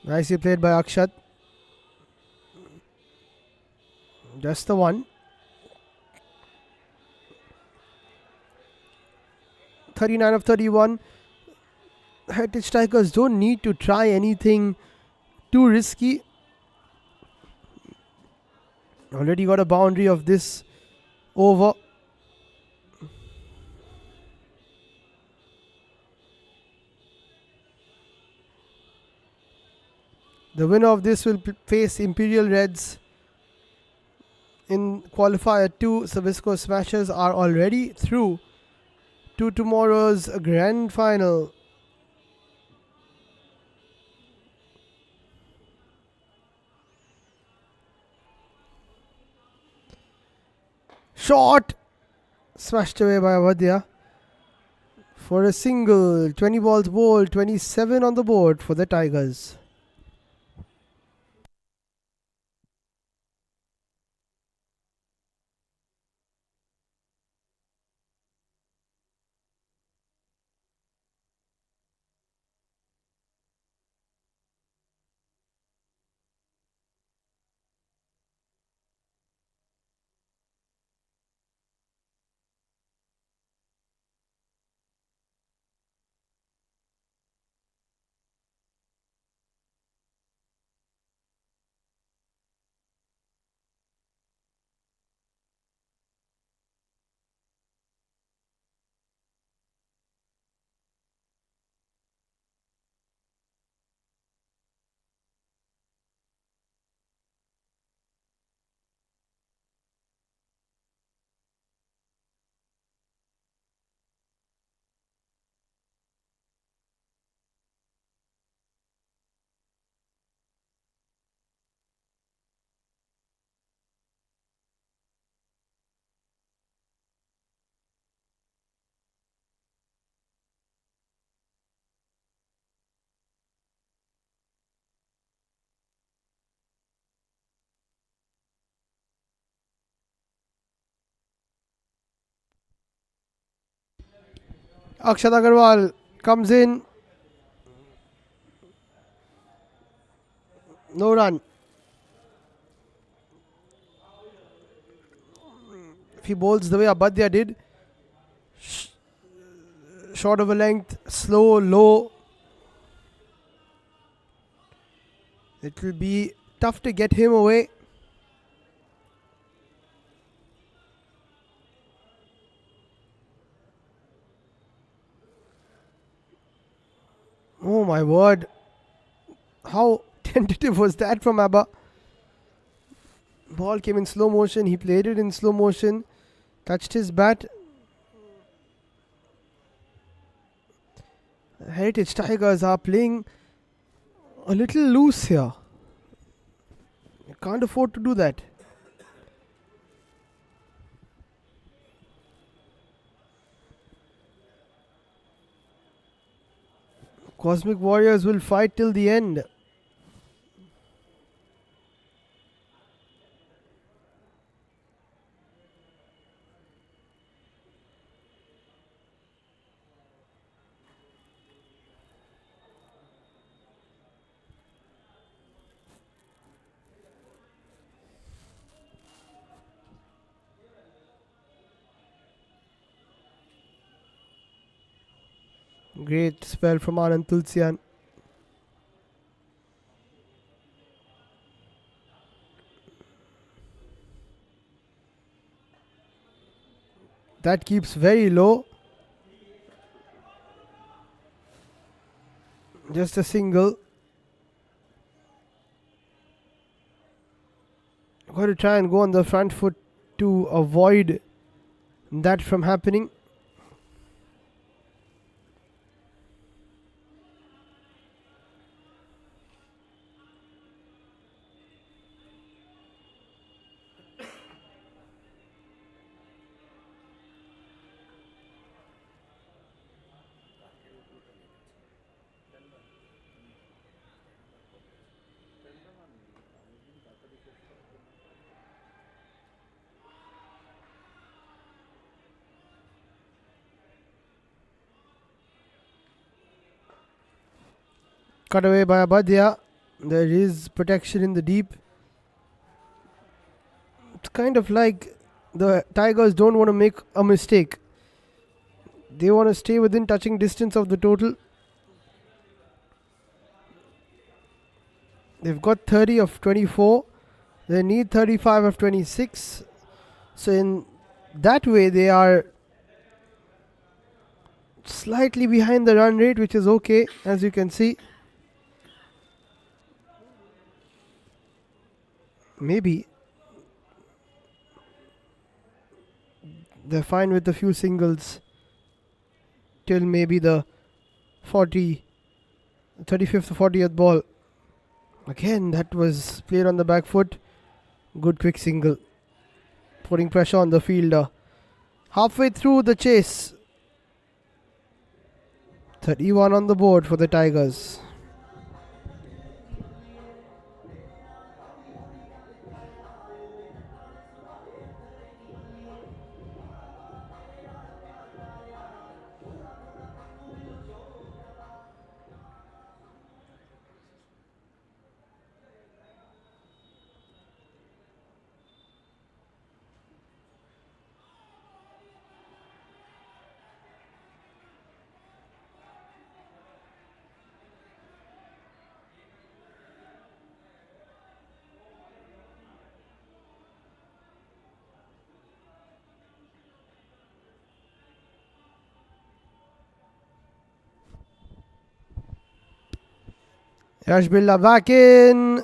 Nicely played by Akshat. Just the one. 39 of 31. Heritage Tigers don't need to try anything too risky. Already got a boundary of this over. The winner of this will face Imperial Reds in qualifier 2. Sabisco Smashers are already through to tomorrow's grand final. Shot! Smashed away by Avadya for a single. 20 balls bowled, 27 on the board for the Tigers. Akshat Agarwal comes in. No run. If he bowls the way Abadya did, short of a length, slow, low, it will be tough to get him away. Oh my word. How tentative was that from Abba? Ball came in slow motion. He played it in slow motion. Touched his bat. Heritage Tigers are playing a little loose here. You can't afford to do that. Cosmic Warriors will fight till the end. Great spell from Anand Tulsian. That keeps very low. Just a single. Got to try and go on the front foot to avoid that from happening. Cut away by Abadya. There is protection in the deep. It's kind of like the Tigers don't want to make a mistake. They want to stay within touching distance of the total. They've got 30 of 24. They need 35 of 26. So in that way, they are slightly behind the run rate, which is okay, as you can see. Maybe they're fine with a few singles till maybe the 35th or 40th ball. Again, that was played on the back foot. Good quick single, putting pressure on the fielder. Halfway through the chase, 31 on the board for the Tigers. Yash Birla back in.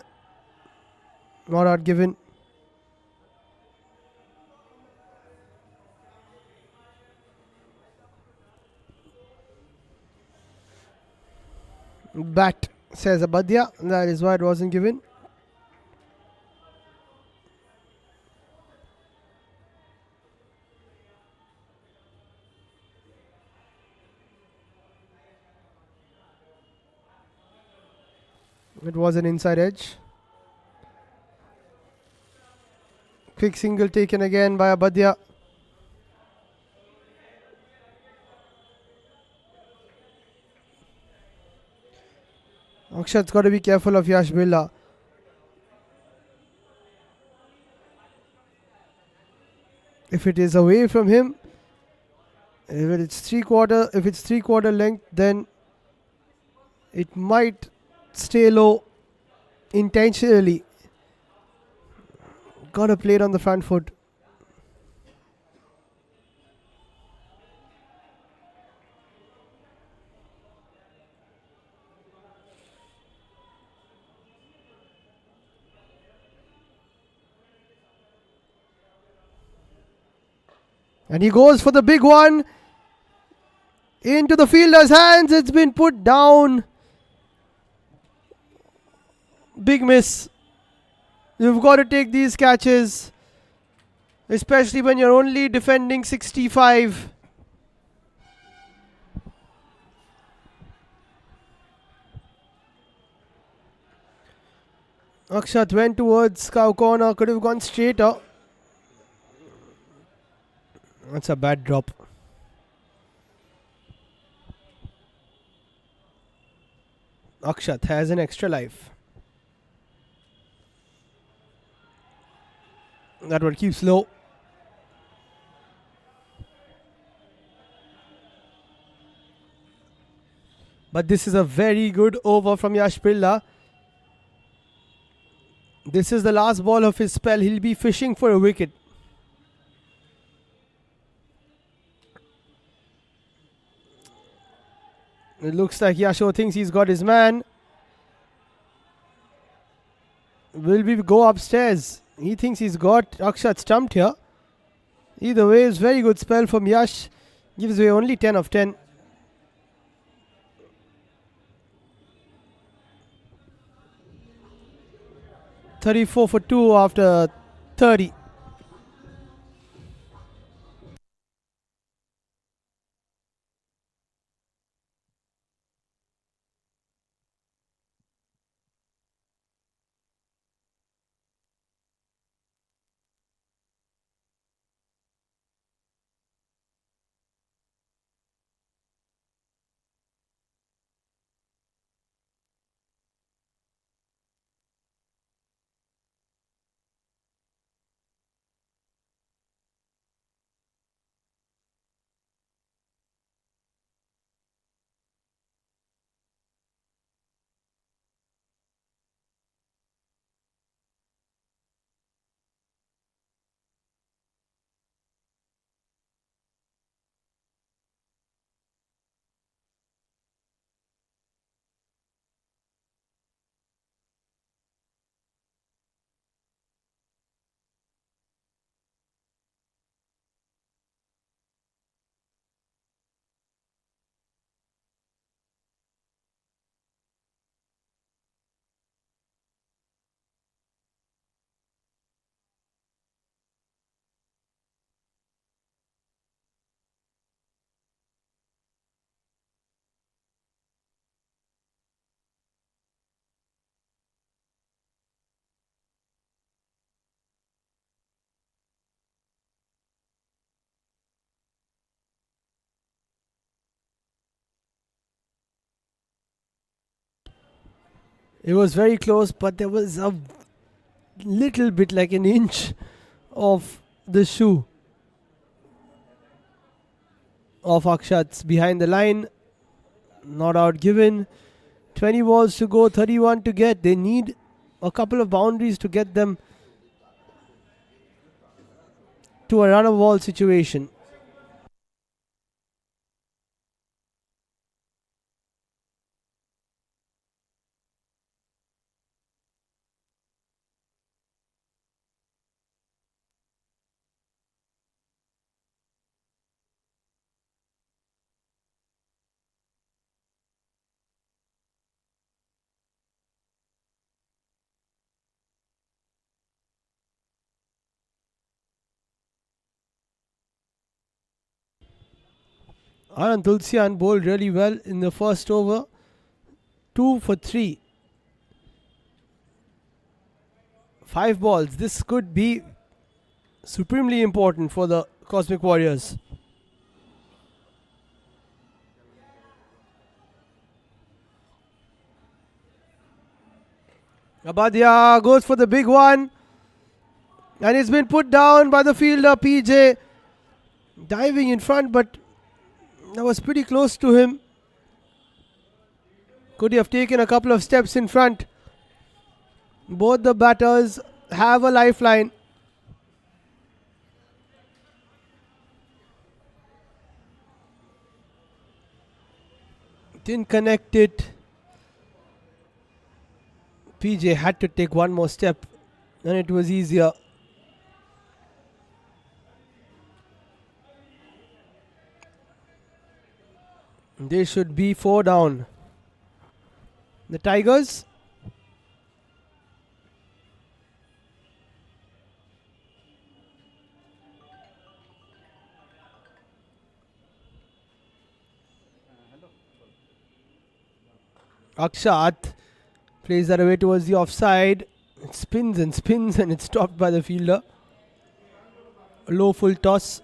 Not out given. Bat, says Abadia. That is why it wasn't given. It was an inside edge. Quick single taken again by Abadia. Akshat's got to be careful of Yash Birla. If it is away from him, if it's three quarter length, then it might stay low intentionally. Got to play it on the front foot. And he goes for the big one. Into the fielder's hands. It's been put down. Big miss. You've got to take these catches, especially when you're only defending 65. Akshat went towards cow corner. Could have gone straighter. That's a bad drop. Akshat has an extra life. That one keeps low. But this is a very good over from Yash Birla. This is the last ball of his spell. He'll be fishing for a wicket. It looks like Yasho thinks he's got his man. Will we go upstairs? He thinks he's got Akshat stumped here. Either way, it's very good spell from Yash. Gives away only 10 of 10. $34 for 2 after 30. It was very close, but there was a little bit, like an inch of the shoe of Akshat's behind the line. Not out given. 20 balls to go, 31 to get. They need a couple of boundaries to get them to a run of ball situation. Anand Tulsian bowled really well in the first over. 2 for 3. 5 balls. This could be supremely important for the Cosmic Warriors. Abadia goes for the big one. And it's been put down by the fielder, PJ. Diving in front, but that was pretty close to him. Could he have taken a couple of steps in front? Both the batters have a lifeline. Didn't connect it. PJ had to take one more step, and it was easier. They should be 4 down. The Tigers. Akshat plays that away towards the offside. It spins and spins and it's stopped by the fielder. A low full toss.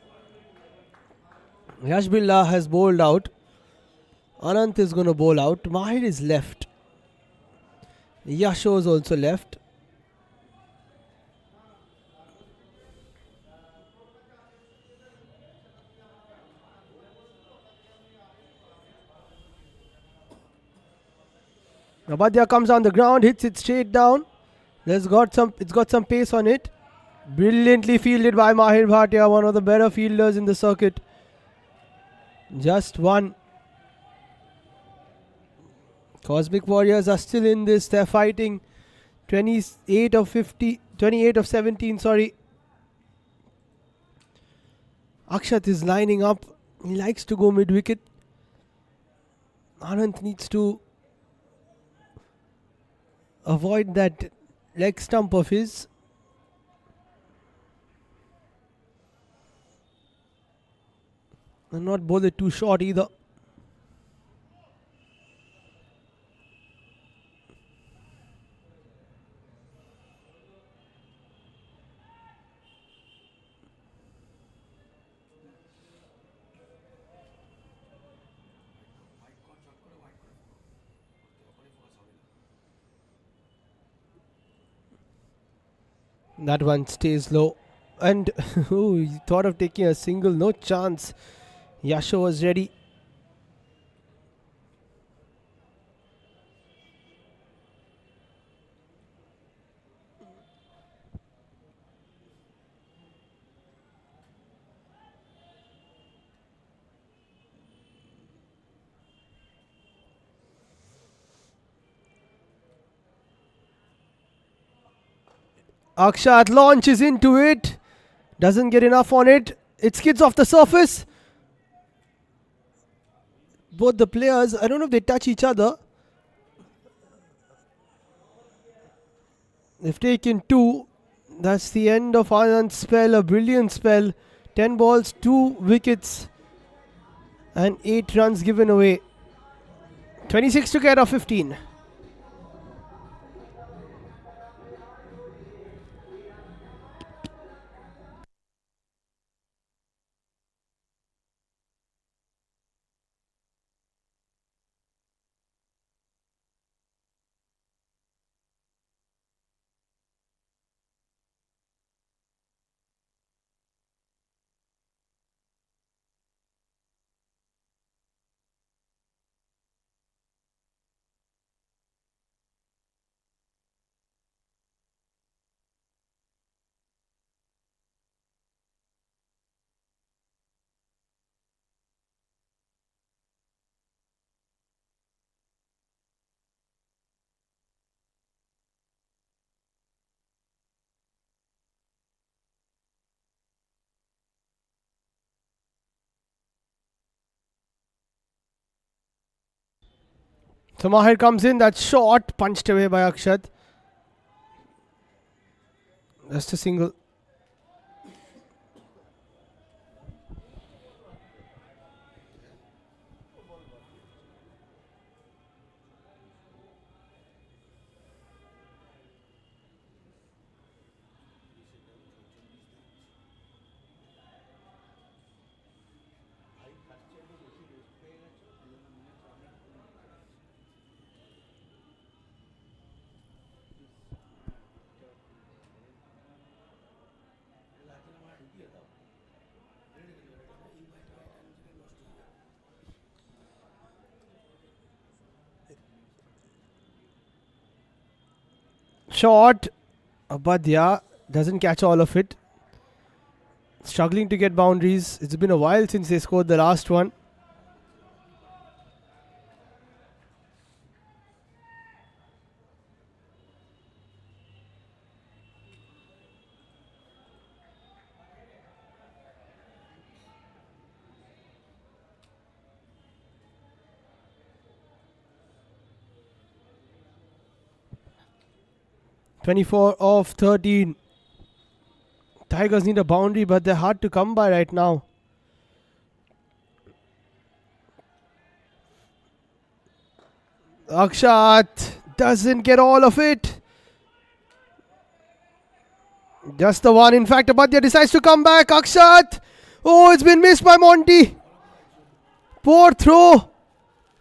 Yash Billah has bowled out. Anant is going to bowl out. Mahir is left. Yasho is also left. Abadia comes on the ground, hits it straight down. It's got some pace on it. Brilliantly fielded by Mahir Bhatia, one of the better fielders in the circuit. Just one. Cosmic Warriors are still in this. They're fighting 28 of 17, sorry. Akshat is lining up. He likes to go mid-wicket. Anand needs to avoid that leg stump of his. And not bowl it too short either. That one stays low. And he thought of taking a single. No chance. Yasho was ready. Akshat launches into it. Doesn't get enough on it. It skids off the surface. Both the players, I don't know if they touch each other. They've taken 2. That's the end of Anand's spell. A brilliant spell. 10 balls, 2 wickets. And 8 runs given away. 26 to get off 15. So Mahir comes in, that shot punched away by Akshat. Just a single. Shot, but yeah, doesn't catch all of it. Struggling to get boundaries. It's been a while since they scored the last one. (24 of 13). Tigers need a boundary, but they're hard to come by right now. Akshat doesn't get all of it. Just the one. In fact, Abadya decides to come back. Akshat! Oh, it's been missed by Monty. Poor throw.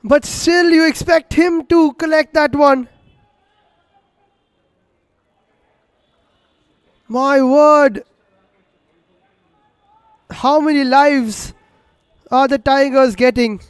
But still, you expect him to collect that one. My word. How many lives are the Tigers getting?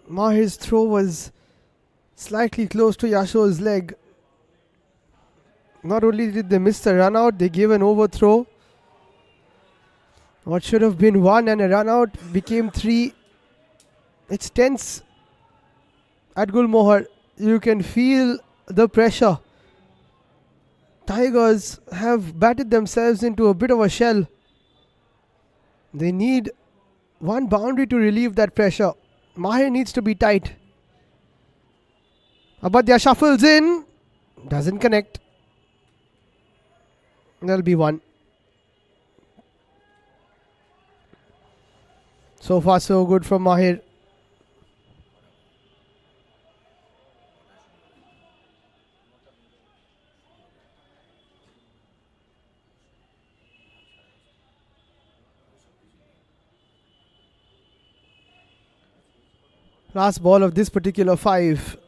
Mahir's throw was slightly close to Yasho's leg. Not only did they miss the run out, they gave an overthrow. What should have been 1 and a run out became 3. It's tense at Gulmohar. You can feel the pressure. Tigers have batted themselves into a bit of a shell. They need one boundary to relieve that pressure. Mahir needs to be tight. Abadya shuffles in. Doesn't connect. There'll be one. So far so good from Mahir. Last ball of this particular 5.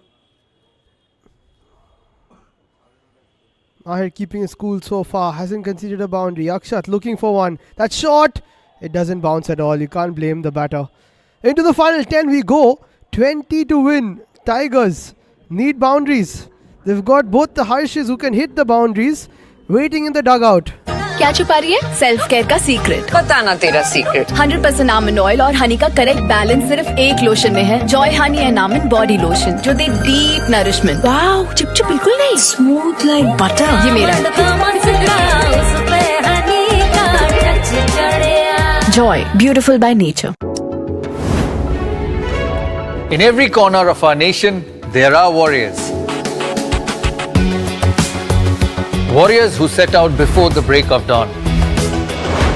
Mahir keeping his cool so far. Hasn't conceded a boundary. Akshat looking for one. That shot. It doesn't bounce at all. You can't blame the batter. Into the final 10 we go. 20 to win. Tigers need boundaries. They've got both the Harshes who can hit the boundaries waiting in the dugout. क्या छुपा रही है? Self care का secret. बताना तेरा secret. 100% almond oil और हनी का correct balance सिर्फ एक लोशन में है. Joy honey and almond body lotion जो दे डीप नरिशमेंट. वाओ, चिपचिप बिल्कुल नहीं. Smooth like butter. ये मेरा Joy, beautiful by nature. In every corner of our nation, there are warriors. Warriors who set out before the break of dawn.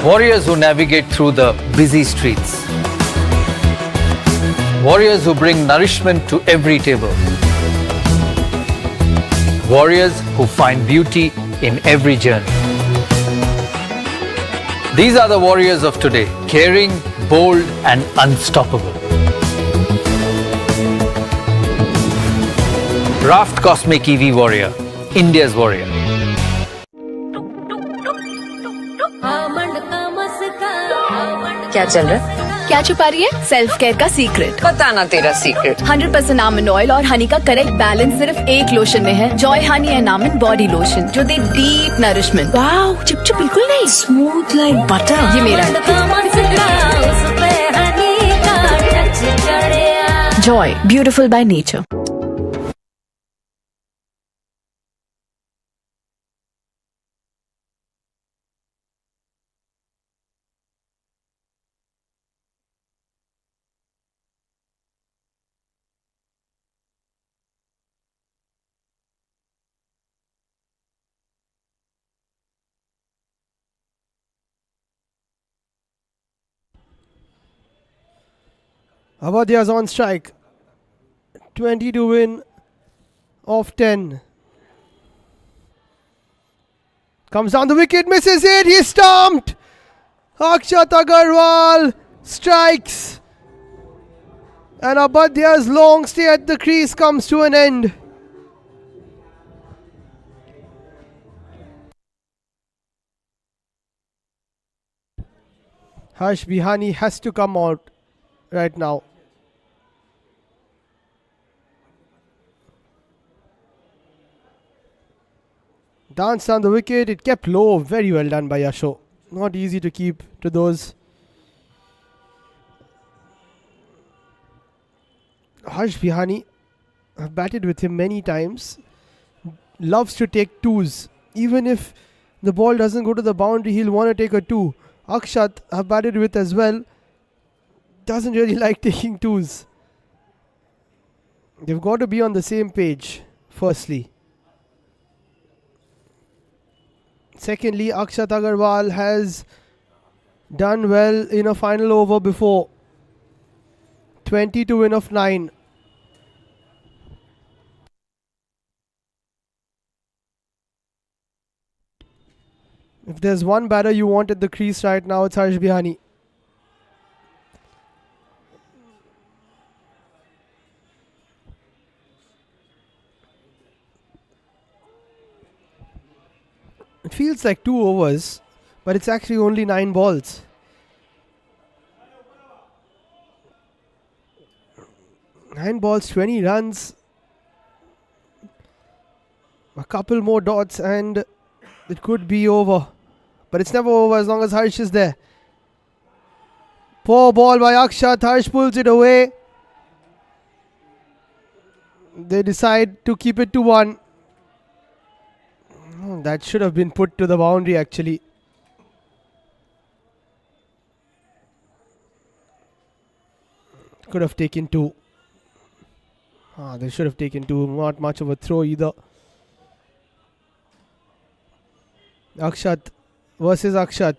Warriors who navigate through the busy streets. Warriors who bring nourishment to every table. Warriors who find beauty in every journey. These are the warriors of today, caring, bold and unstoppable. Raft Cosmic EV Warrior, India's warrior. क्या चल रहा है? क्या छुपा रही है? Self care का secret. बताना तेरा सीक्रेट। 100% आमंड ऑयल और हनी का करेक्ट बैलेंस सिर्फ एक लोशन में है। Joy honey and almond body lotion जो दे डीप नरिशमेंट। वाओ, चिपचिप बिल्कुल नहीं, स्मूथ लाइक बटर। ये मेरा Joy, beautiful by nature. Avadya's on strike. 20 to win of 10. Comes down the wicket, misses it. He's stumped. Akshat Agarwal strikes. And Abadya's long stay at the crease comes to an end. Harsh Bihani has to come out right now. Danced on the wicket, it kept low, very well done by Yasho. Not easy to keep to those. Harsh Bihani, I've batted with him many times, loves to take twos. Even if the ball doesn't go to the boundary, he'll want to take a two. Akshat, I've batted with as well, doesn't really like taking twos. They've got to be on the same page, firstly. Secondly, Akshat Agarwal has done well in a final over before. 20 to win of 9. If there's one batter you want at the crease right now, it's Harsh Bihani. It feels like 2 overs, but it's actually only 9 balls. Nine balls, 20 runs. A couple more dots and it could be over. But it's never over as long as Harsh is there. Poor ball by Akshat. Harsh pulls it away. They decide to keep it to 1. That should have been put to the boundary actually. Could have taken 2. They should have taken 2. Not much of a throw either. Akshat versus Akshat.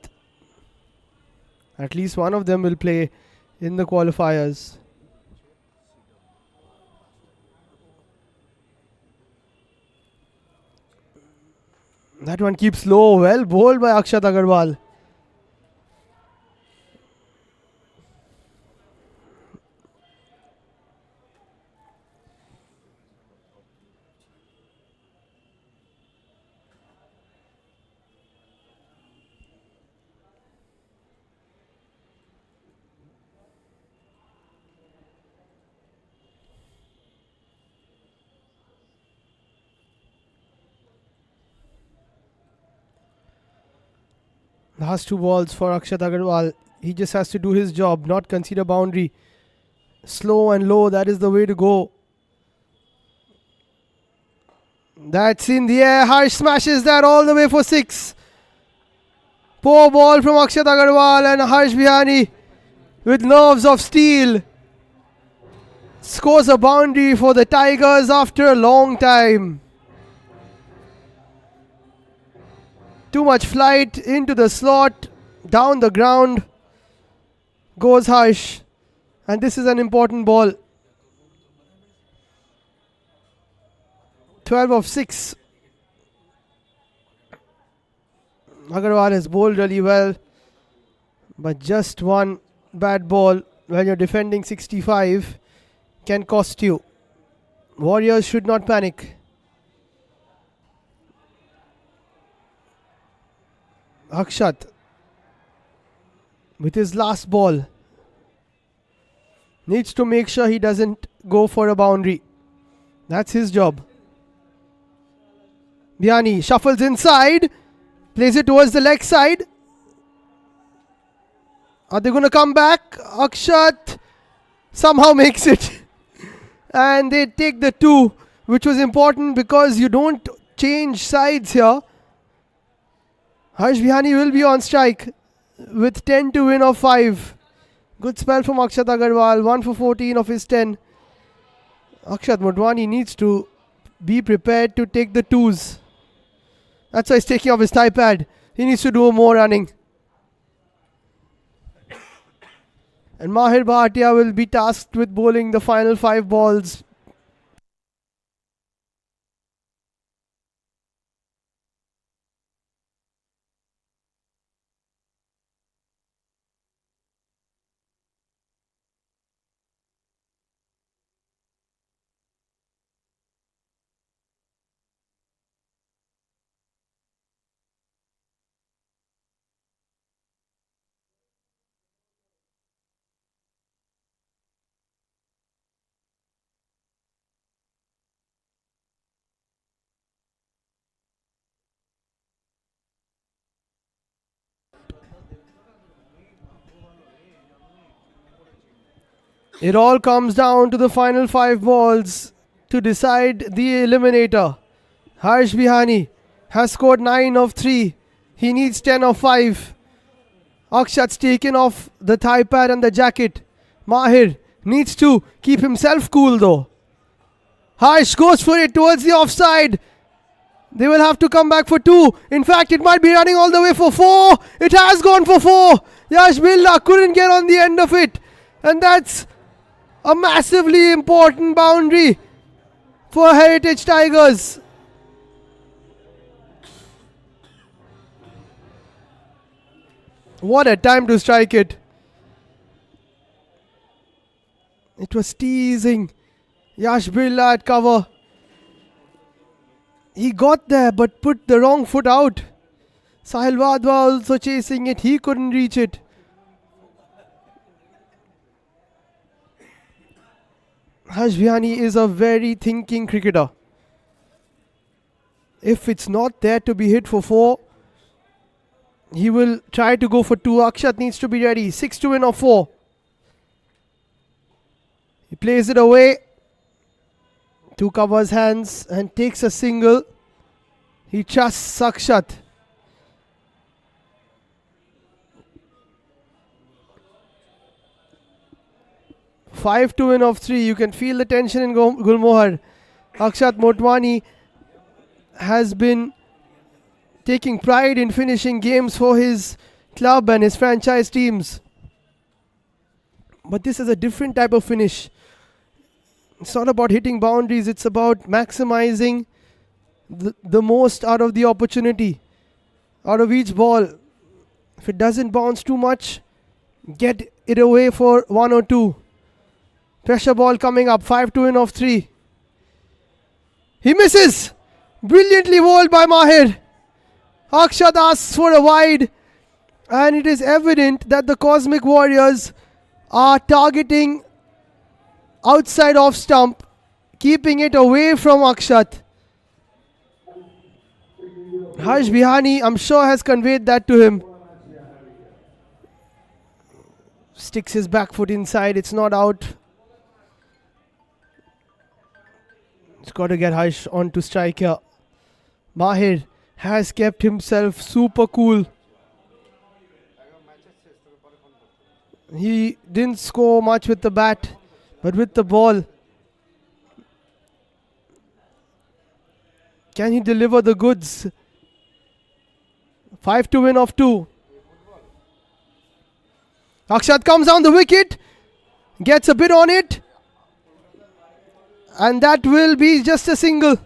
At least one of them will play in the qualifiers. That one keeps low. Well bowled by Akshat Agarwal. Last 2 balls for Akshat Agarwal. He just has to do his job, not concede a boundary. Slow and low, that is the way to go. That's in the air. Harsh smashes that all the way for 6. Poor ball from Akshat Agarwal, and Harsh Bihani with nerves of steel scores a boundary for the Tigers after a long time. Too much flight into the slot, down the ground goes Harsh, and this is an important ball. 12 of 6. Agarwal has bowled really well, but just one bad ball when you're defending 65 can cost you. Warriors should not panic. Akshat with his last ball. Needs to make sure he doesn't go for a boundary. That's his job. Bihani shuffles inside, plays it towards the leg side. Are they going to come back? Akshat somehow makes it. And they take the 2, which was important because you don't change sides here. Harsh Bihani will be on strike with 10 to win of 5. Good spell from Akshat Agarwal, 1 for 14 of his 10. Akshat Motwani needs to be prepared to take the 2s. That's why he's taking off his thigh pad. He needs to do more running. And Mahir Bhatia will be tasked with bowling the final 5 balls. It all comes down to the final 5 balls to decide the eliminator. Harsh Bihani has scored 9 of 3. He needs 10 of 5. Akshat's taken off the thigh pad and the jacket. Mahir needs to keep himself cool though. Harsh goes for it towards the offside. They will have to come back for 2. In fact, it might be running all the way for 4. It has gone for 4. Yash Bilda couldn't get on the end of it. And that's a massively important boundary for Heritage Tigers. What a time to strike it. It was teasing Yash Birla at cover. He got there but put the wrong foot out. Sahil Wadhwa also chasing it. He couldn't reach it. Harsh Bihani is a very thinking cricketer. If it's not there to be hit for 4, he will try to go for 2. Akshat needs to be ready. 6 to win of 4. He plays it away. 2 covers hands and takes a single. He trusts Akshat. Five to win of 3. You can feel the tension in Gulmohar. Akshat Motwani has been taking pride in finishing games for his club and his franchise teams. But this is a different type of finish. It's not about hitting boundaries. It's about maximizing the most out of the opportunity, out of each ball. If it doesn't bounce too much, get it away for 1 or 2. Pressure ball coming up. 5 to win of 3. He misses. Brilliantly bowled by Mahir. Akshat asks for a wide. And it is evident that the Cosmic Warriors are targeting outside off stump, keeping it away from Akshat. Harsh Bihani, I'm sure, has conveyed that to him. Sticks his back foot inside. It's not out. It's got to get Harsh on to strike here. Mahir has kept himself super cool. He didn't score much with the bat, but with the ball, can he deliver the goods? 5 to win of 2. Akshat comes down the wicket, gets a bit on it, and that will be just a single.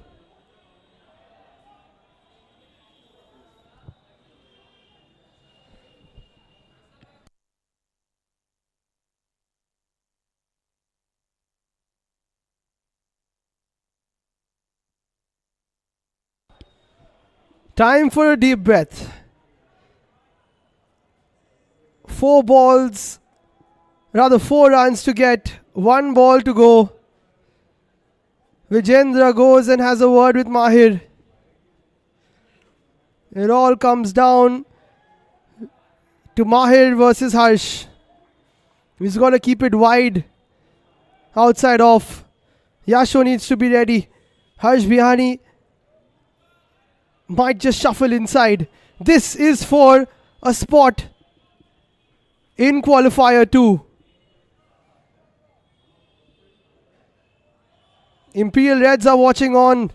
Time for a deep breath. 4 balls rather 4 runs to get 1 ball to go. Vijendra goes and has a word with Mahir. It all comes down to Mahir versus Harsh. He's got to keep it wide. Outside off. Yasho needs to be ready. Harsh Bihani might just shuffle inside. This is for a spot in qualifier 2. Imperial Reds are watching on.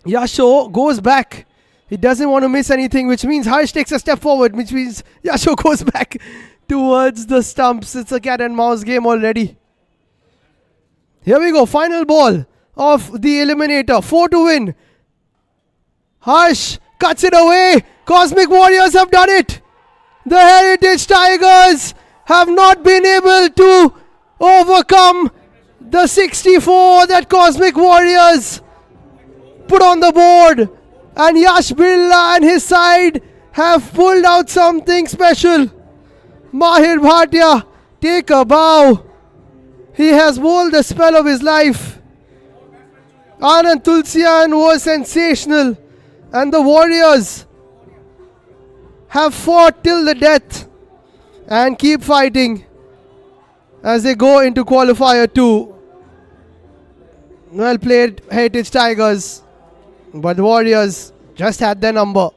Yasho goes back. He doesn't want to miss anything, which means Harsh takes a step forward, which means Yasho goes back towards the stumps. It's a cat and mouse game already. Here we go. Final ball of the eliminator. 4 to win. Harsh cuts it away. Cosmic Warriors have done it. The Heritage Tigers have not been able to overcome the 64 that Cosmic Warriors put on the board. And Yash Birla and his side have pulled out something special. Mahir Bhatia, take a bow. He has bowled the spell of his life. Anand Tulsian was sensational. And the Warriors have fought till the death and keep fighting as they go into qualifier 2. Well played, Heritage Tigers. But the Warriors just had their number.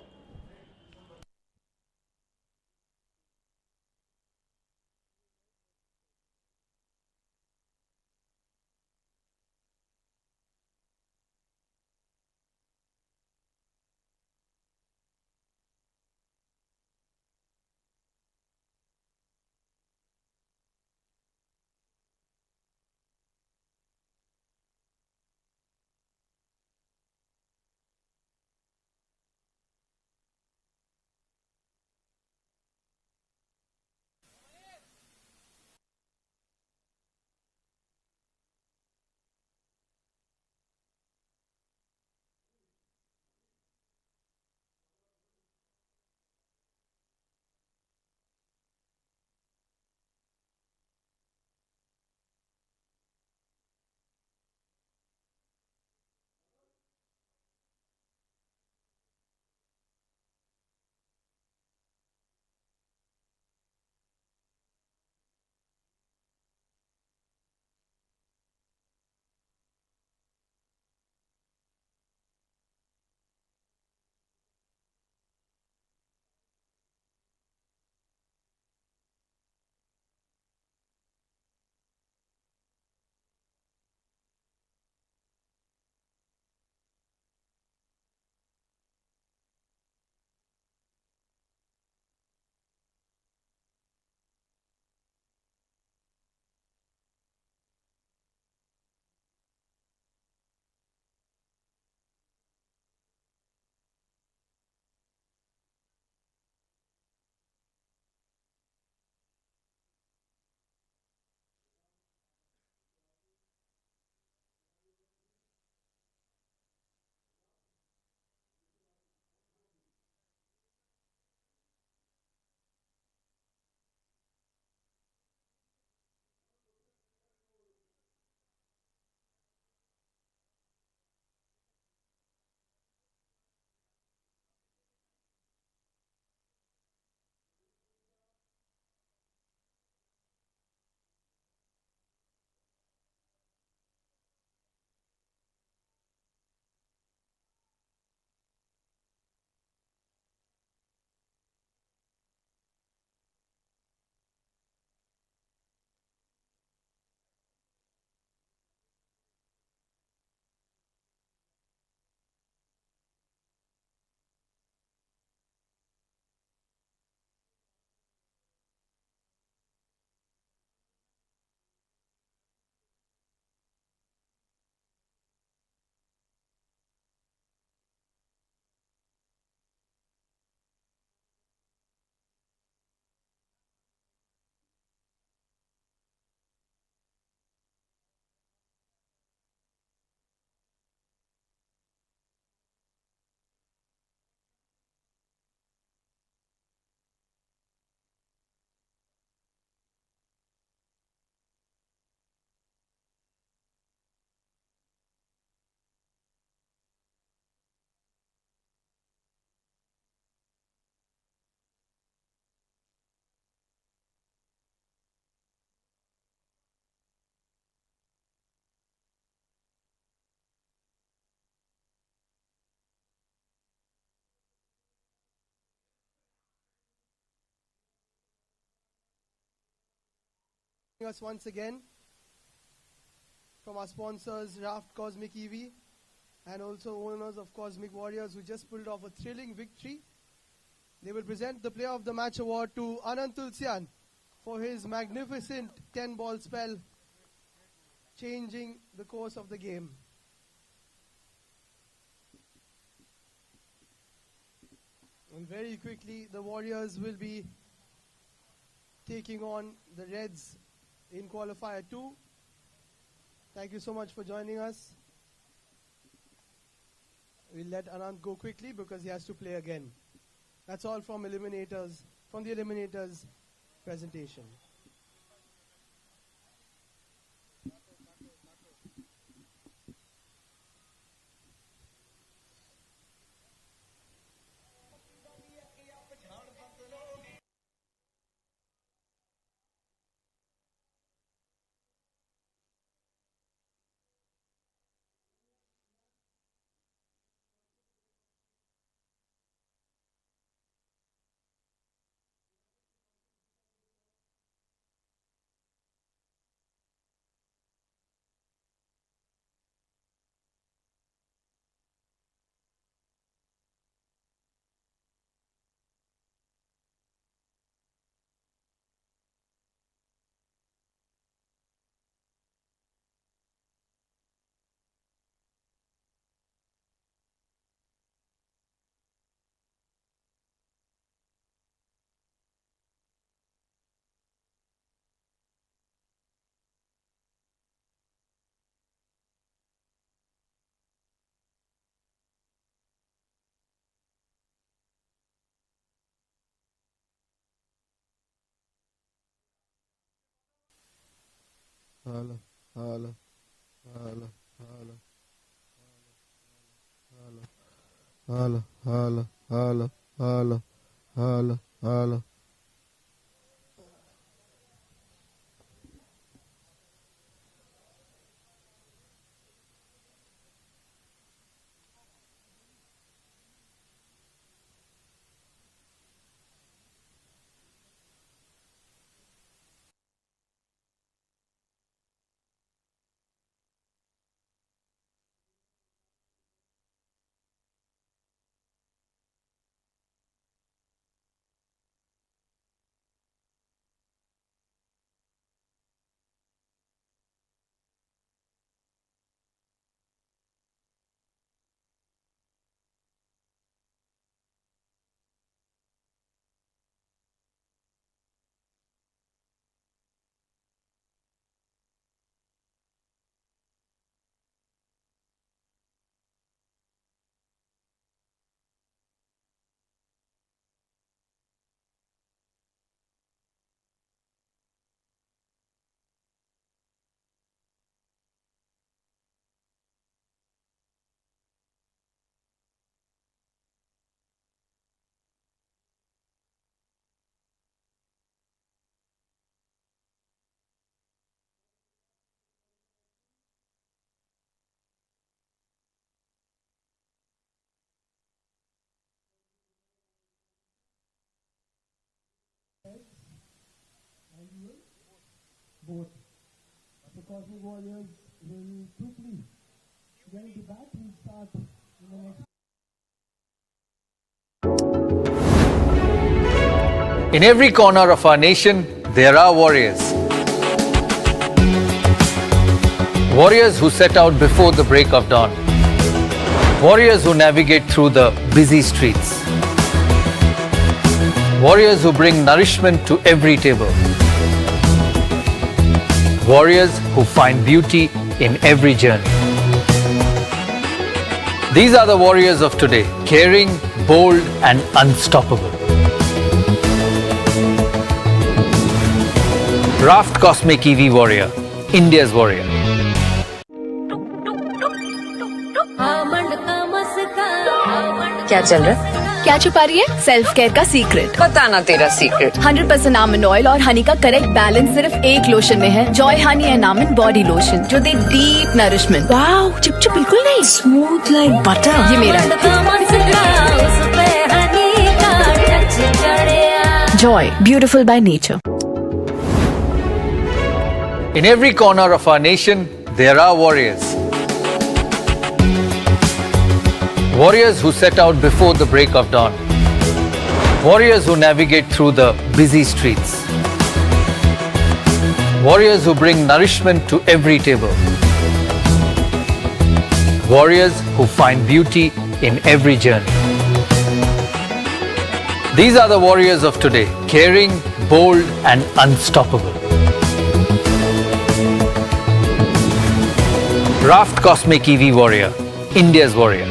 us once again from our sponsors Raft Cosmic EV and also owners of Cosmic Warriors, who just pulled off a thrilling victory. They will present the Player of the Match award to Anand Tulsian for his magnificent 10-ball spell, changing the course of the game. And very quickly, the Warriors will be taking on the Reds in qualifier 2. Thank you so much for joining us. We'll let Anand go quickly because he has to play again. That's all from the Eliminators presentation. Hala, hala, hala, hala, hala, hala, hala, hala, hala, hala. Both. The Cosmic Warriors will quickly get into bat and start in the next. In every corner of our nation, there are warriors. Warriors who set out before the break of dawn. Warriors who navigate through the busy streets. Warriors who bring nourishment to every table. Warriors who find beauty in every journey. These are the warriors of today, caring, bold, and unstoppable. Raft Cosmic EV Warrior, India's warrior. क्या चल रहा है? क्या छुपा रही है? Self care का secret. बताना तेरा सीक्रेट। 100% आमंड ऑयल और हनी का करेक्ट बैलेंस सिर्फ एक लोशन में है। Joy honey and almond body lotion, जो दे डीप नरिशमेंट। वाओ, चिपचिप बिल्कुल नहीं, स्मूथ लाइक बटर। ये मेरा Joy, beautiful by nature. In every corner of our nation, there are warriors. Warriors who set out before the break of dawn. Warriors who navigate through the busy streets. Warriors who bring nourishment to every table. Warriors who find beauty in every journey. These are the warriors of today, caring, bold, and unstoppable. Raft Cosmic EV Warrior, India's warrior.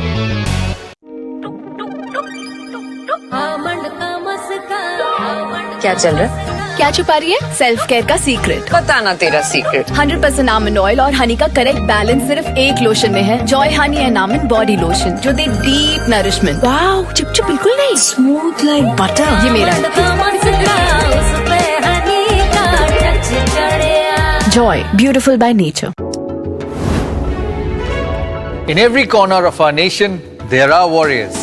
क्या चल रहा है? क्या छुपा रही है? Self care का secret. बताना तेरा सीक्रेट। 100% आमंड ऑयल और हनी का करेक्ट बैलेंस सिर्फ एक लोशन में है। Joy honey and almond body lotion जो दे डीप नरिशमेंट। वाओ, चिपचिप बिल्कुल नहीं, स्मूथ लाइक बटर। ये मेरा Joy, beautiful by nature. In every corner of our nation, there are warriors.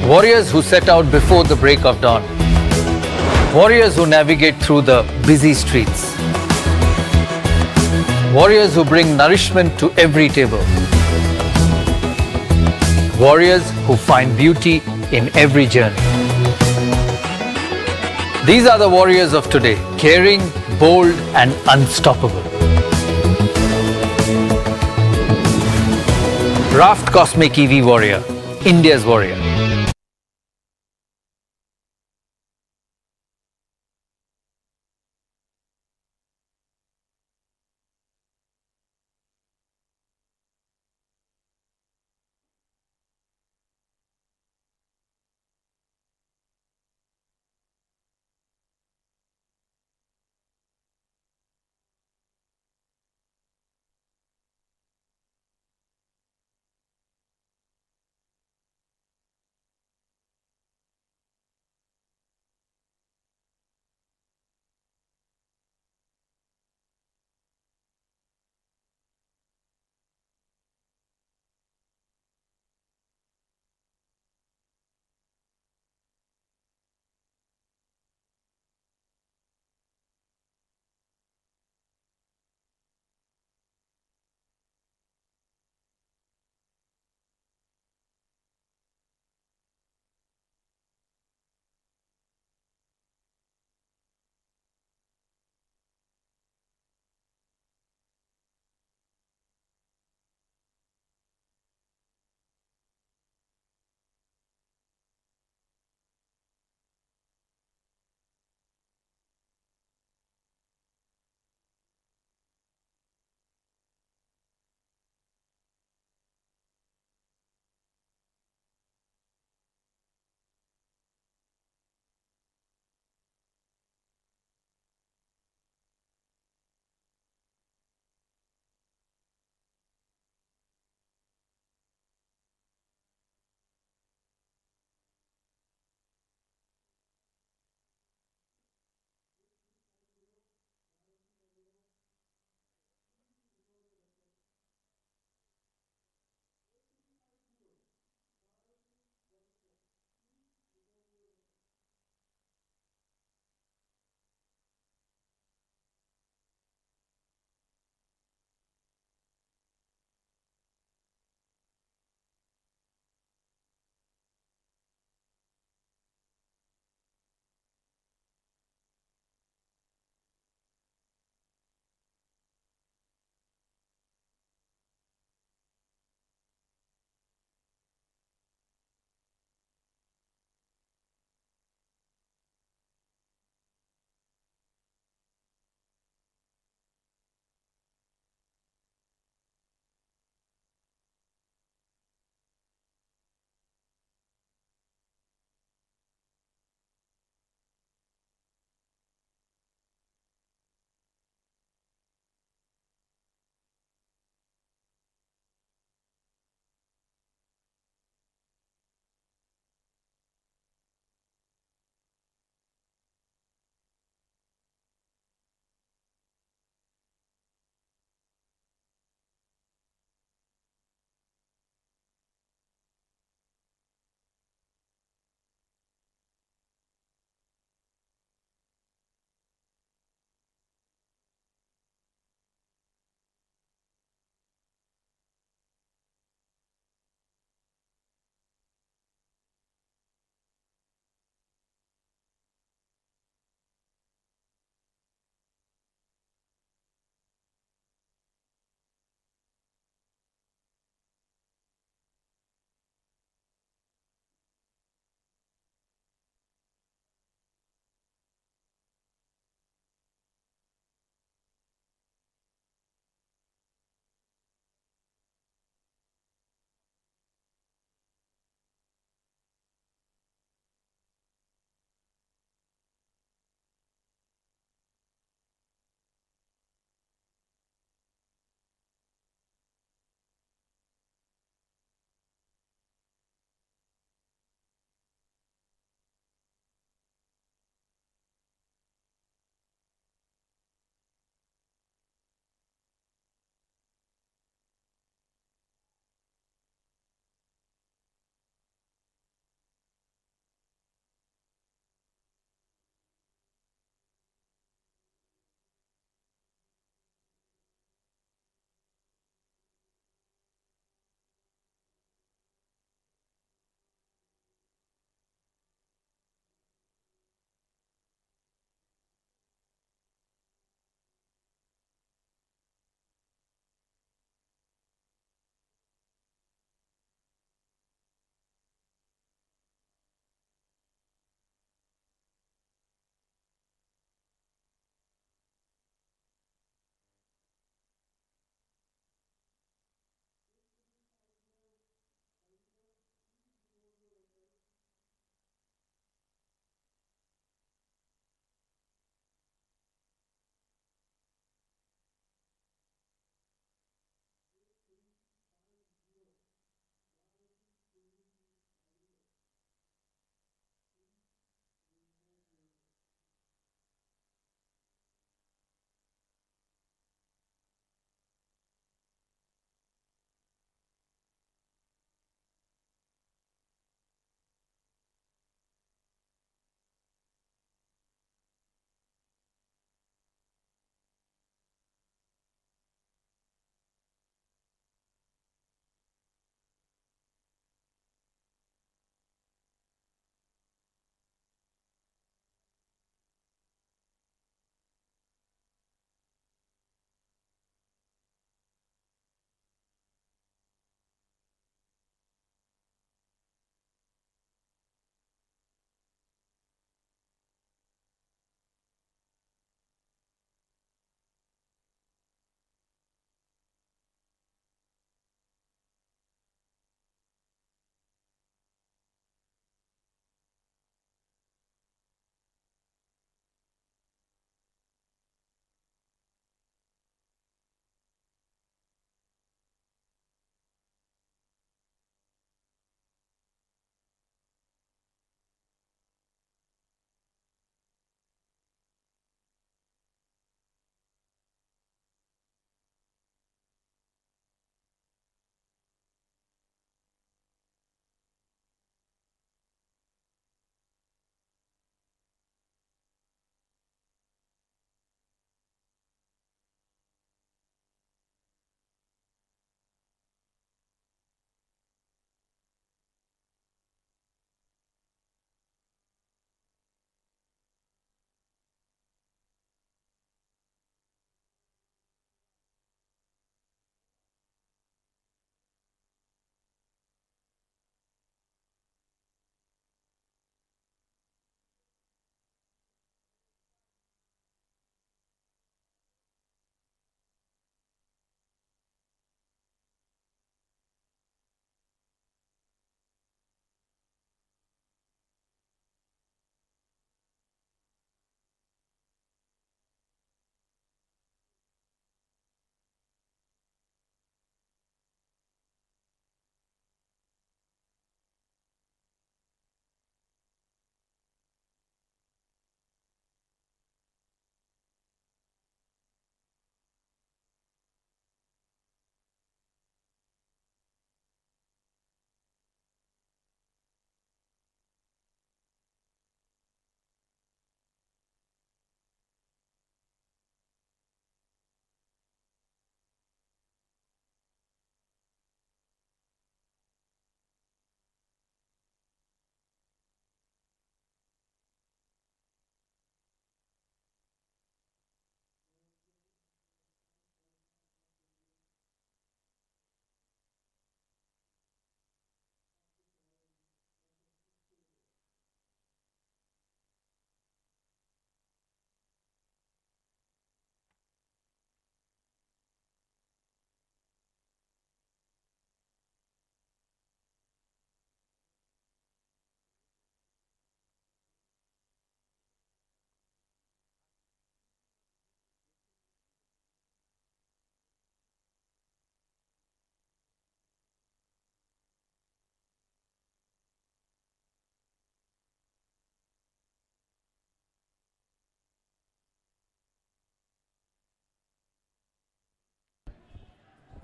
Warriors who set out before the break of dawn. Warriors who navigate through the busy streets. Warriors who bring nourishment to every table. Warriors who find beauty in every journey. These are the warriors of today, caring, bold, and unstoppable. Raft Cosmic EV Warrior, India's warrior.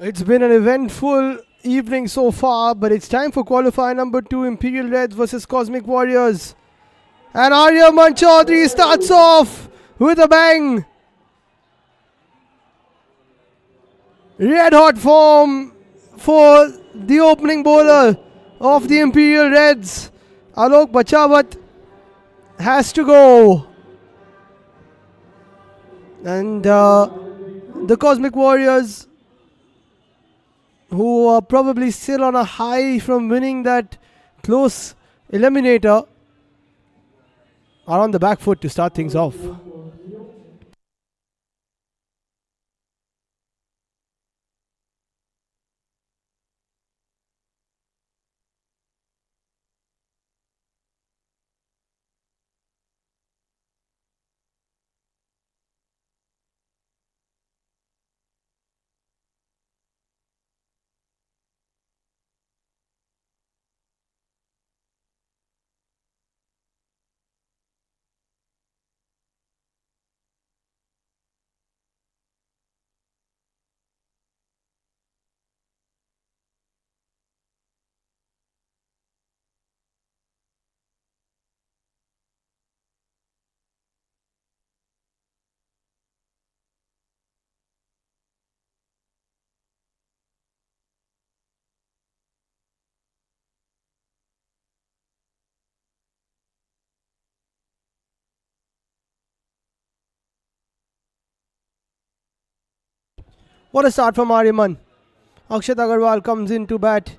It's been an eventful evening so far, but it's time for qualifier number 2, Imperial Reds versus Cosmic Warriors. And Aryaman Chaudhary starts off with a bang. Red hot form for the opening bowler of the Imperial Reds. Alok Bachawat has to go. And the Cosmic Warriors, who are probably still on a high from winning that close eliminator, are on the back foot to start things off. What a start from Aryaman. Akshat Agarwal comes in to bat.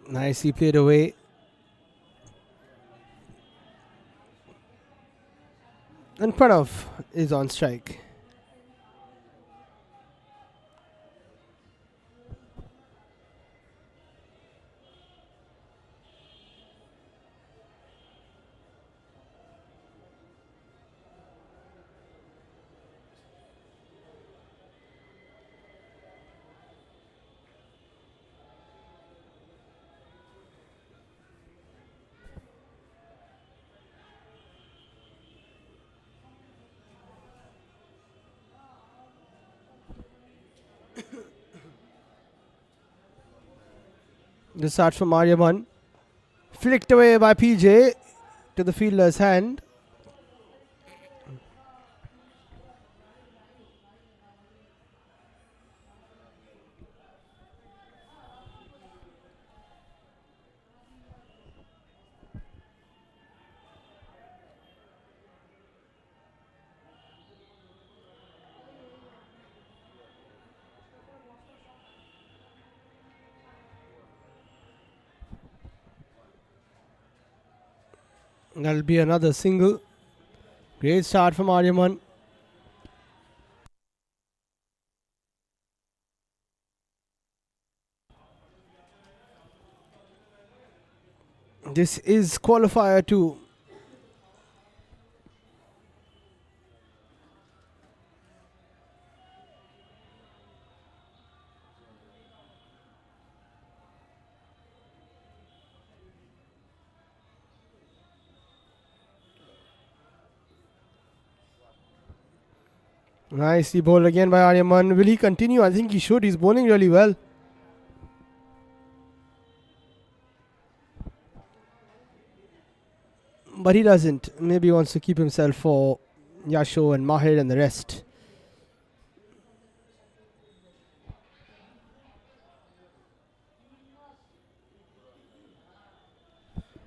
Nicely played away. And Pranav is on strike. The start from Aryaman. Flicked away by PJ to the fielder's hand. That'll be another single. Great start from Aryaman. This is qualifier 2. Nicely bowled again by Aryaman. Will he continue? I think he should. He's bowling really well. But he doesn't. Maybe he wants to keep himself for Yasho and Mahir and the rest.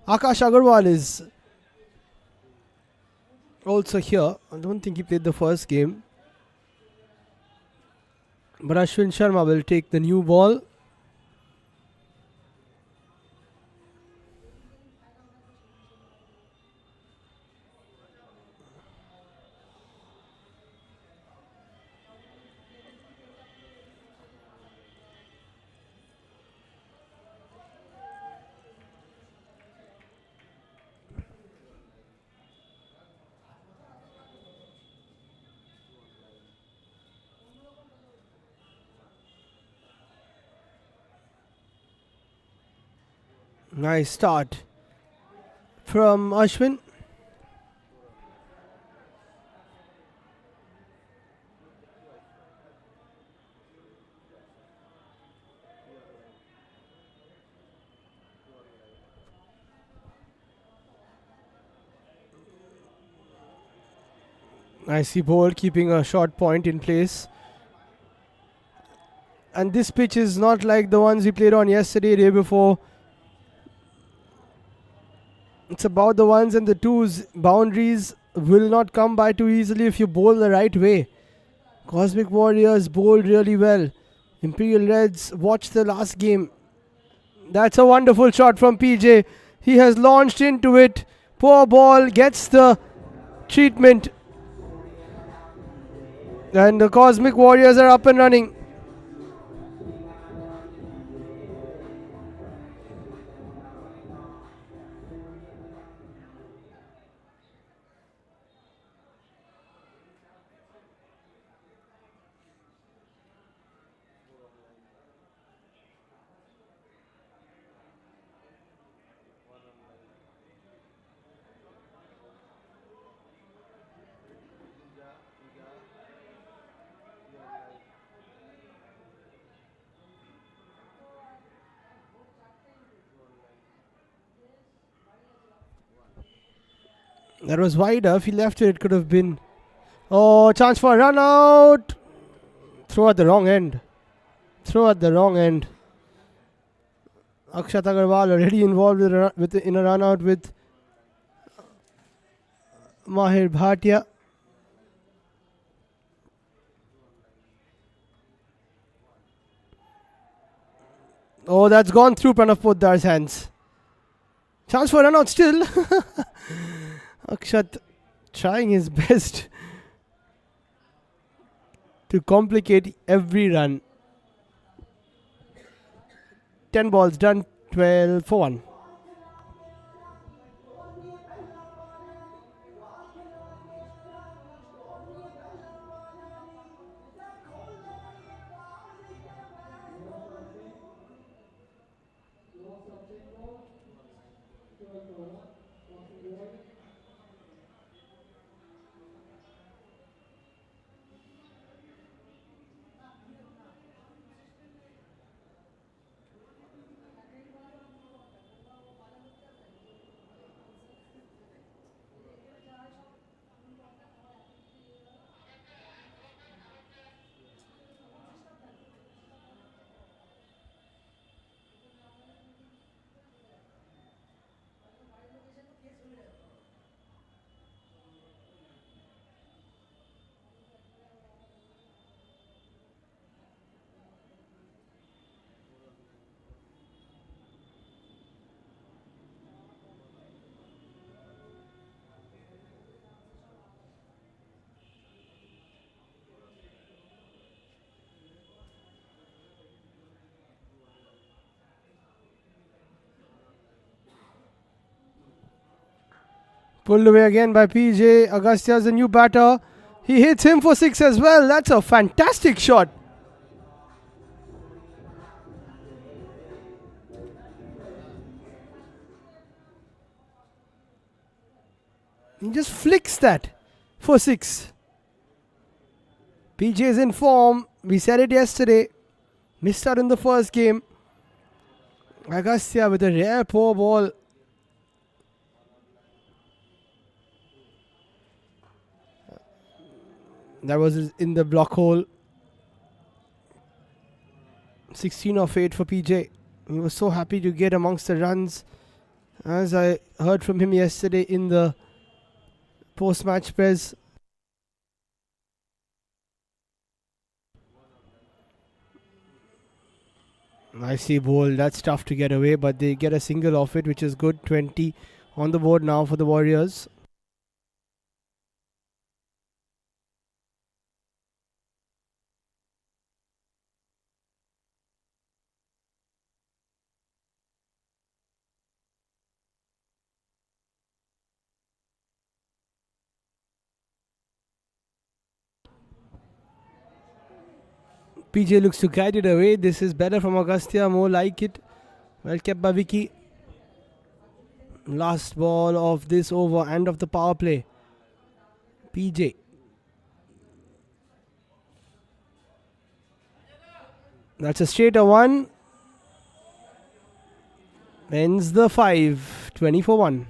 Akash Agarwal is also here. I don't think he played the first game. But Ashwin Sharma will take the new ball. Nice start from Ashwin. I see Bolt keeping a short point in place. And this pitch is not like the ones we played on yesterday, day before. It's about the ones and the twos. Boundaries will not come by too easily if you bowl the right way. Cosmic Warriors bowled really well. Imperial Reds, watch the last game. That's a wonderful shot from PJ. He has launched into it. Poor ball gets the treatment. And the Cosmic Warriors are up and running. That was wider. If he left it, it could have been. Oh, chance for a run out. Throw at the wrong end. Throw at the wrong end. Akshat Agarwal already involved in a run out with Mahir Bhatia. Oh, that's gone through Pranav Poddar's hands. Chance for a run out still. Akshat trying his best to complicate every run. 10 balls done, 12 for 1. Pulled away again by PJ. Agastya's a new batter. He hits him for 6 as well. That's a fantastic shot. He just flicks that for 6. PJ is in form. We said it yesterday. Missed out in the first game. Agastya with a rare poor ball. That was in the block hole. 16 of 8 for PJ. He was so happy to get amongst the runs. As I heard from him yesterday in the post-match press. Nicely bowled. That's tough to get away, but they get a single off it, which is good. 20 on the board now for the Warriors. PJ looks to guide it away. This is better from Agastya. More like it. Well kept by Vicky. Last ball of this over and of the power play. PJ. That's a straighter one. Ends the 5. 20 for 1.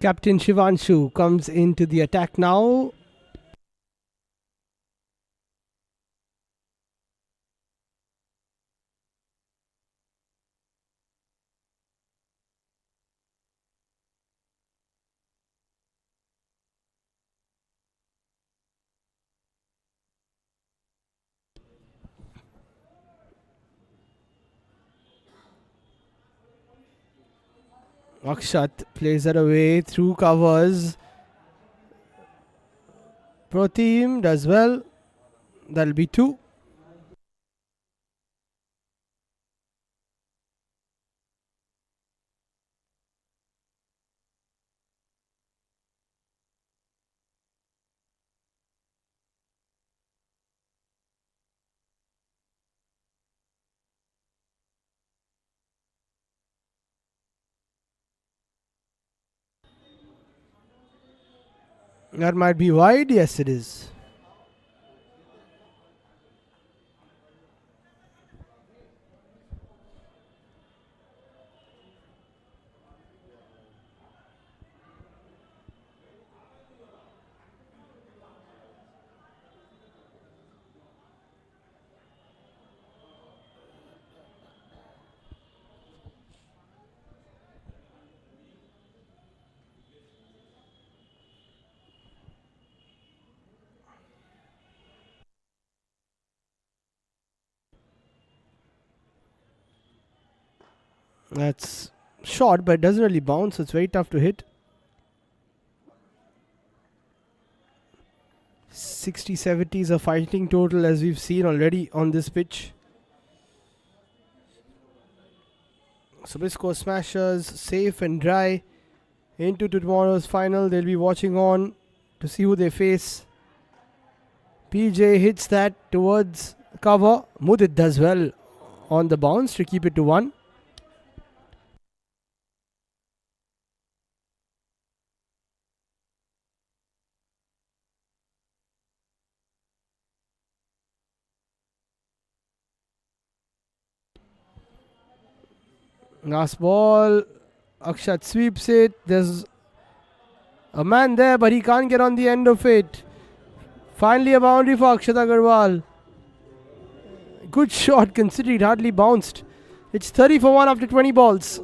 Captain Shivanshu comes into the attack now. Akshat plays that away through covers. Pro team does well. That'll be 2. That might be wide. Yes, it is. That's short, but it doesn't really bounce, so it's very tough to hit. 60-70 is a fighting total, as we've seen already on this pitch. Sabisco smashers, safe and dry, into tomorrow's final. They'll be watching on to see who they face. PJ hits that towards cover. Mudit does well on the bounce to keep it to 1. Last ball, Akshat sweeps it. There's a man there, but he can't get on the end of it. Finally a boundary for Akshat Agarwal. Good shot considering it hardly bounced. It's 30 for 1 after 20 balls.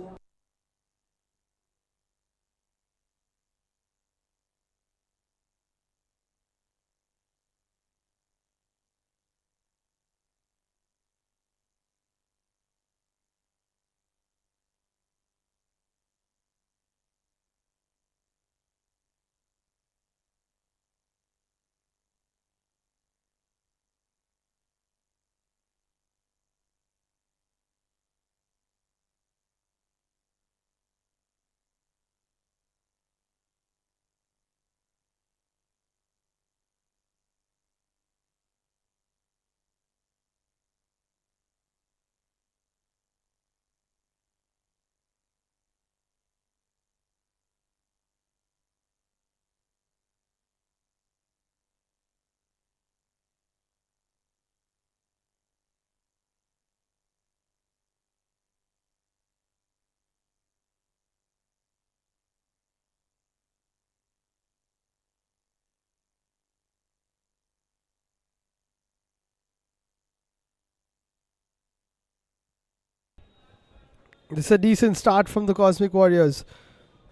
This is a decent start from the Cosmic Warriors.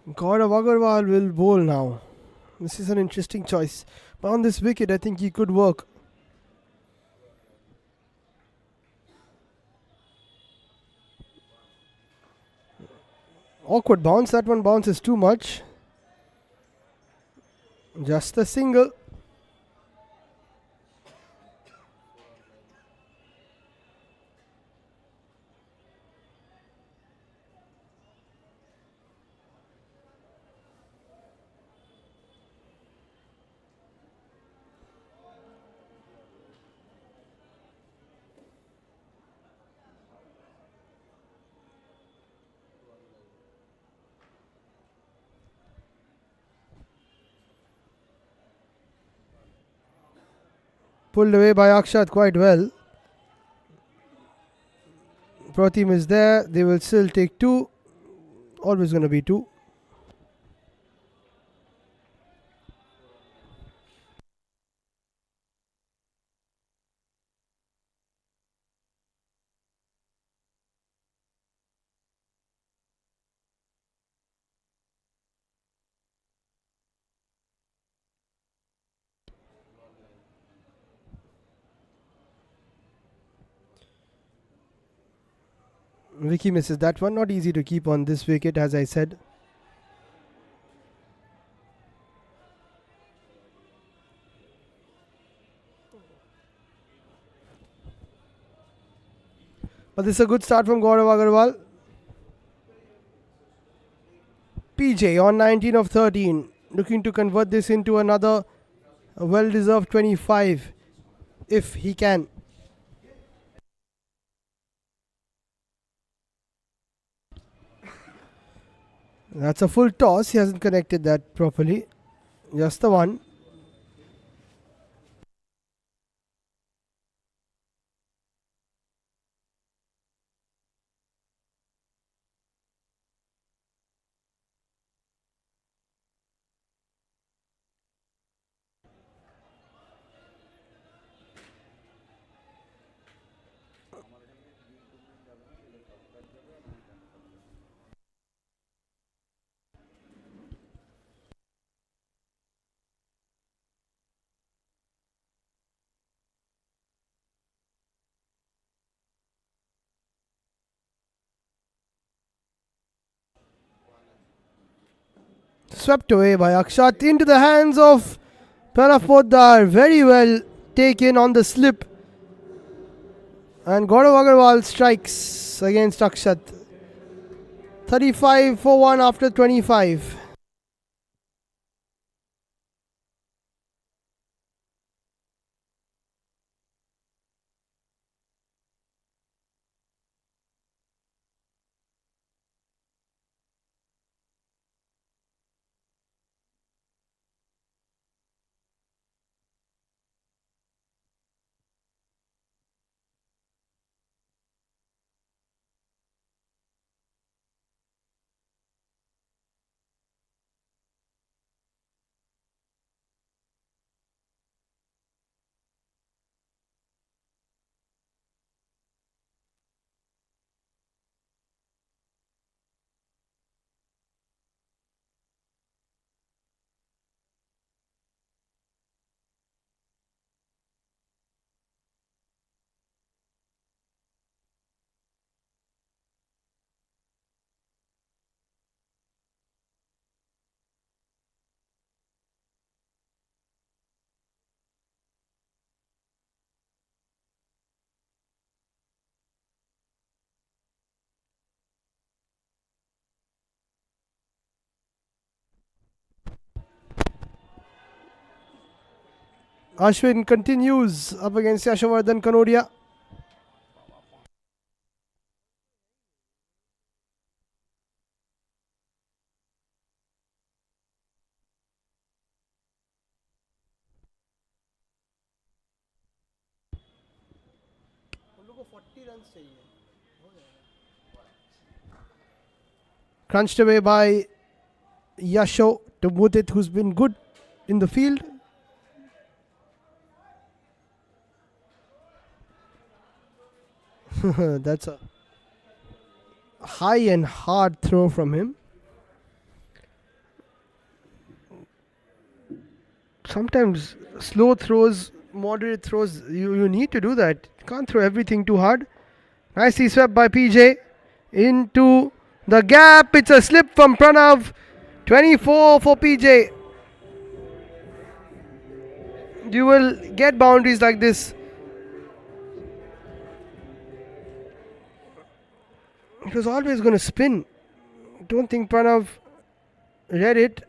Gaurav Agarwal will bowl now. This is an interesting choice. But on this wicket, I think he could work. Awkward bounce. That one bounces too much. Just a single. Pulled away by Akshat quite well. Pro team is there. They will still take 2. Always going to be 2. Vicky misses that one. Not easy to keep on this wicket, as I said. But this is a good start from Gaurav Agarwal. PJ on 19 of 13, looking to convert this into another well-deserved 25 if he can. That's a full toss. He hasn't connected that properly. Just the one. Swept away by Akshat into the hands of Pranav Poddar. Very well taken on the slip. And Gaurav Agarwal strikes against Akshat. 35 for 1 after 25. Ashwin continues up against Yashovardhan Kanodia. Crunched away by Yasho to Mudit, who's been good in the field. That's a high and hard throw from him. Sometimes slow throws, moderate throws, you need to do that. You can't throw everything too hard. Nicely swept by PJ into the gap. It's a slip from Pranav. 24 for PJ. You will get boundaries like this. It was always going to spin. Don't think Pranav read it.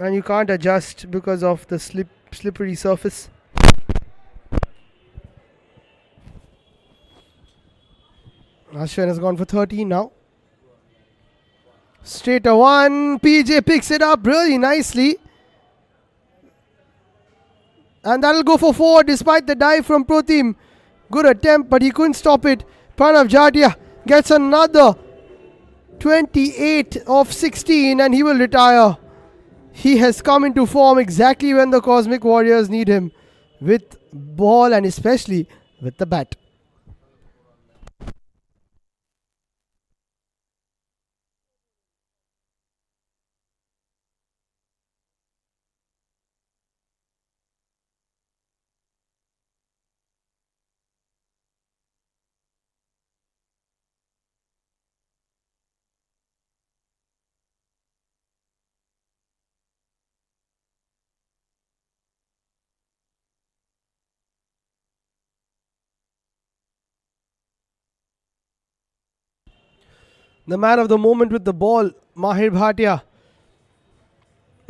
And you can't adjust because of the slippery surface. Ashwin has gone for 13 now. Straight a one. PJ picks it up really nicely. And that'll go for 4 despite the dive from Proteam. Good attempt, but he couldn't stop it. Pranav Jatia gets another 28 of 16 and he will retire. He has come into form exactly when the Cosmic Warriors need him. With ball and especially with the bat. The man of the moment with the ball, Mahir Bhatia,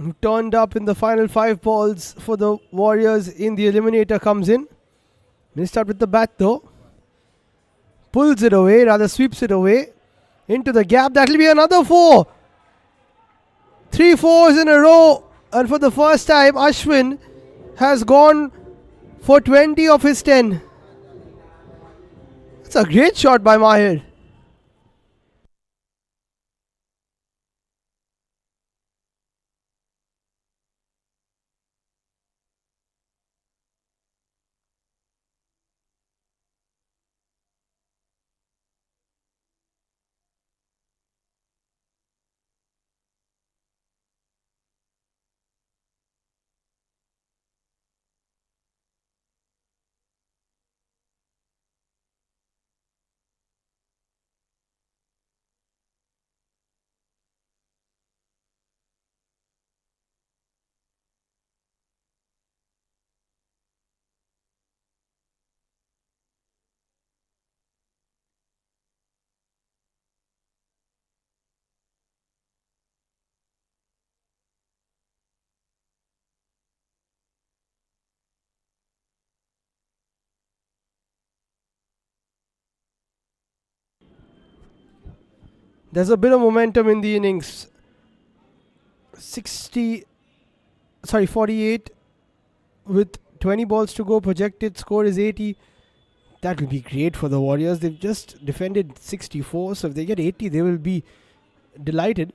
who turned up in the final 5 balls for the Warriors in the eliminator, comes in. Missed out with the bat though. Pulls it away, rather sweeps it away. Into the gap, that will be another 4. 3 fours in a row. And for the first time, Ashwin has gone for 20 of his 10. It's a great shot by Mahir. There's a bit of momentum in the innings. 48 with 20 balls to go. Projected score is 80. That will be great for the Warriors. They've just defended 64, so if they get 80, they will be delighted.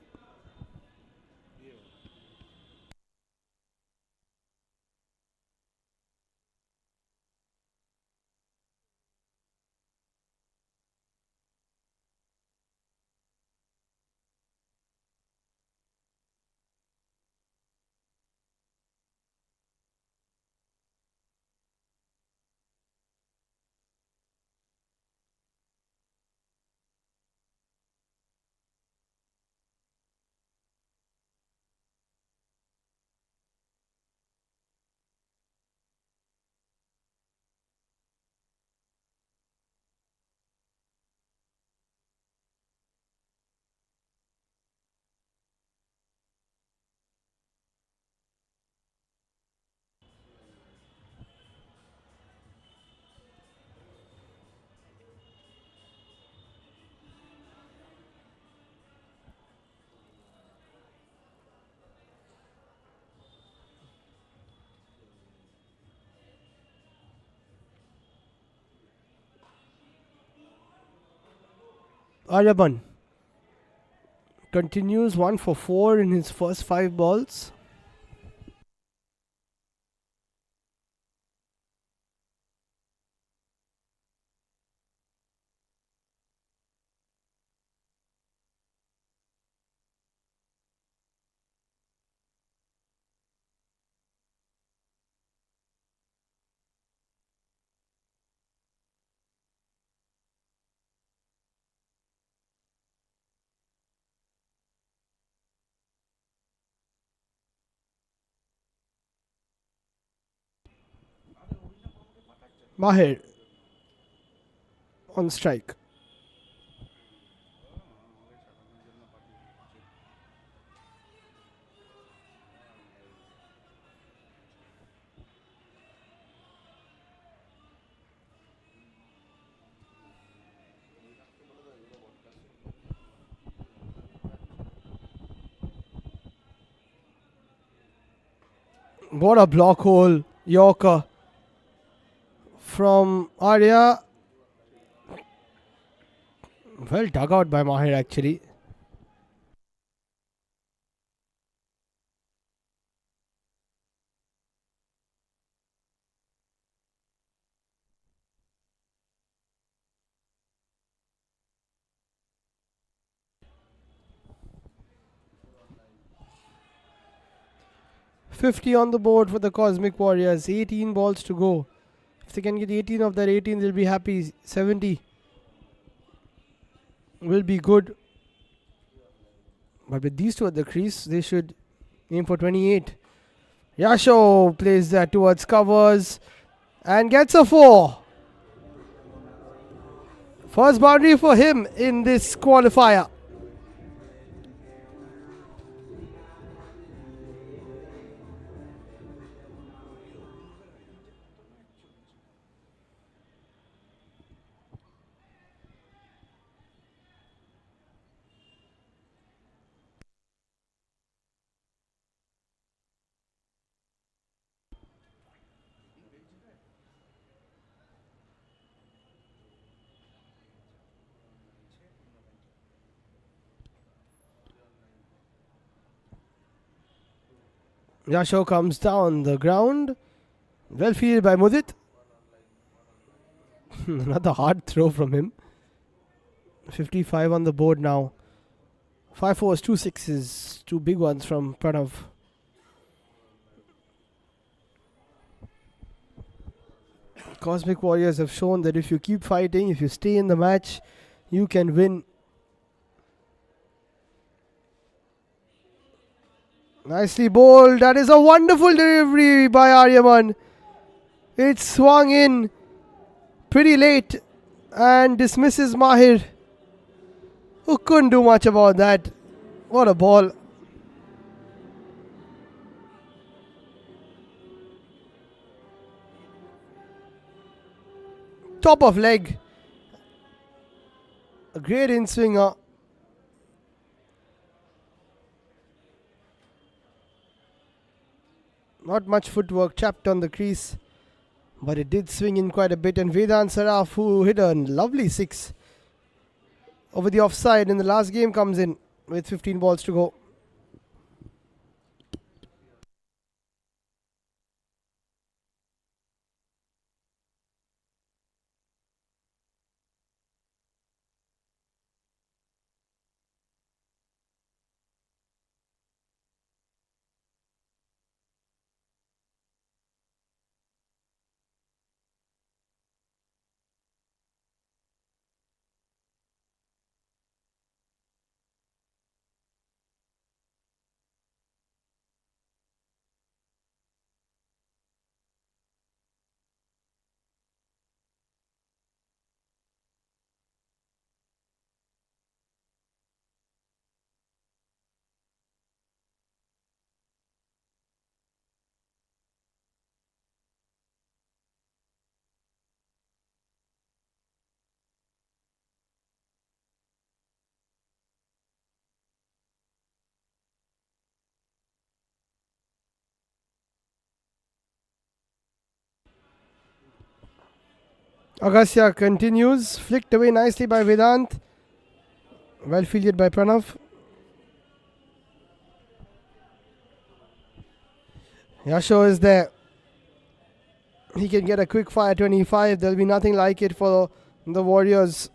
Aryaban continues 1 for 4 in his first 5 balls. Mahir on strike. What a block hole, Yorker from Arya. Well dug out by Mahir actually. $50 on the board for the Cosmic Warriors. 18 balls to go. If they can get 18 of that 18, they'll be happy. 70 will be good. But with these two at the crease, they should aim for 28. Yasho plays that towards covers and gets a 4. First boundary for him in this qualifier. Yasho comes down the ground. Well fielded by Mudit. Another hard throw from him. 55 on the board now. 5 fours, 2 sixes, 2 big ones from Pranav. Cosmic Warriors have shown that if you keep fighting, if you stay in the match, you can win. Nicely bowled. That is a wonderful delivery by Aryaman. It swung in pretty late and dismisses Mahir, who couldn't do much about that. What a ball. Top of leg. A great in-swinger. Not much footwork, trapped on the crease. But it did swing in quite a bit. And Vedant Saraf, who hit a lovely 6 over the offside in the last game, comes in with 15 balls to go. Agasya continues. Flicked away nicely by Vedant. Well fielded by Pranav. Yasho is there. He can get a quick fire 25. There'll be nothing like it for the Warriors.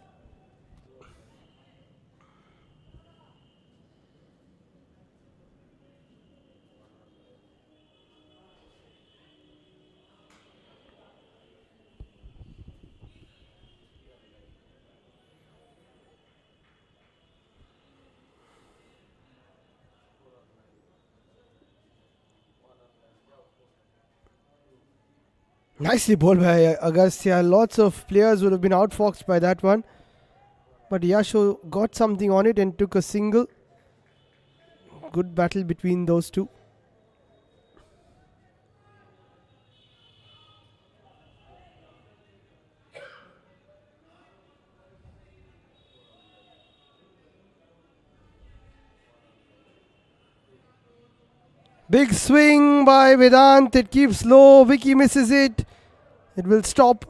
Nicely bowled by Agastya. Lots of players would have been outfoxed by that one. But Yasho got something on it and took a single. Good battle between those two. Big swing by Vedant. It keeps low. Vicky misses it. It will stop.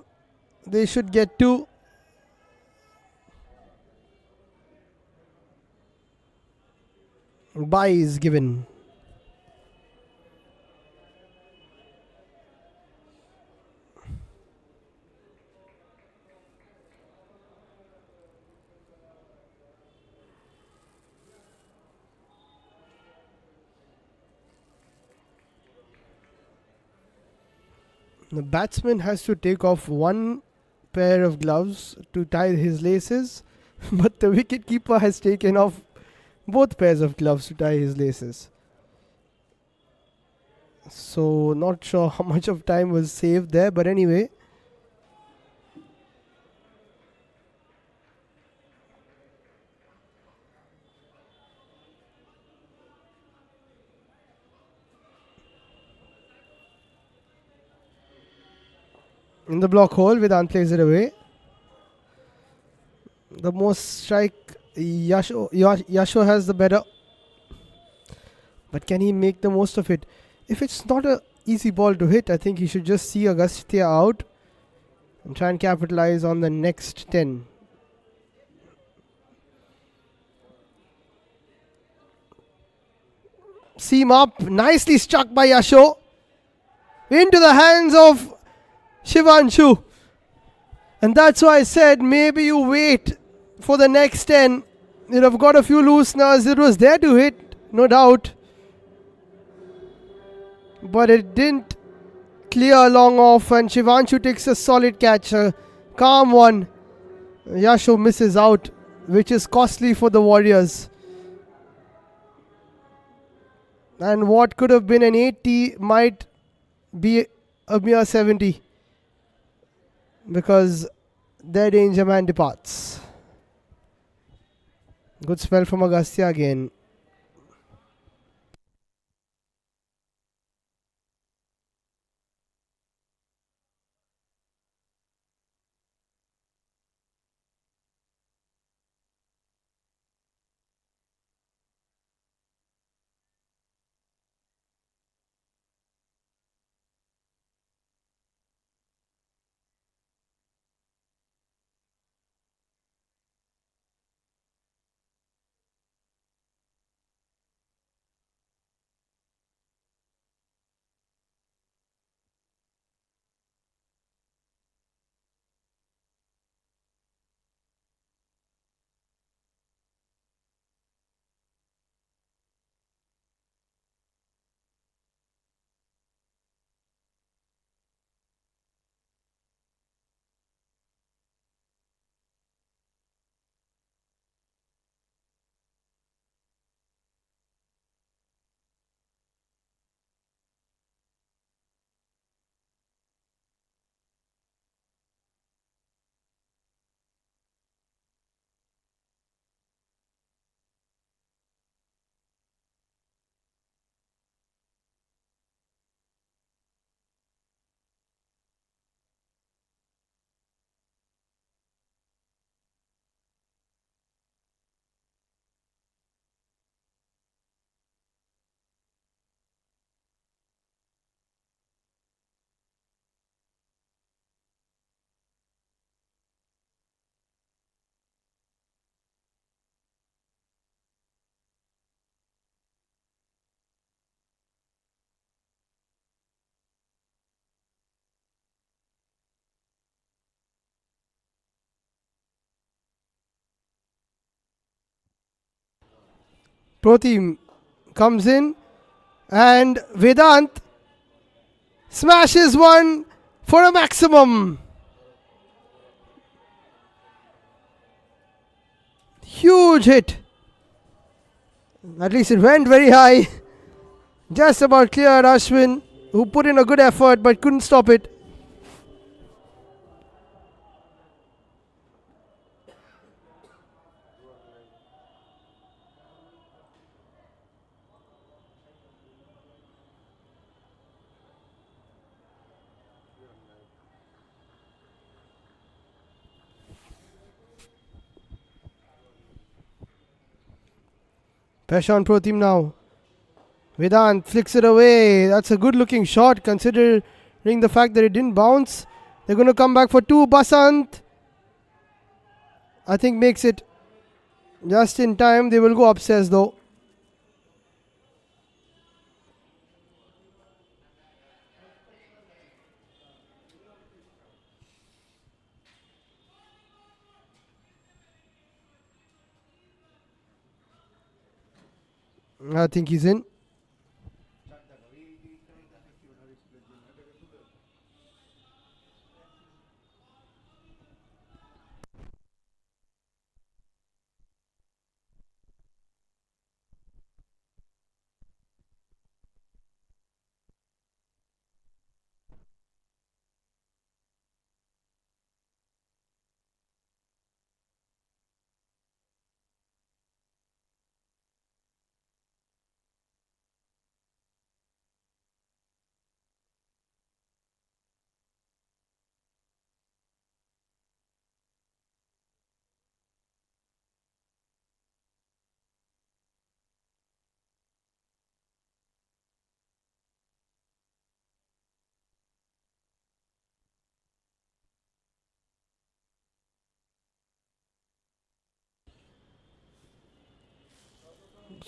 They should get 2. Bye is given. The batsman has to take off one pair of gloves to tie his laces, but the wicketkeeper has taken off both pairs of gloves to tie his laces. So not sure how much of time was saved there, but anyway. In the block hole, Vedant plays it away. The most strike, Yasho has the better. But can he make the most of it? If it's not an easy ball to hit, I think he should just see Agastya out and try and capitalize on the next 10. seam up. Nicely struck by Yasho. Into the hands of Shivanshu. And that's why I said maybe you wait for the next 10. You'd have got a few looseners. It was there to hit, no doubt. But it didn't clear long off, and Shivanshu takes a solid catch. A calm one. Yasho misses out, which is costly for the Warriors. And what could have been an 80 might be a mere 70. Because their danger man departs. Good spell from Agastya again. Proteam comes in, and Vedant smashes one for a maximum. Huge hit. At least it went very high. Just about cleared Ashwin, who put in a good effort but couldn't stop it. Pressure on Pro Team now. Vedant flicks it away. That's a good looking shot considering the fact that it didn't bounce. They're going to come back for two. Basant, I think, makes it just in time. They will go upstairs though. I think he's in.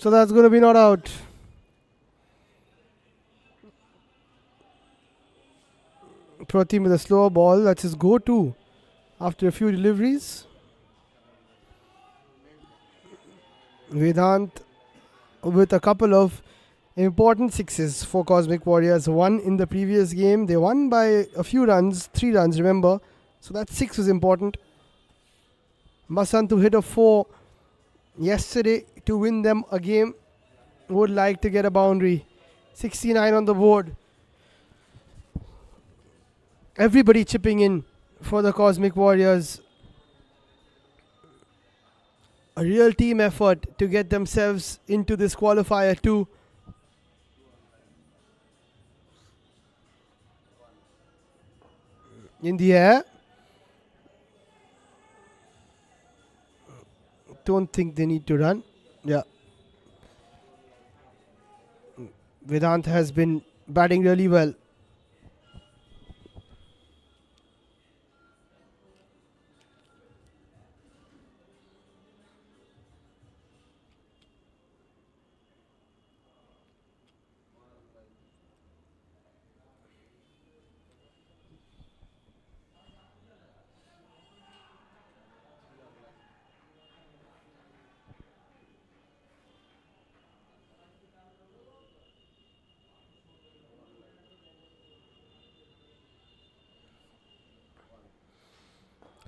So that's going to be not out. Pratim with a slower ball. That's his go-to after a few deliveries. Vedant with a couple of important sixes for Cosmic Warriors. One in the previous game. They won by a few runs, 3 runs, remember. So that 6 was important. Basant to hit a 4 yesterday to win them a game. Would like to get a boundary. 69 on the board. Everybody chipping in for the Cosmic Warriors. A real team effort to get themselves into this qualifier too. In the air. Don't think they need to run. Yeah. Vedant has been batting really well.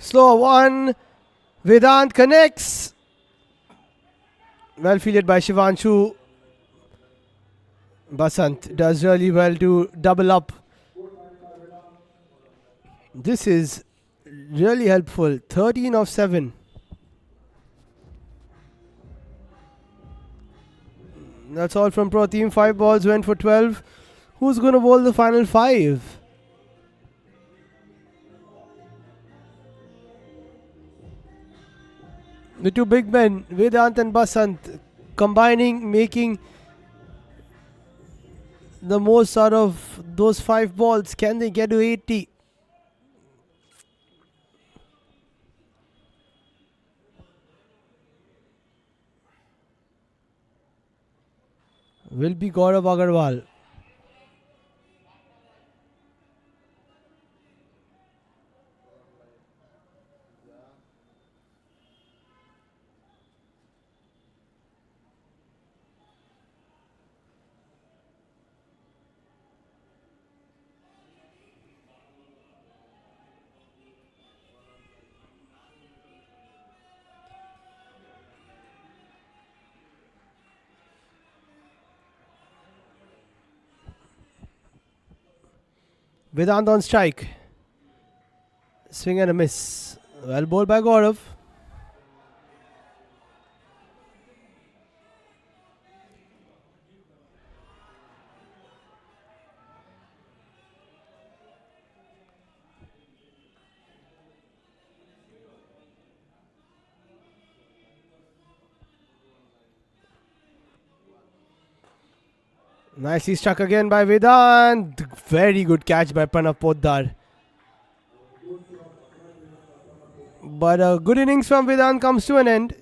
Slow one. Vedant connects. Well fielded by Shivanshu. Basant does really well to double up. This is really helpful. 13 of 7. That's all from Pro Team. 5 balls went for 12. Who's going to bowl the final 5? The two big men, Vedant and Basant, combining, making the most out of those 5 balls. Can they get to 80? Will be Gaurav Agarwal. Vedant on strike. Swing and a miss. Well bowled by Gaurav. Nicely struck again by Vedant. Very good catch by Pranav Poddar. But a good innings from Vedant comes to an end.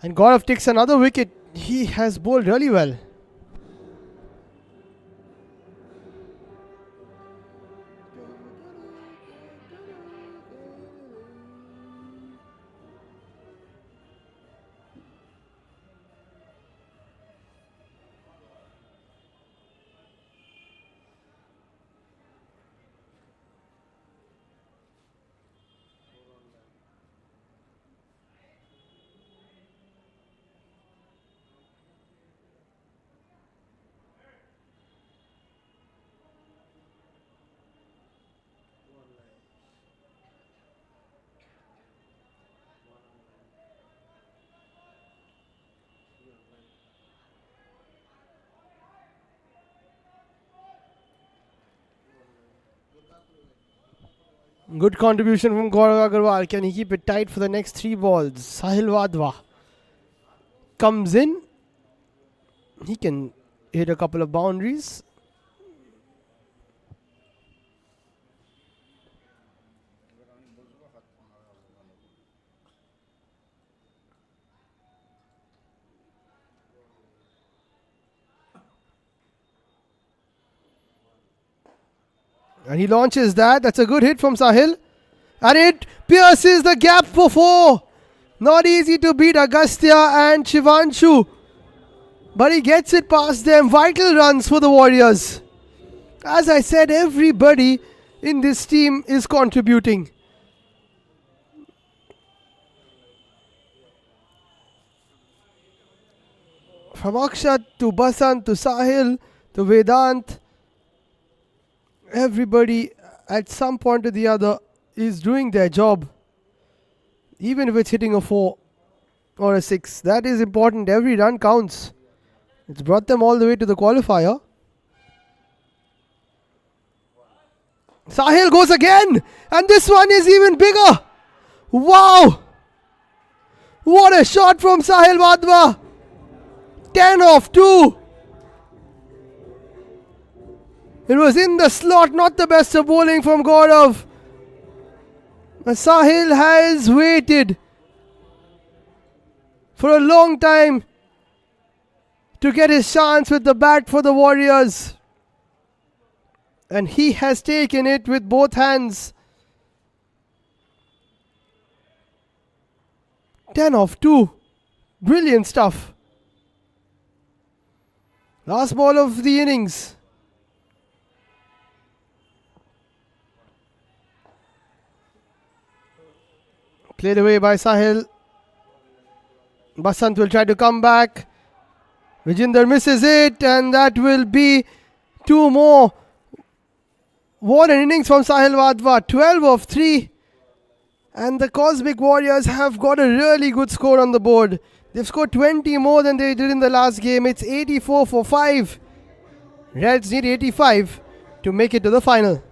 And Gaurav takes another wicket. He has bowled really well. Good contribution from Gaurav Agarwal. Can he keep it tight for the next 3 balls? Sahil Wadhwa comes in. He can hit a couple of boundaries. And he launches that. That's a good hit from Sahil. And it pierces the gap for 4. Not easy to beat Agastya and Shivanshu. But he gets it past them. Vital runs for the Warriors. As I said, everybody in this team is contributing. From Akshat to Basant to Sahil to Vedant, everybody at some point or the other is doing their job. Even if it's hitting a 4 or a 6. That is important. Every run counts. It's brought them all the way to the qualifier. Sahil goes again. And this one is even bigger. Wow. What a shot from Sahil Wadhwa. 10 off 2. It was in the slot, not the best of bowling from Gaurav. Sahil has waited for a long time to get his chance with the bat for the Warriors. And he has taken it with both hands. 10 off 2. Brilliant stuff. Last ball of the innings. Played away by Sahil. Basant will try to come back. Vijinder misses it, and that will be 2 more. What an innings from Sahil Wadhwa. 12 of 3. And the Cosmic Warriors have got a really good score on the board. They've scored 20 more than they did in the last game. It's 84 for 5. Reds need 85 to make it to the final.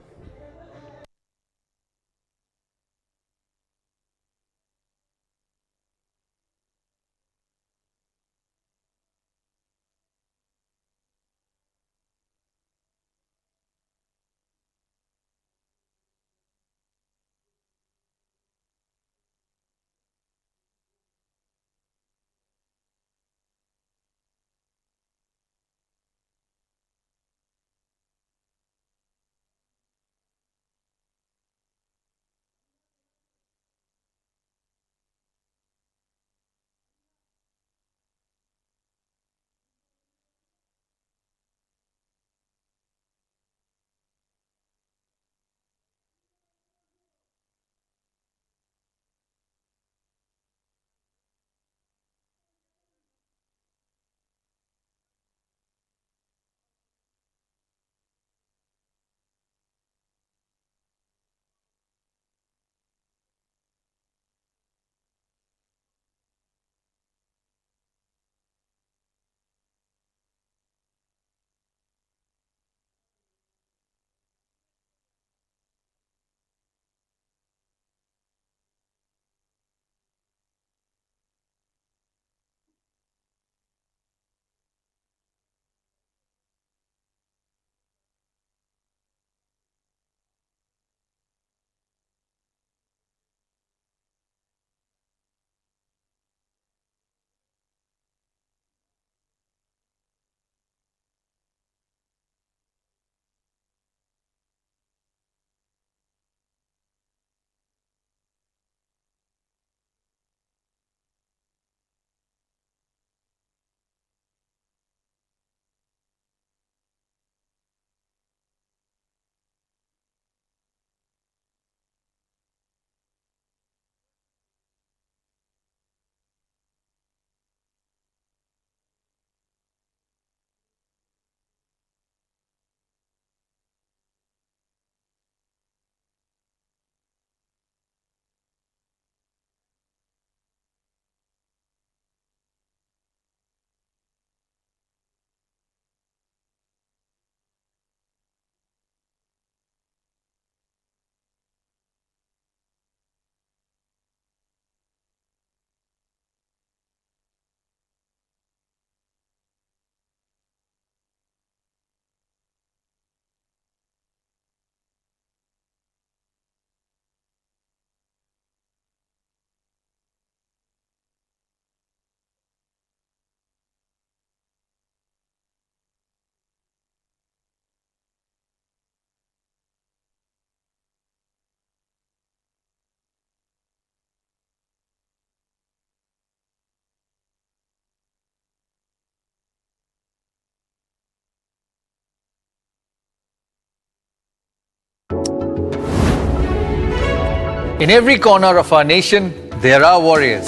In every corner of our nation, there are warriors.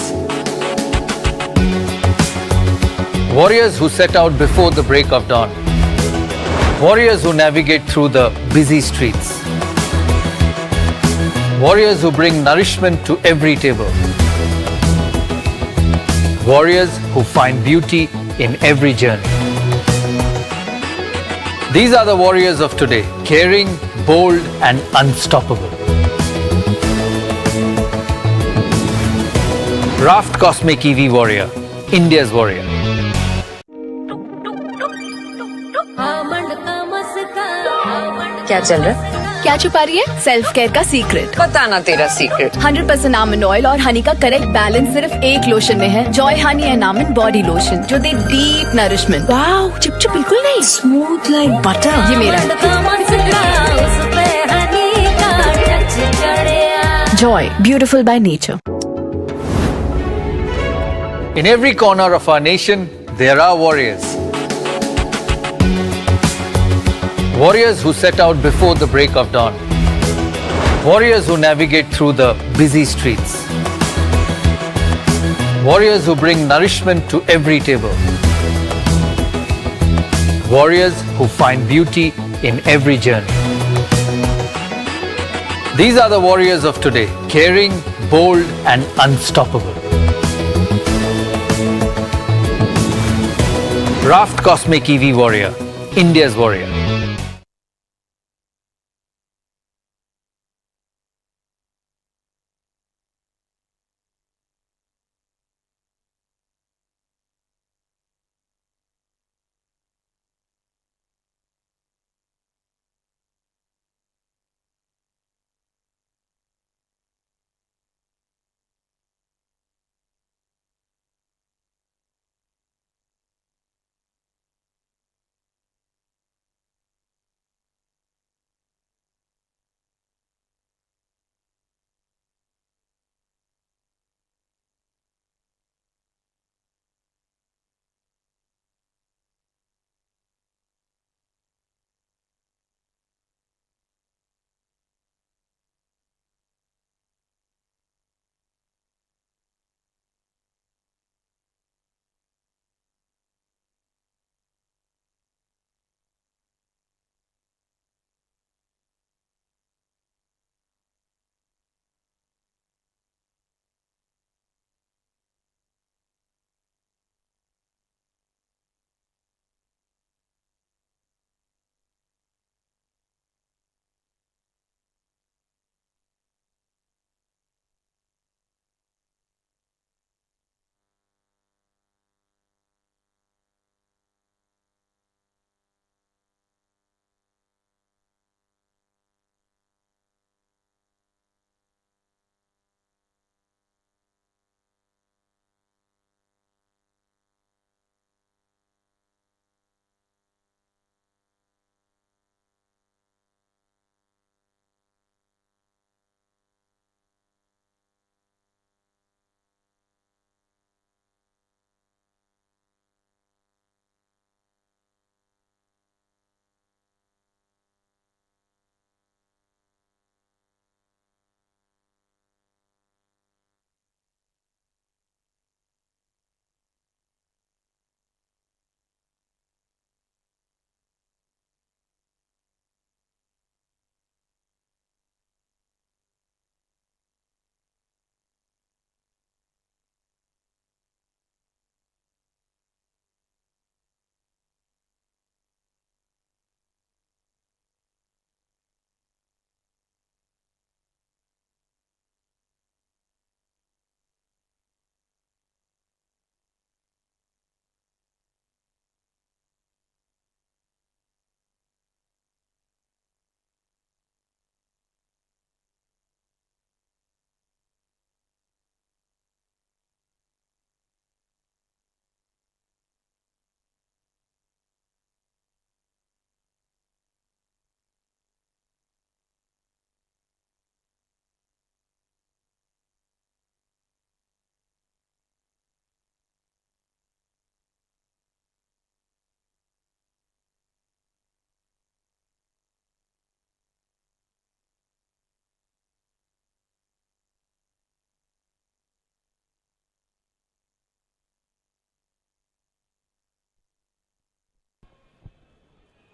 Warriors who set out before the break of dawn. Warriors who navigate through the busy streets. Warriors who bring nourishment to every table. Warriors who find beauty in every journey. These are the warriors of today, caring, bold, and unstoppable. Raft Cosmic EV Warrior, India's warrior. क्या चल रहा है? क्या छुपा रही है? Self care का secret. बताना तेरा सीक्रेट। 100% आमंड ऑयल और हनी का करेक्ट बैलेंस सिर्फ एक लोशन में है, Joy honey and almond body lotion, जो दे डीप नरिशमेंट। वाओ, चिपचिप बिल्कुल नहीं, स्मूथ लाइक बटर। ये मेरा Joy, beautiful by nature. In every corner of our nation, there are warriors. Warriors who set out before the break of dawn. Warriors who navigate through the busy streets. Warriors who bring nourishment to every table. Warriors who find beauty in every journey. These are the warriors of today, caring, bold, and unstoppable. Raft Cosmic EV Warrior, India's warrior.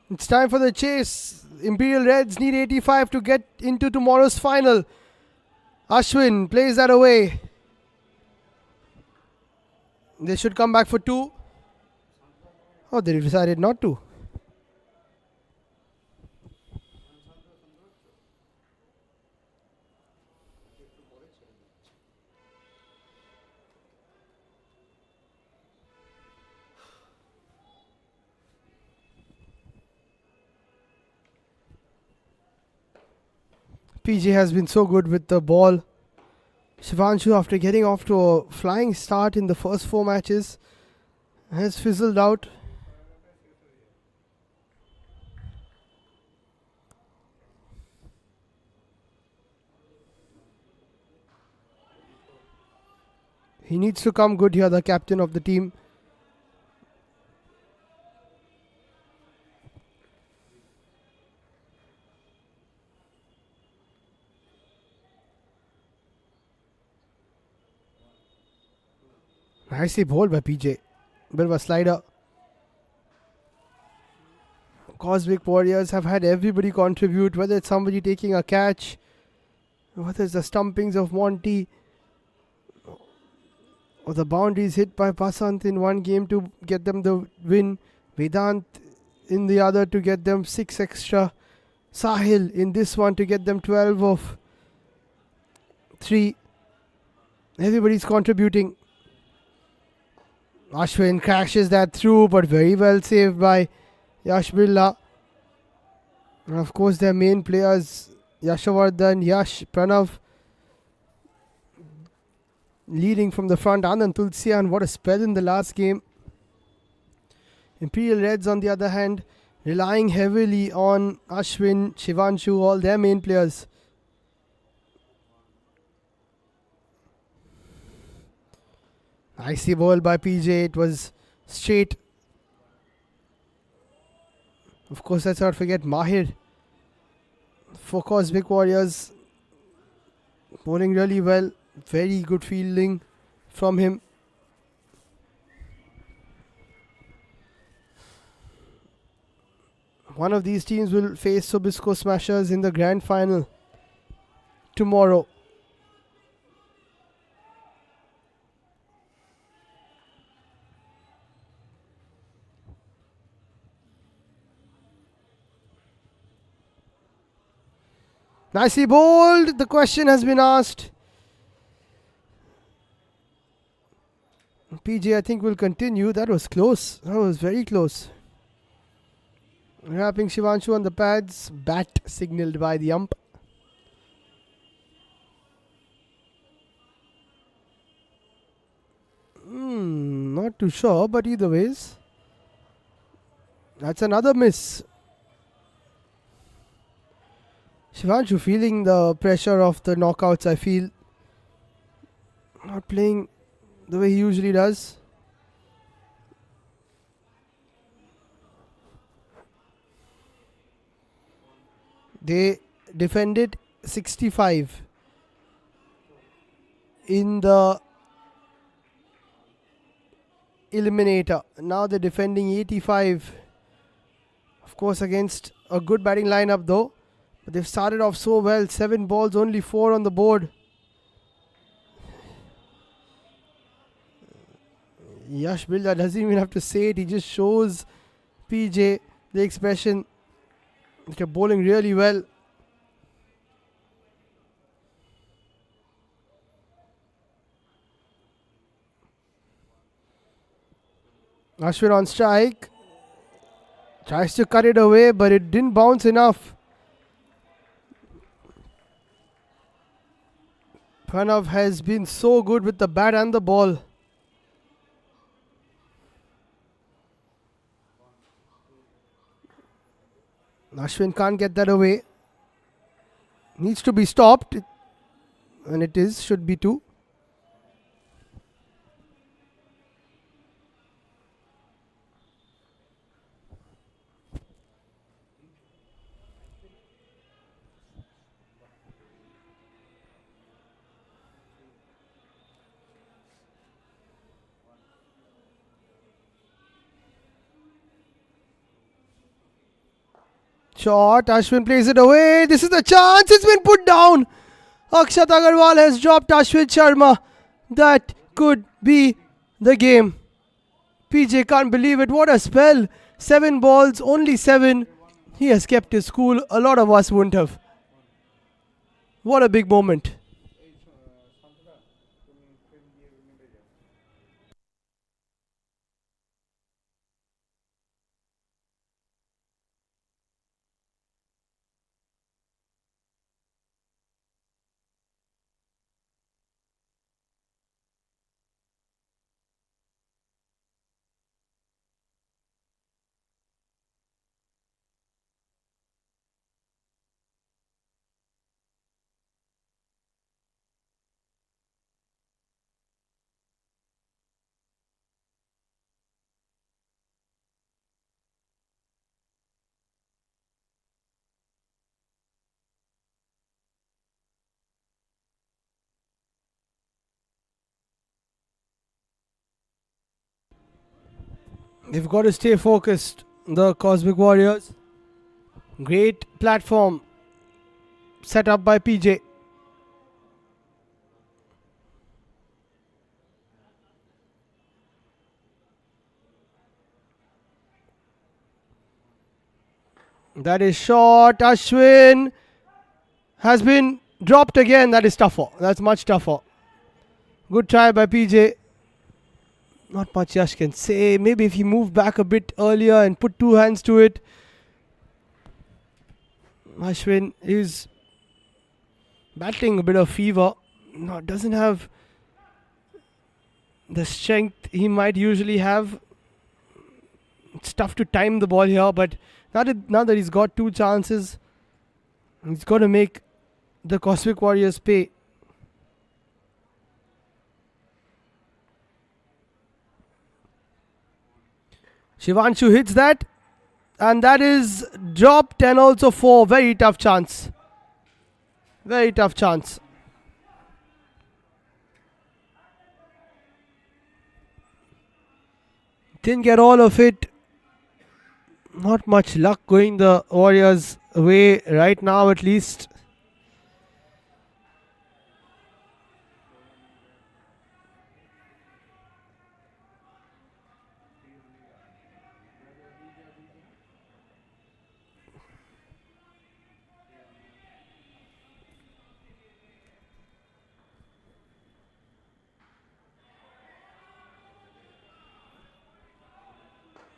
It's time for the chase. Imperial Reds need 85 to get into tomorrow's final. Ashwin plays that away. They should come back for 2. Oh, they decided not to. PJ has been so good with the ball. Shivanshu, after getting off to a flying start in the first 4 matches, has fizzled out. He needs to come good here, the captain of the team. Nicely bowled by PJ. Bit of a slider. Cosmic Warriors have had everybody contribute, whether it's somebody taking a catch, whether it's the stumpings of Monty, or the boundaries hit by Pasant in one game to get them the win, Vedant in the other to get them 6 extra, Sahil in this one to get them 12 of 3. Everybody's contributing. Ashwin crashes that through, but very well saved by Yash Birla. And of course their main players, Yashavardhan, Yash, Pranav, leading from the front. Anand Tulsian, what a spell in the last game. Imperial Reds on the other hand, relying heavily on Ashwin, Shivanshu, all their main players. Nicely bowled by PJ, it was straight. Of course, let's not forget Mahir for Cosmic Warriors, bowling really well. Very good fielding from him. One of these teams will face Sobisco Smashers in the grand final tomorrow. Nicely bowled. The question has been asked. PJ, I think, will continue. That was close. That was very close. Wrapping Shivanshu on the pads. Bat signalled by the ump. Not too sure, but either ways. That's another miss. Shivanshu feeling the pressure of the knockouts, I feel. Not playing the way he usually does. They defended 65 in the eliminator. Now they're defending 85. Of course, against a good batting lineup though. But they've started off so well. 7 balls, only 4 on the board. Yash Birla doesn't even have to say it. He just shows PJ the expression. They're bowling really well. Ashwin on strike. Tries to cut it away, but it didn't bounce enough. Pranav has been so good with the bat and the ball. Ashwin can't get that away. Needs to be stopped. And it is, should be 2. Shot. Ashwin plays it away. This is the chance. It's been put down. Akshat Agarwal has dropped Ashwin Sharma. That could be the game. PJ can't believe it. What a spell. 7 balls, only 7. He has kept his cool. A lot of us wouldn't have. What a big moment. They've got to stay focused. The Cosmic Warriors. Great platform set up by PJ. That is shot. Ashwin has been dropped again. That is tougher. That's much tougher. Good try by PJ. Not much Yash can say. Maybe if he moved back a bit earlier and put 2 hands to it. Ashwin is battling a bit of fever. No, doesn't have the strength he might usually have. It's tough to time the ball here, but now that he's got 2 chances, he's got to make the Cosmic Warriors pay. Shivanshu hits that, and that is dropped, and also 4. Very tough chance. Very tough chance. Didn't get all of it. Not much luck going the Warriors' way right now, at least.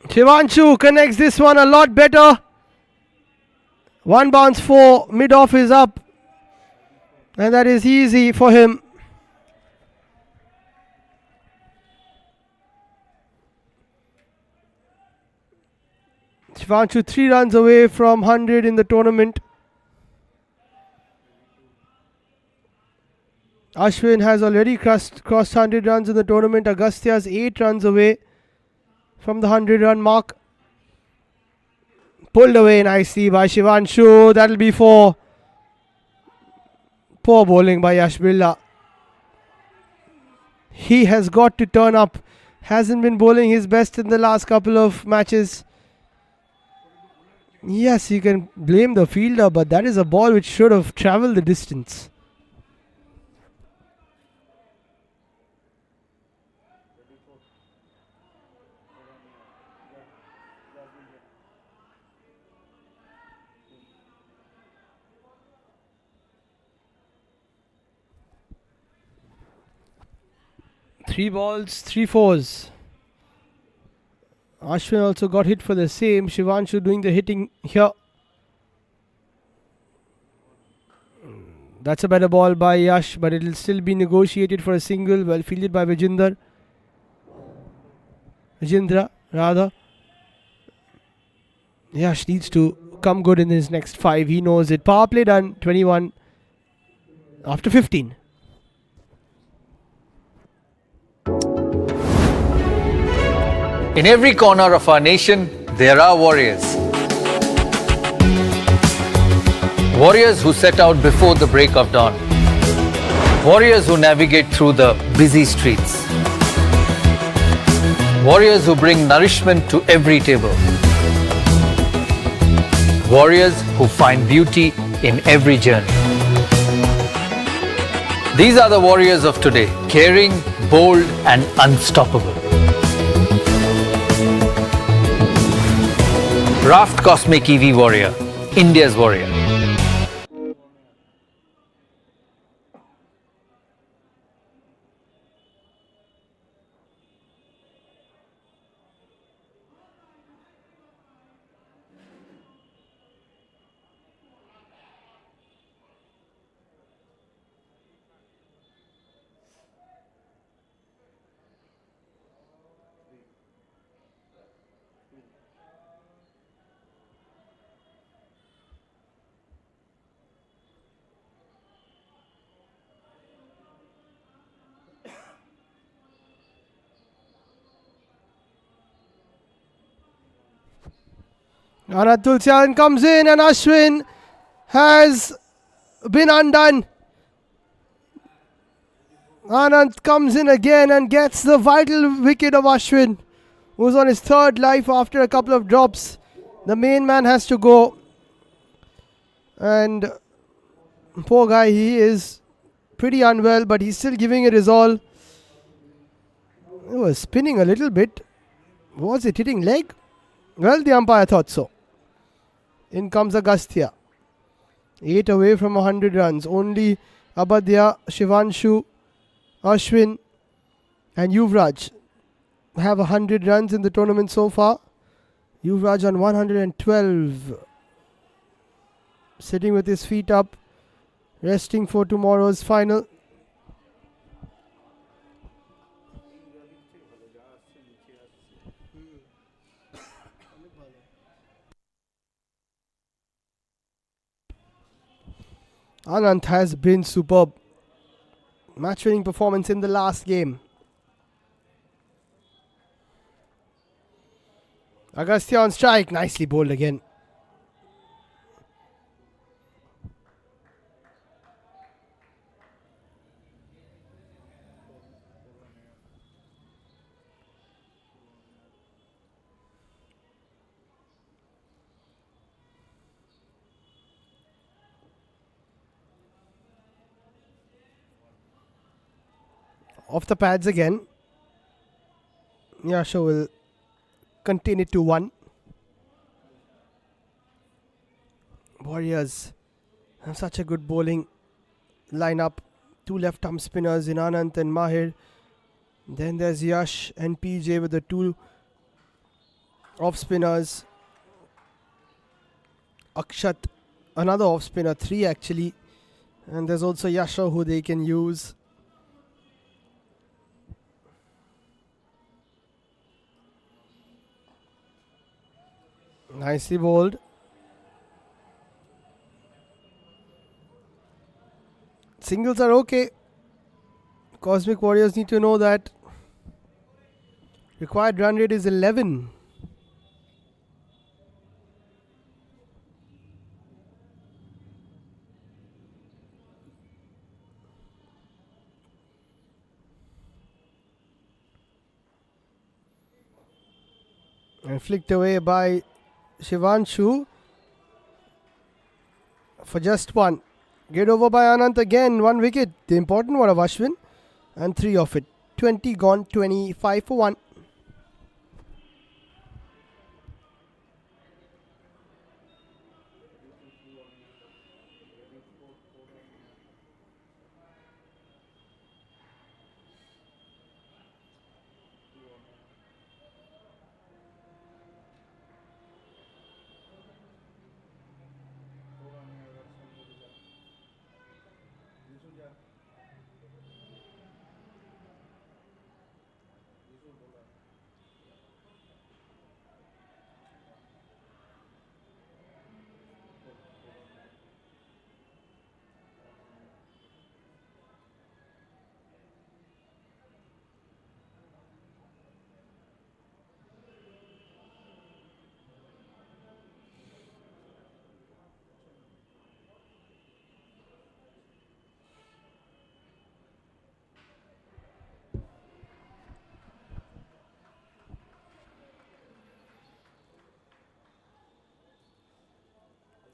Shivanshu connects this one a lot better. 1 bounce 4. Mid-off is up. And that is easy for him. Shivanshu 3 runs away from 100 in the tournament. Ashwin has already crossed 100 runs in the tournament. Agastya's 8 runs away from the 100-run mark. Pulled away nicely by Shivanshu. That'll be 4. Poor bowling by Yash Birla. He has got to turn up. Hasn't been bowling his best in the last couple of matches. Yes, you can blame the fielder, but that is a ball which should have travelled the distance. Three balls, 3 fours. Ashwin also got hit for the same. Shivanshu doing the hitting here. That's a better ball by Yash, but it will still be negotiated for a single. Well fielded by Vijindra rather. Yash needs to come good in his next 5. He knows it. Power play done. 21 after 15. In every corner of our nation, there are warriors. Warriors who set out before the break of dawn. Warriors who navigate through the busy streets. Warriors who bring nourishment to every table. Warriors who find beauty in every journey. These are the warriors of today, caring, bold, and unstoppable. Raft Cosmic EV Warrior, India's warrior. Anand Tulsian comes in and Ashwin has been undone. Anand comes in again and gets the vital wicket of Ashwin, who's on his third life after a couple of drops. The main man has to go. And poor guy, he is pretty unwell, but he's still giving it his all. It was spinning a little bit. Was it hitting leg? Well, the umpire thought so. In comes Agastya. 8 away from 100 runs. Only Abadya, Shivanshu, Ashwin and Yuvraj have 100 runs in the tournament so far. Yuvraj on 112. Sitting with his feet up. Resting for tomorrow's final. Anand has been superb. Match winning performance in the last game. Agastya on strike. Nicely bowled again. Off the pads again. Yasha will contain it to 1. Warriors have such a good bowling lineup. 2 left arm spinners in Anand and Mahir. Then there's Yash and PJ with the 2 off spinners. Akshat, another off spinner, 3 actually. And there's also Yasha who they can use. Nicely bowled. Singles are okay. Cosmic Warriors need to know that. Required run rate is 11. And flicked away by Shivanshu for just 1. Get over by Anand again. 1 wicket. The important one of Ashwin. And 3 off it. 20 gone. 25 for 1.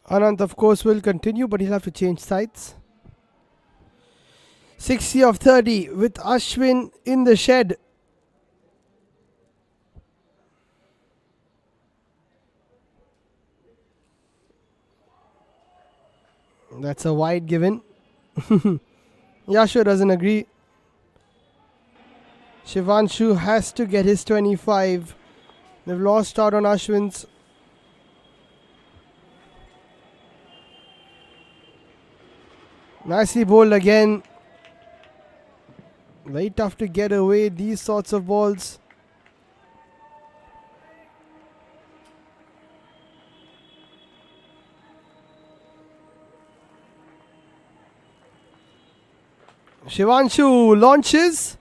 Anand, of course, will continue, but he'll have to change sides. 60 of 30 with Ashwin in the shed. That's a wide given. Yasho doesn't agree. Shivanshu has to get his 25. They've lost out on Ashwin's. Nicely bowled again. Very tough to get away these sorts of balls. Shivanshu launches.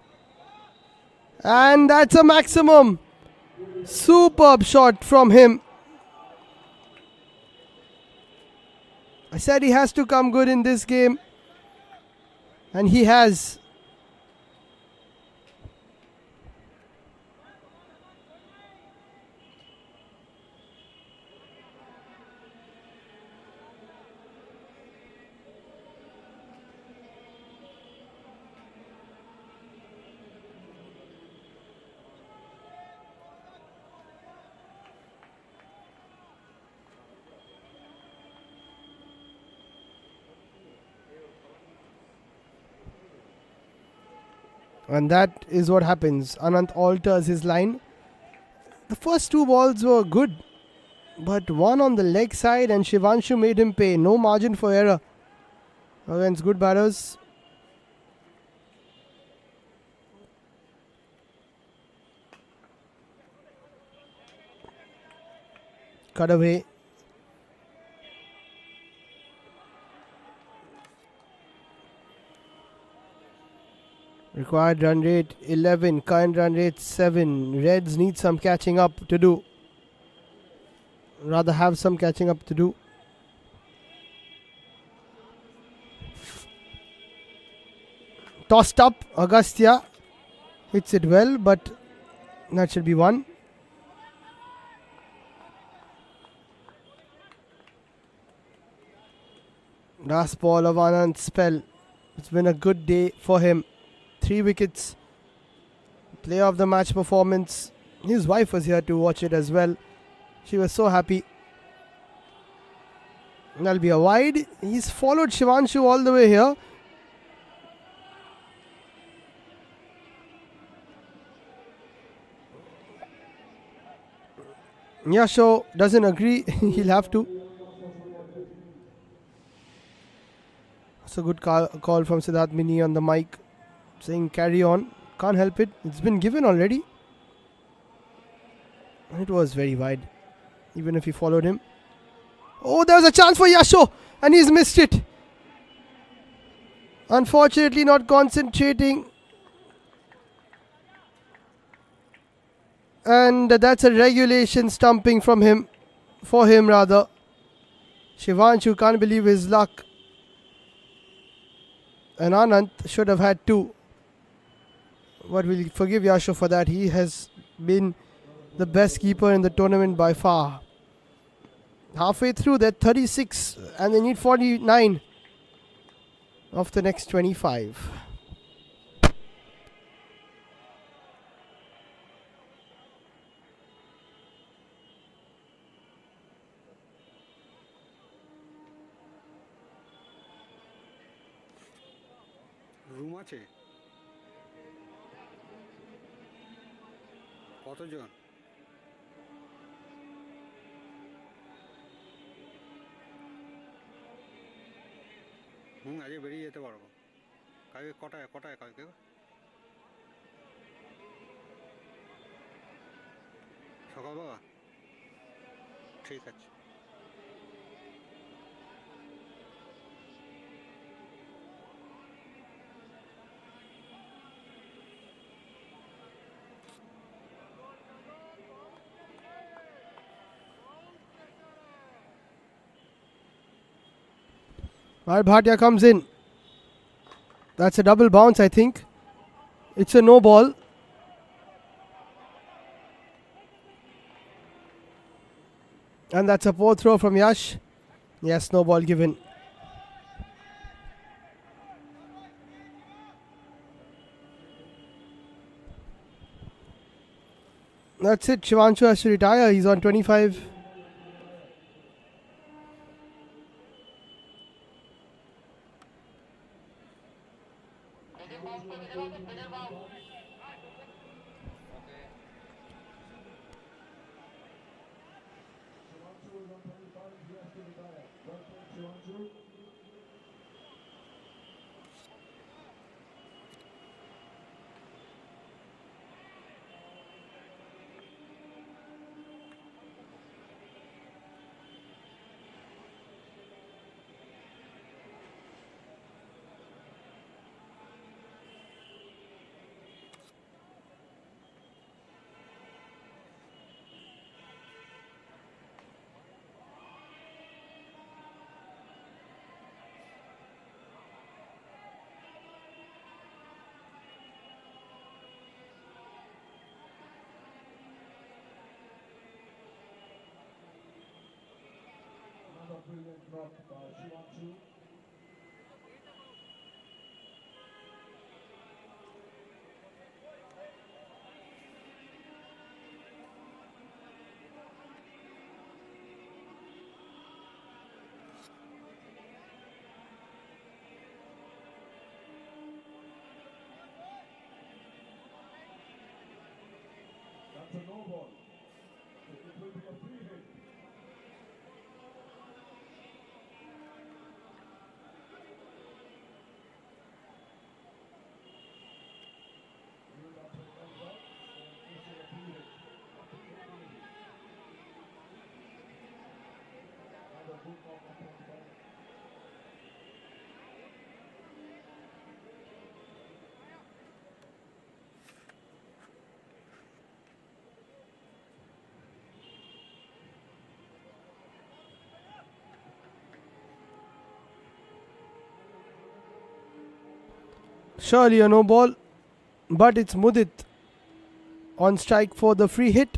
And that's a maximum. Superb shot from him. I said he has to come good in this game. And he has. And that is what happens. Anant alters his line. The first two balls were good, but one on the leg side and Shivanshu made him pay. No margin for error against good batters. Cut away. Required run rate 11, current run rate 7. Reds need some catching up to do. Rather have some catching up to do. Tossed up, Agastya hits it well, but that should be one. Last ball of Anand's spell. It's been a good day for him. 3 wickets. Player of the match performance. His wife was here to watch it as well. She was so happy. That'll be a wide. He's followed Shivanshu all the way here. Yasho doesn't agree. He'll have to. It's a good call from Siddharth Mini on the mic, saying carry on. Can't help it. It's been given already. And it was very wide, even if he followed him. Oh, there was a chance for Yasho, and he's missed it. Unfortunately, not concentrating. And that's a regulation stumping from him, for him rather. Shivanshu can't believe his luck. And Anand should have had 2. But we'll forgive Yasho for that. He has been the best keeper in the tournament by far. Halfway through, they're 36 and they need 49 of the next 25. Room আছে কতজন আজকে বেরিয়ে যেতে পারবো কালকে কটায় কালকে সকালবেলা ঠিক আছে Bhatia comes in. That's a double bounce, I think. It's a no ball. And that's a poor throw from Yash. Yes, no ball given. That's it. Shivanshu has to retire. He's on 25. Surely a no ball, but it's Mudit on strike for the free hit.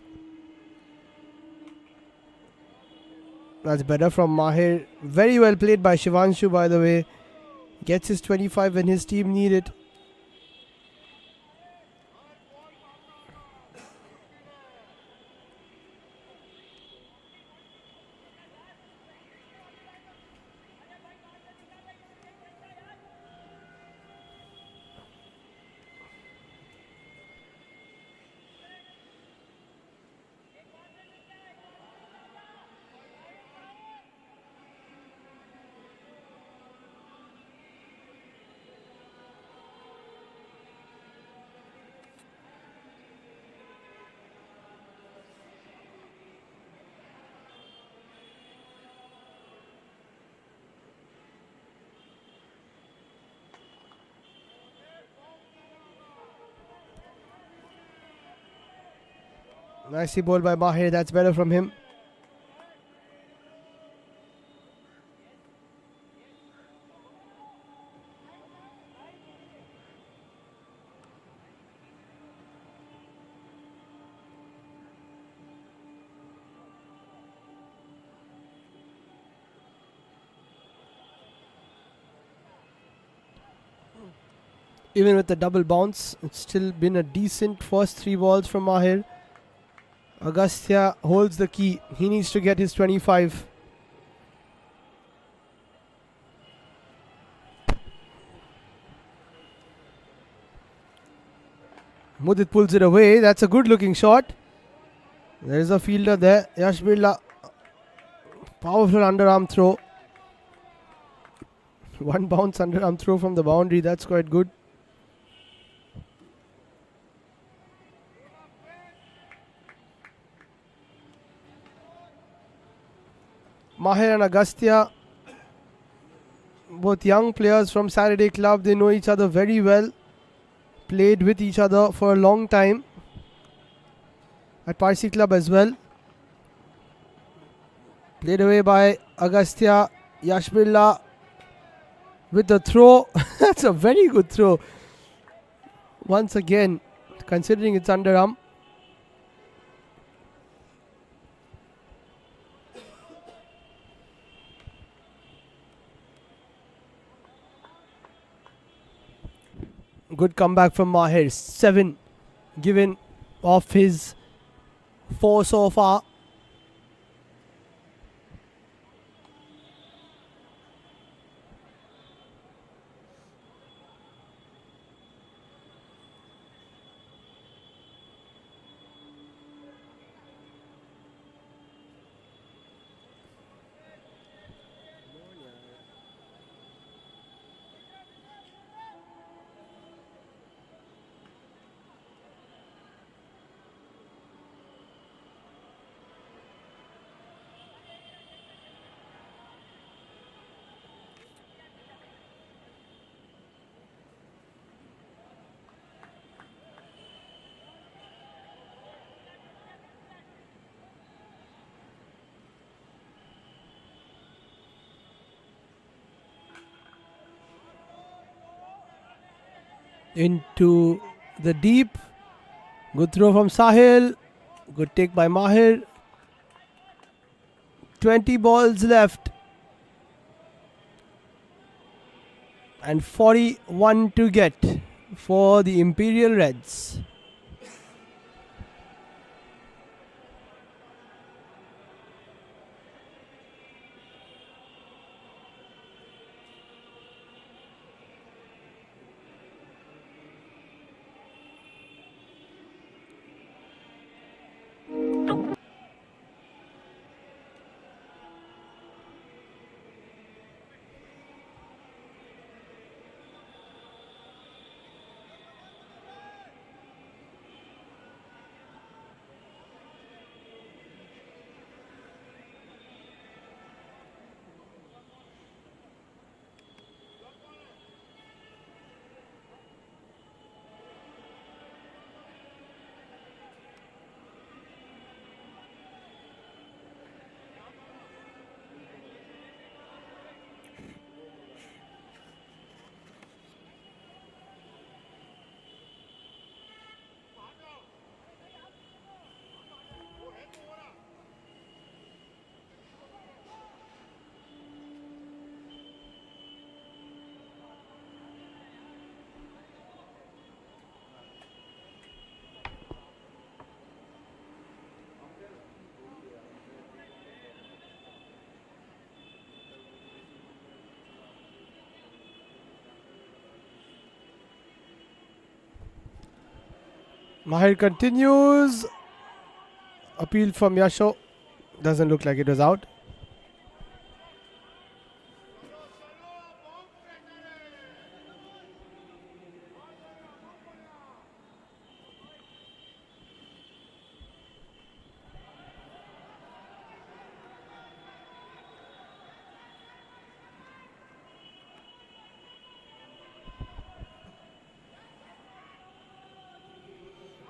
That's better from Mahir. Very well played by Shivanshu, by the way. Gets his 25 when his team need it. Nicely bowled by Mahir. That's better from him. Even with the double bounce, it's still been a decent first 3 balls from Mahir. Agastya holds the key. He needs to get his 25. Mudit pulls it away. That's a good looking shot. There is a fielder there. Yash Birla. Powerful underarm throw. One bounce underarm throw from the boundary. That's quite good. Mahir and Agastya, both young players from Saturday Club. They know each other very well. Played with each other for a long time at Parsi Club as well. Played away by Agastya. Yash Birla with the throw. That's a very good throw. Once again, considering it's underarm. Good comeback from Mahir. 7 given off his 4 so far. Into the deep. Good throw from Sahil. Good take by Mahir. 20 balls left. And 41 to get for the Imperial Reds. Mahir continues. Appeal from Yasho. Doesn't look like it was out.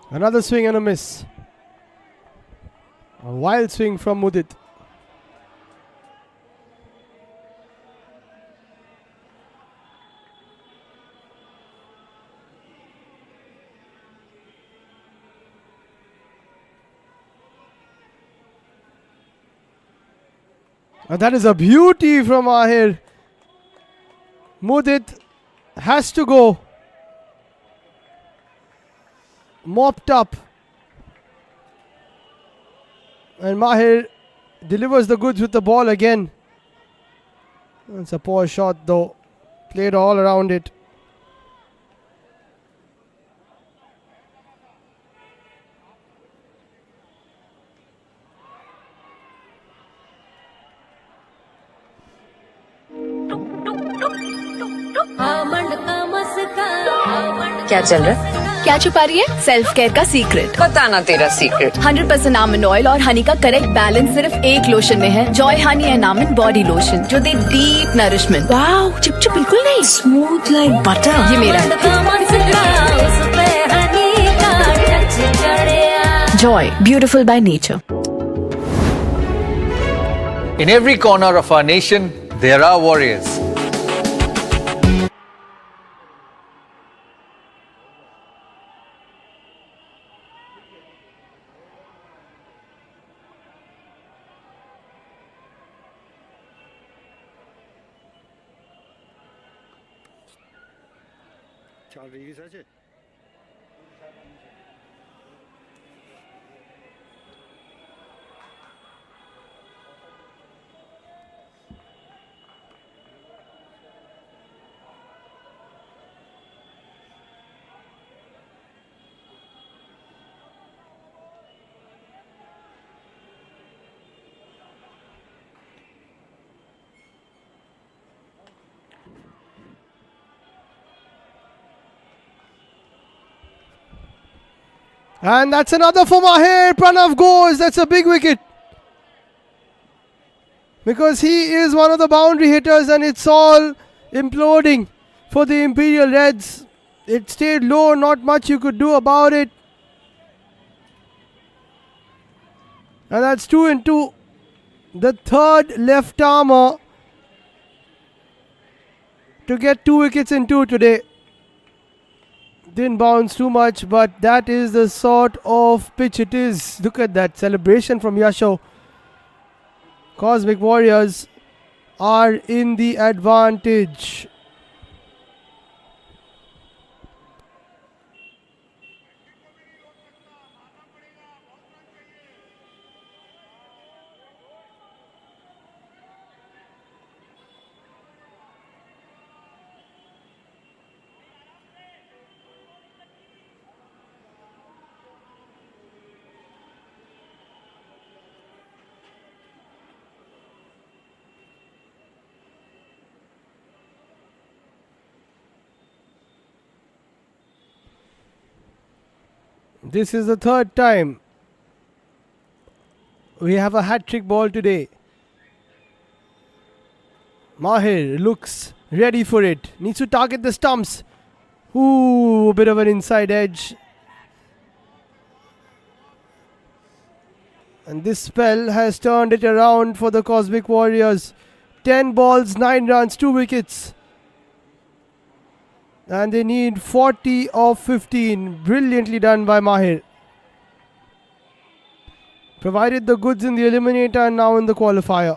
Another swing and a miss. A wild swing from Mudit. And that is a beauty from Ahir. Mudit has to go. Mopped up. And Mahir delivers the goods with the ball again. It's a poor shot though. Played all around it. क्या चल रहा है? क्या छुपा रही है? Self care का secret. बताना तेरा सीक्रेट। 100% आमंड ऑयल और हनी का करेक्ट बैलेंस सिर्फ एक लोशन में है। Joy honey and almond body lotion जो दे डीप नरिशमेंट। वाओ, चिपचिप बिल्कुल नहीं, स्मूथ लाइक बटर। ये मेरा Joy, beautiful by nature. In every corner of our nation, there are warriors. 4 release আছে? And that's another for Mahir. Pranav goes. That's a big wicket. Because he is one of the boundary hitters and it's all imploding for the Imperial Reds. It stayed low, not much you could do about it. And that's 2 and 2. The third left armer to get 2 wickets in 2 today. Didn't bounce too much, but that is the sort of pitch it is. Look at that celebration from Yasho. Cosmic Warriors are in the advantage. This is the third time we have a hat-trick ball today. Mahir looks ready for it. Needs to target the stumps. Ooh, a bit of an inside edge. And this spell has turned it around for the Cosmic Warriors. 10 balls, 9 runs, 2 wickets. And they need 40 of 15. Brilliantly done by Mahir. Provided the goods in the eliminator and now in the qualifier.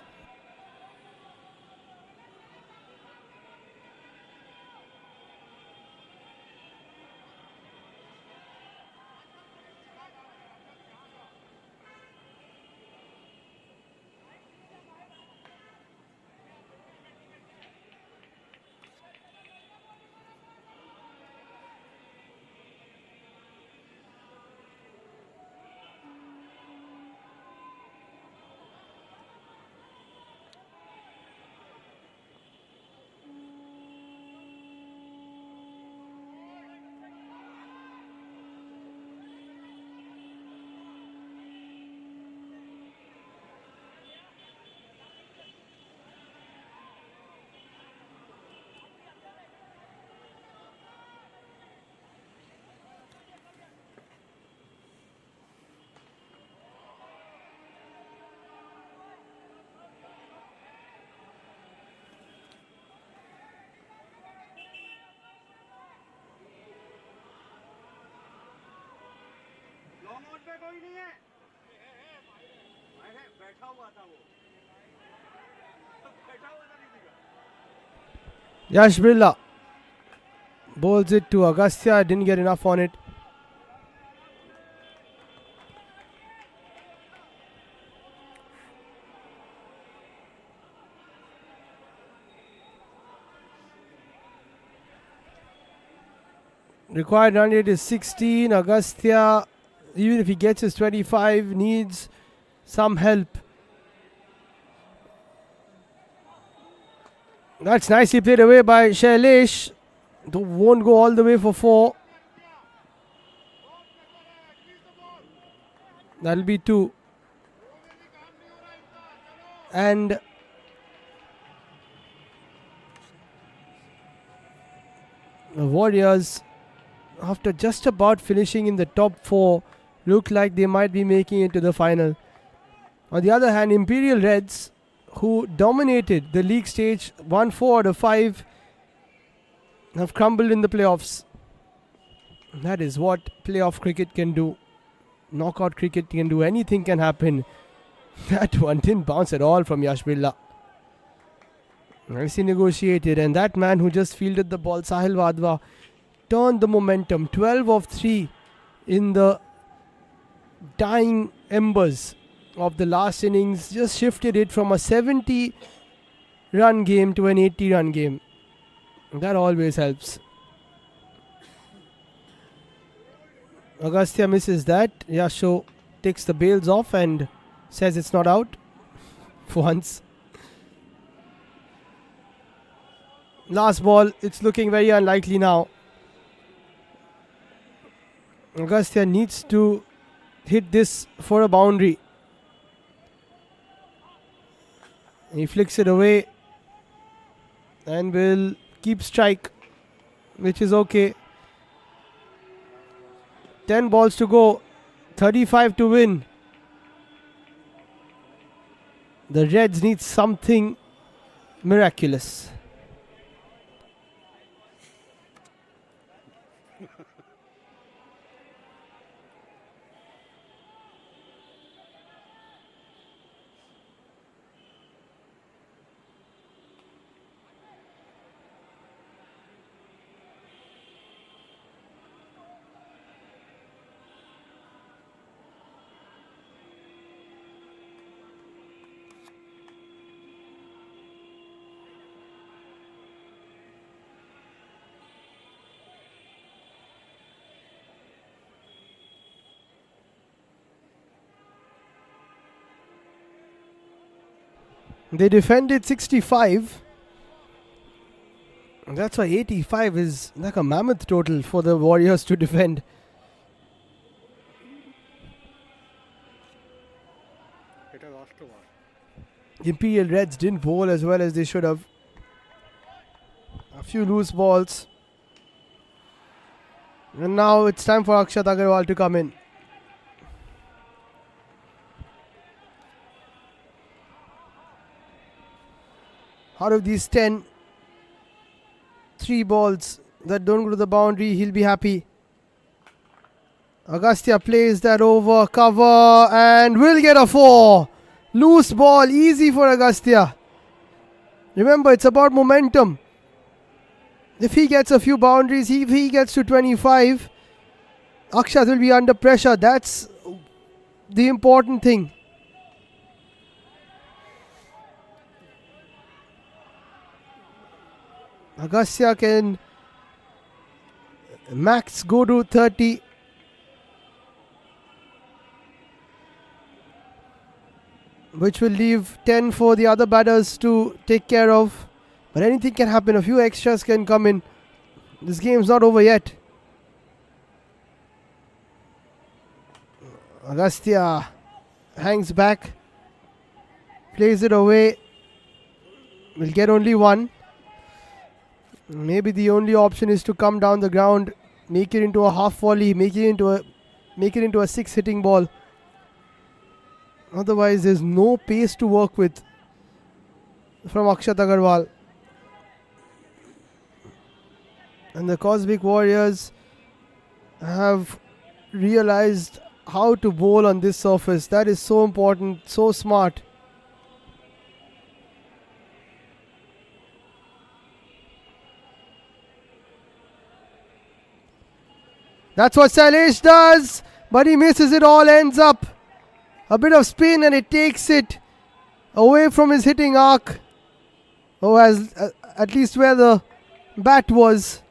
Yash Birla bowls it to Agastya. Didn't get enough on it. Required run rate is 16. Agastya, even if he gets his 25, needs some help. That's nicely played away by Shailesh. Won't go all the way for 4. That'll be 2. And the Warriors, after just about finishing in the top 4, look like they might be making it to the final. On the other hand, Imperial Reds, who dominated the league stage, won 4 out of 5, have crumbled in the playoffs. That is what playoff cricket can do. Knockout cricket can do. Anything can happen. That one didn't bounce at all from Yash Birla. Nicely negotiated. And that man who just fielded the ball, Sahil Wadhwa, turned the momentum. 12 of 3 in the dying embers of the last innings. Just shifted it from a 70-run game to an 80-run game. That always helps. Agastya misses that. Yasho takes the bails off and says it's not out for once. Last ball, it's looking very unlikely now. Agastya needs to hit this for a boundary. He flicks it away and will keep strike, which is okay. 10 balls to go, 35 to win. The Reds need something miraculous. They defended 65. That's why 85 is like a mammoth total for the Warriors to defend. Imperial Reds didn't bowl as well as they should have. A few loose balls. And now it's time for Akshat Agarwal to come in. Out of these 10, 3 balls that don't go to the boundary, he'll be happy. Agastya plays that over, cover, and will get a 4. Loose ball, easy for Agastya. Remember, it's about momentum. If he gets a few boundaries, if he gets to 25, Akshat will be under pressure. That's the important thing. Agastya can max go to 30. Which will leave 10 for the other batters to take care of. But anything can happen. A few extras can come in. This game's not over yet. Agastya hangs back. Plays it away. Will get only 1. Maybe the only option is to come down the ground, make it into a half volley, make it into a 6 hitting ball. Otherwise, there's no pace to work with from Akshat Agarwal. And the Cosmic Warriors have realized how to bowl on this surface. That is so important, so smart. That's what Sailesh does, but he misses it all, ends up a bit of spin and it takes it away from his hitting arc. Oh, as at least where the bat was,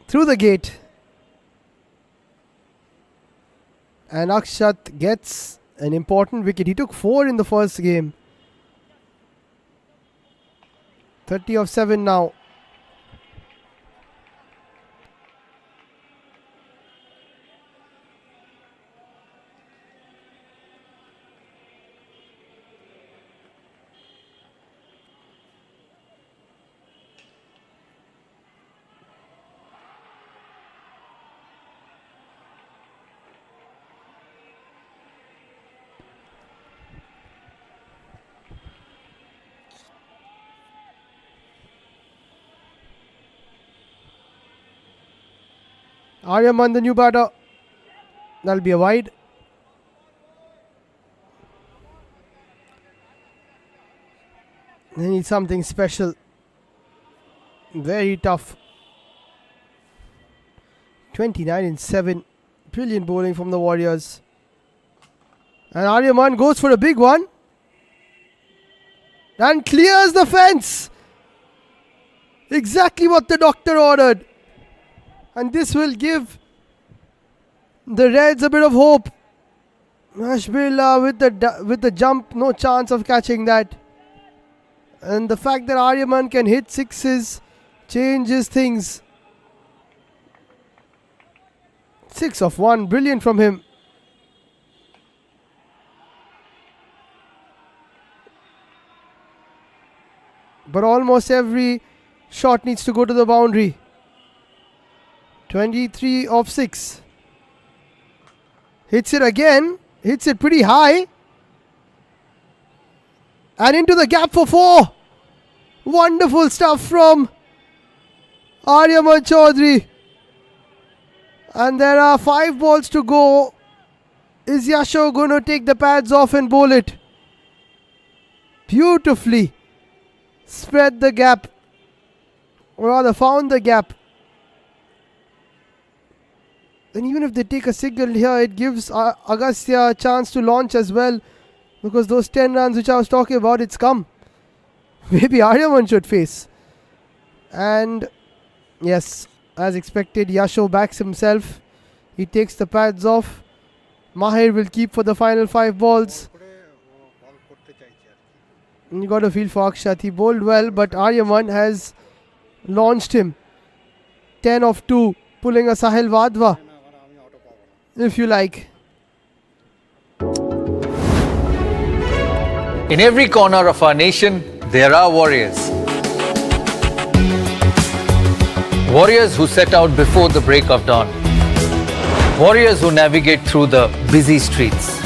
through the gate. And Akshat gets an important wicket. He took 4 in the first game. 30 of 7 now. Aryaman, the new batter. That'll be a wide. They need something special. Very tough 29-7. Brilliant bowling from the Warriors. And Aryaman goes for a big one. And clears the fence. Exactly what the doctor ordered. And this will give the Reds a bit of hope. Ashbilla with the jump, no chance of catching that. And the fact that Aryaman can hit sixes changes things. 6 of 1, brilliant from him. But almost every shot needs to go to the boundary. 23 of 6. Hits it again. Hits it pretty high. And into the gap for 4. Wonderful stuff from Aryaman Chaudhary. And there are 5 balls to go. Is Yasho going to take the pads off and bowl it? Beautifully spread the gap. Or rather found the gap. And even if they take a single here, it gives Agastya a chance to launch as well. Because those 10 runs which I was talking about, it's come. Maybe Aryaman should face. And yes, as expected, Yasho backs himself. He takes the pads off. Mahir will keep for the final 5 balls. And you got a feel for Akshat. He bowled well, but Aryaman has launched him. 10 of 2, pulling a Sahil Wadhwa, if you like. In every corner of our nation, there are warriors. Warriors who set out before the break of dawn. Warriors who navigate through the busy streets.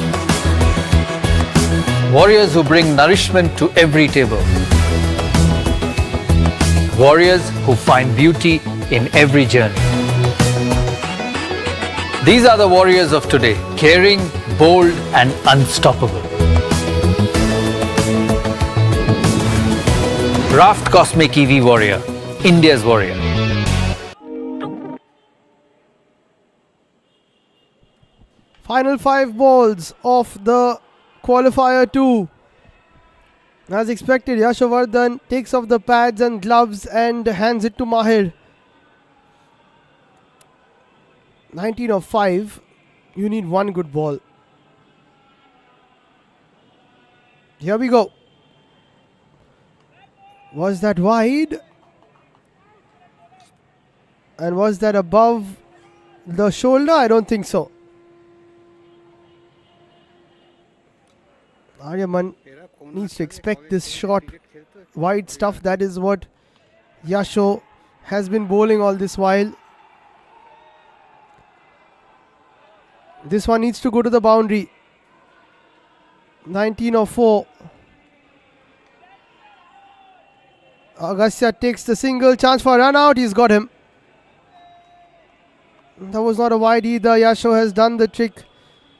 Warriors who bring nourishment to every table. Warriors who find beauty in every journey. These are the warriors of today, caring, bold and unstoppable. Raft Cosmic EV Warrior, India's warrior. Final 5 balls of the qualifier 2. As expected, Yashovardhan takes off the pads and gloves and hands it to Mahir. 19 of 5. You need one good ball. Here we go. Was that wide? And was that above the shoulder? I don't think so. Aryaman needs to expect this short wide stuff. That is what Yasho has been bowling all this while. This one needs to go to the boundary. 19 of 4. Agastya takes the single, chance for a run out. He's got him. That was not a wide either. Yasho has done the trick.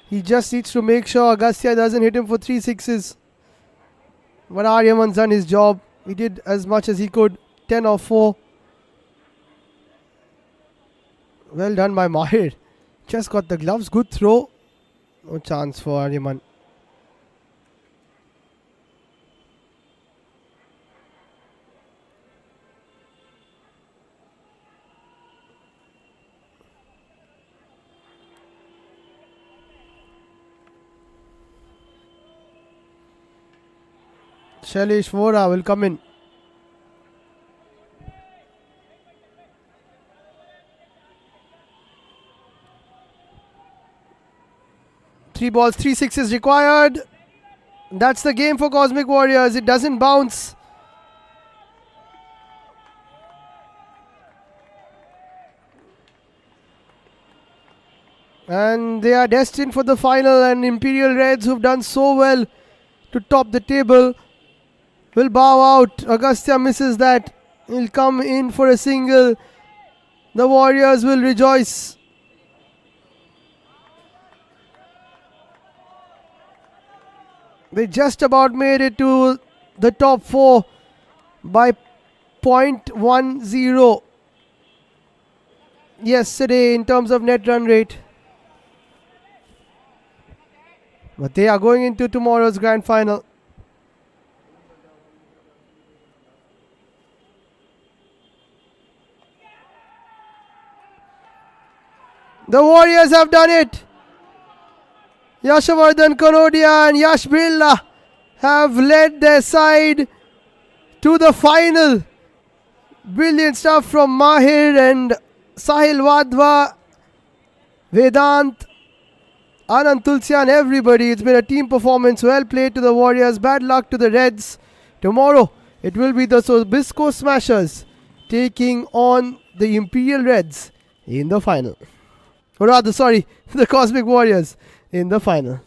He just needs to make sure Agastya doesn't hit him for 3 sixes. But Aryaman's done his job. He did as much as he could. 10 of 4. Well done by Mahir. Just got the gloves. Good throw. No chance for Aryaman. Shailesh Vora will come in. Three balls, 3 sixes required. That's the game for Cosmic Warriors. It doesn't bounce. And they are destined for the final. And Imperial Reds, who've done so well to top the table, will bow out. Agastya misses that. He'll come in for a single. The Warriors will rejoice. They just about made it to the top 4 by .10. yesterday in terms of net run rate. But they are going into tomorrow's grand final. The Warriors have done it. Yashavardhan Kanodia and Yash Birla have led their side to the final. Brilliant stuff from Mahir and Sahil Wadhwa, Vedant, Anand Tulsian, everybody. It's been a team performance. Well played to the Warriors. Bad luck to the Reds. Tomorrow it will be the Sobisco Smashers taking on the Imperial Reds in the final. Or rather, sorry, the Cosmic Warriors in the final.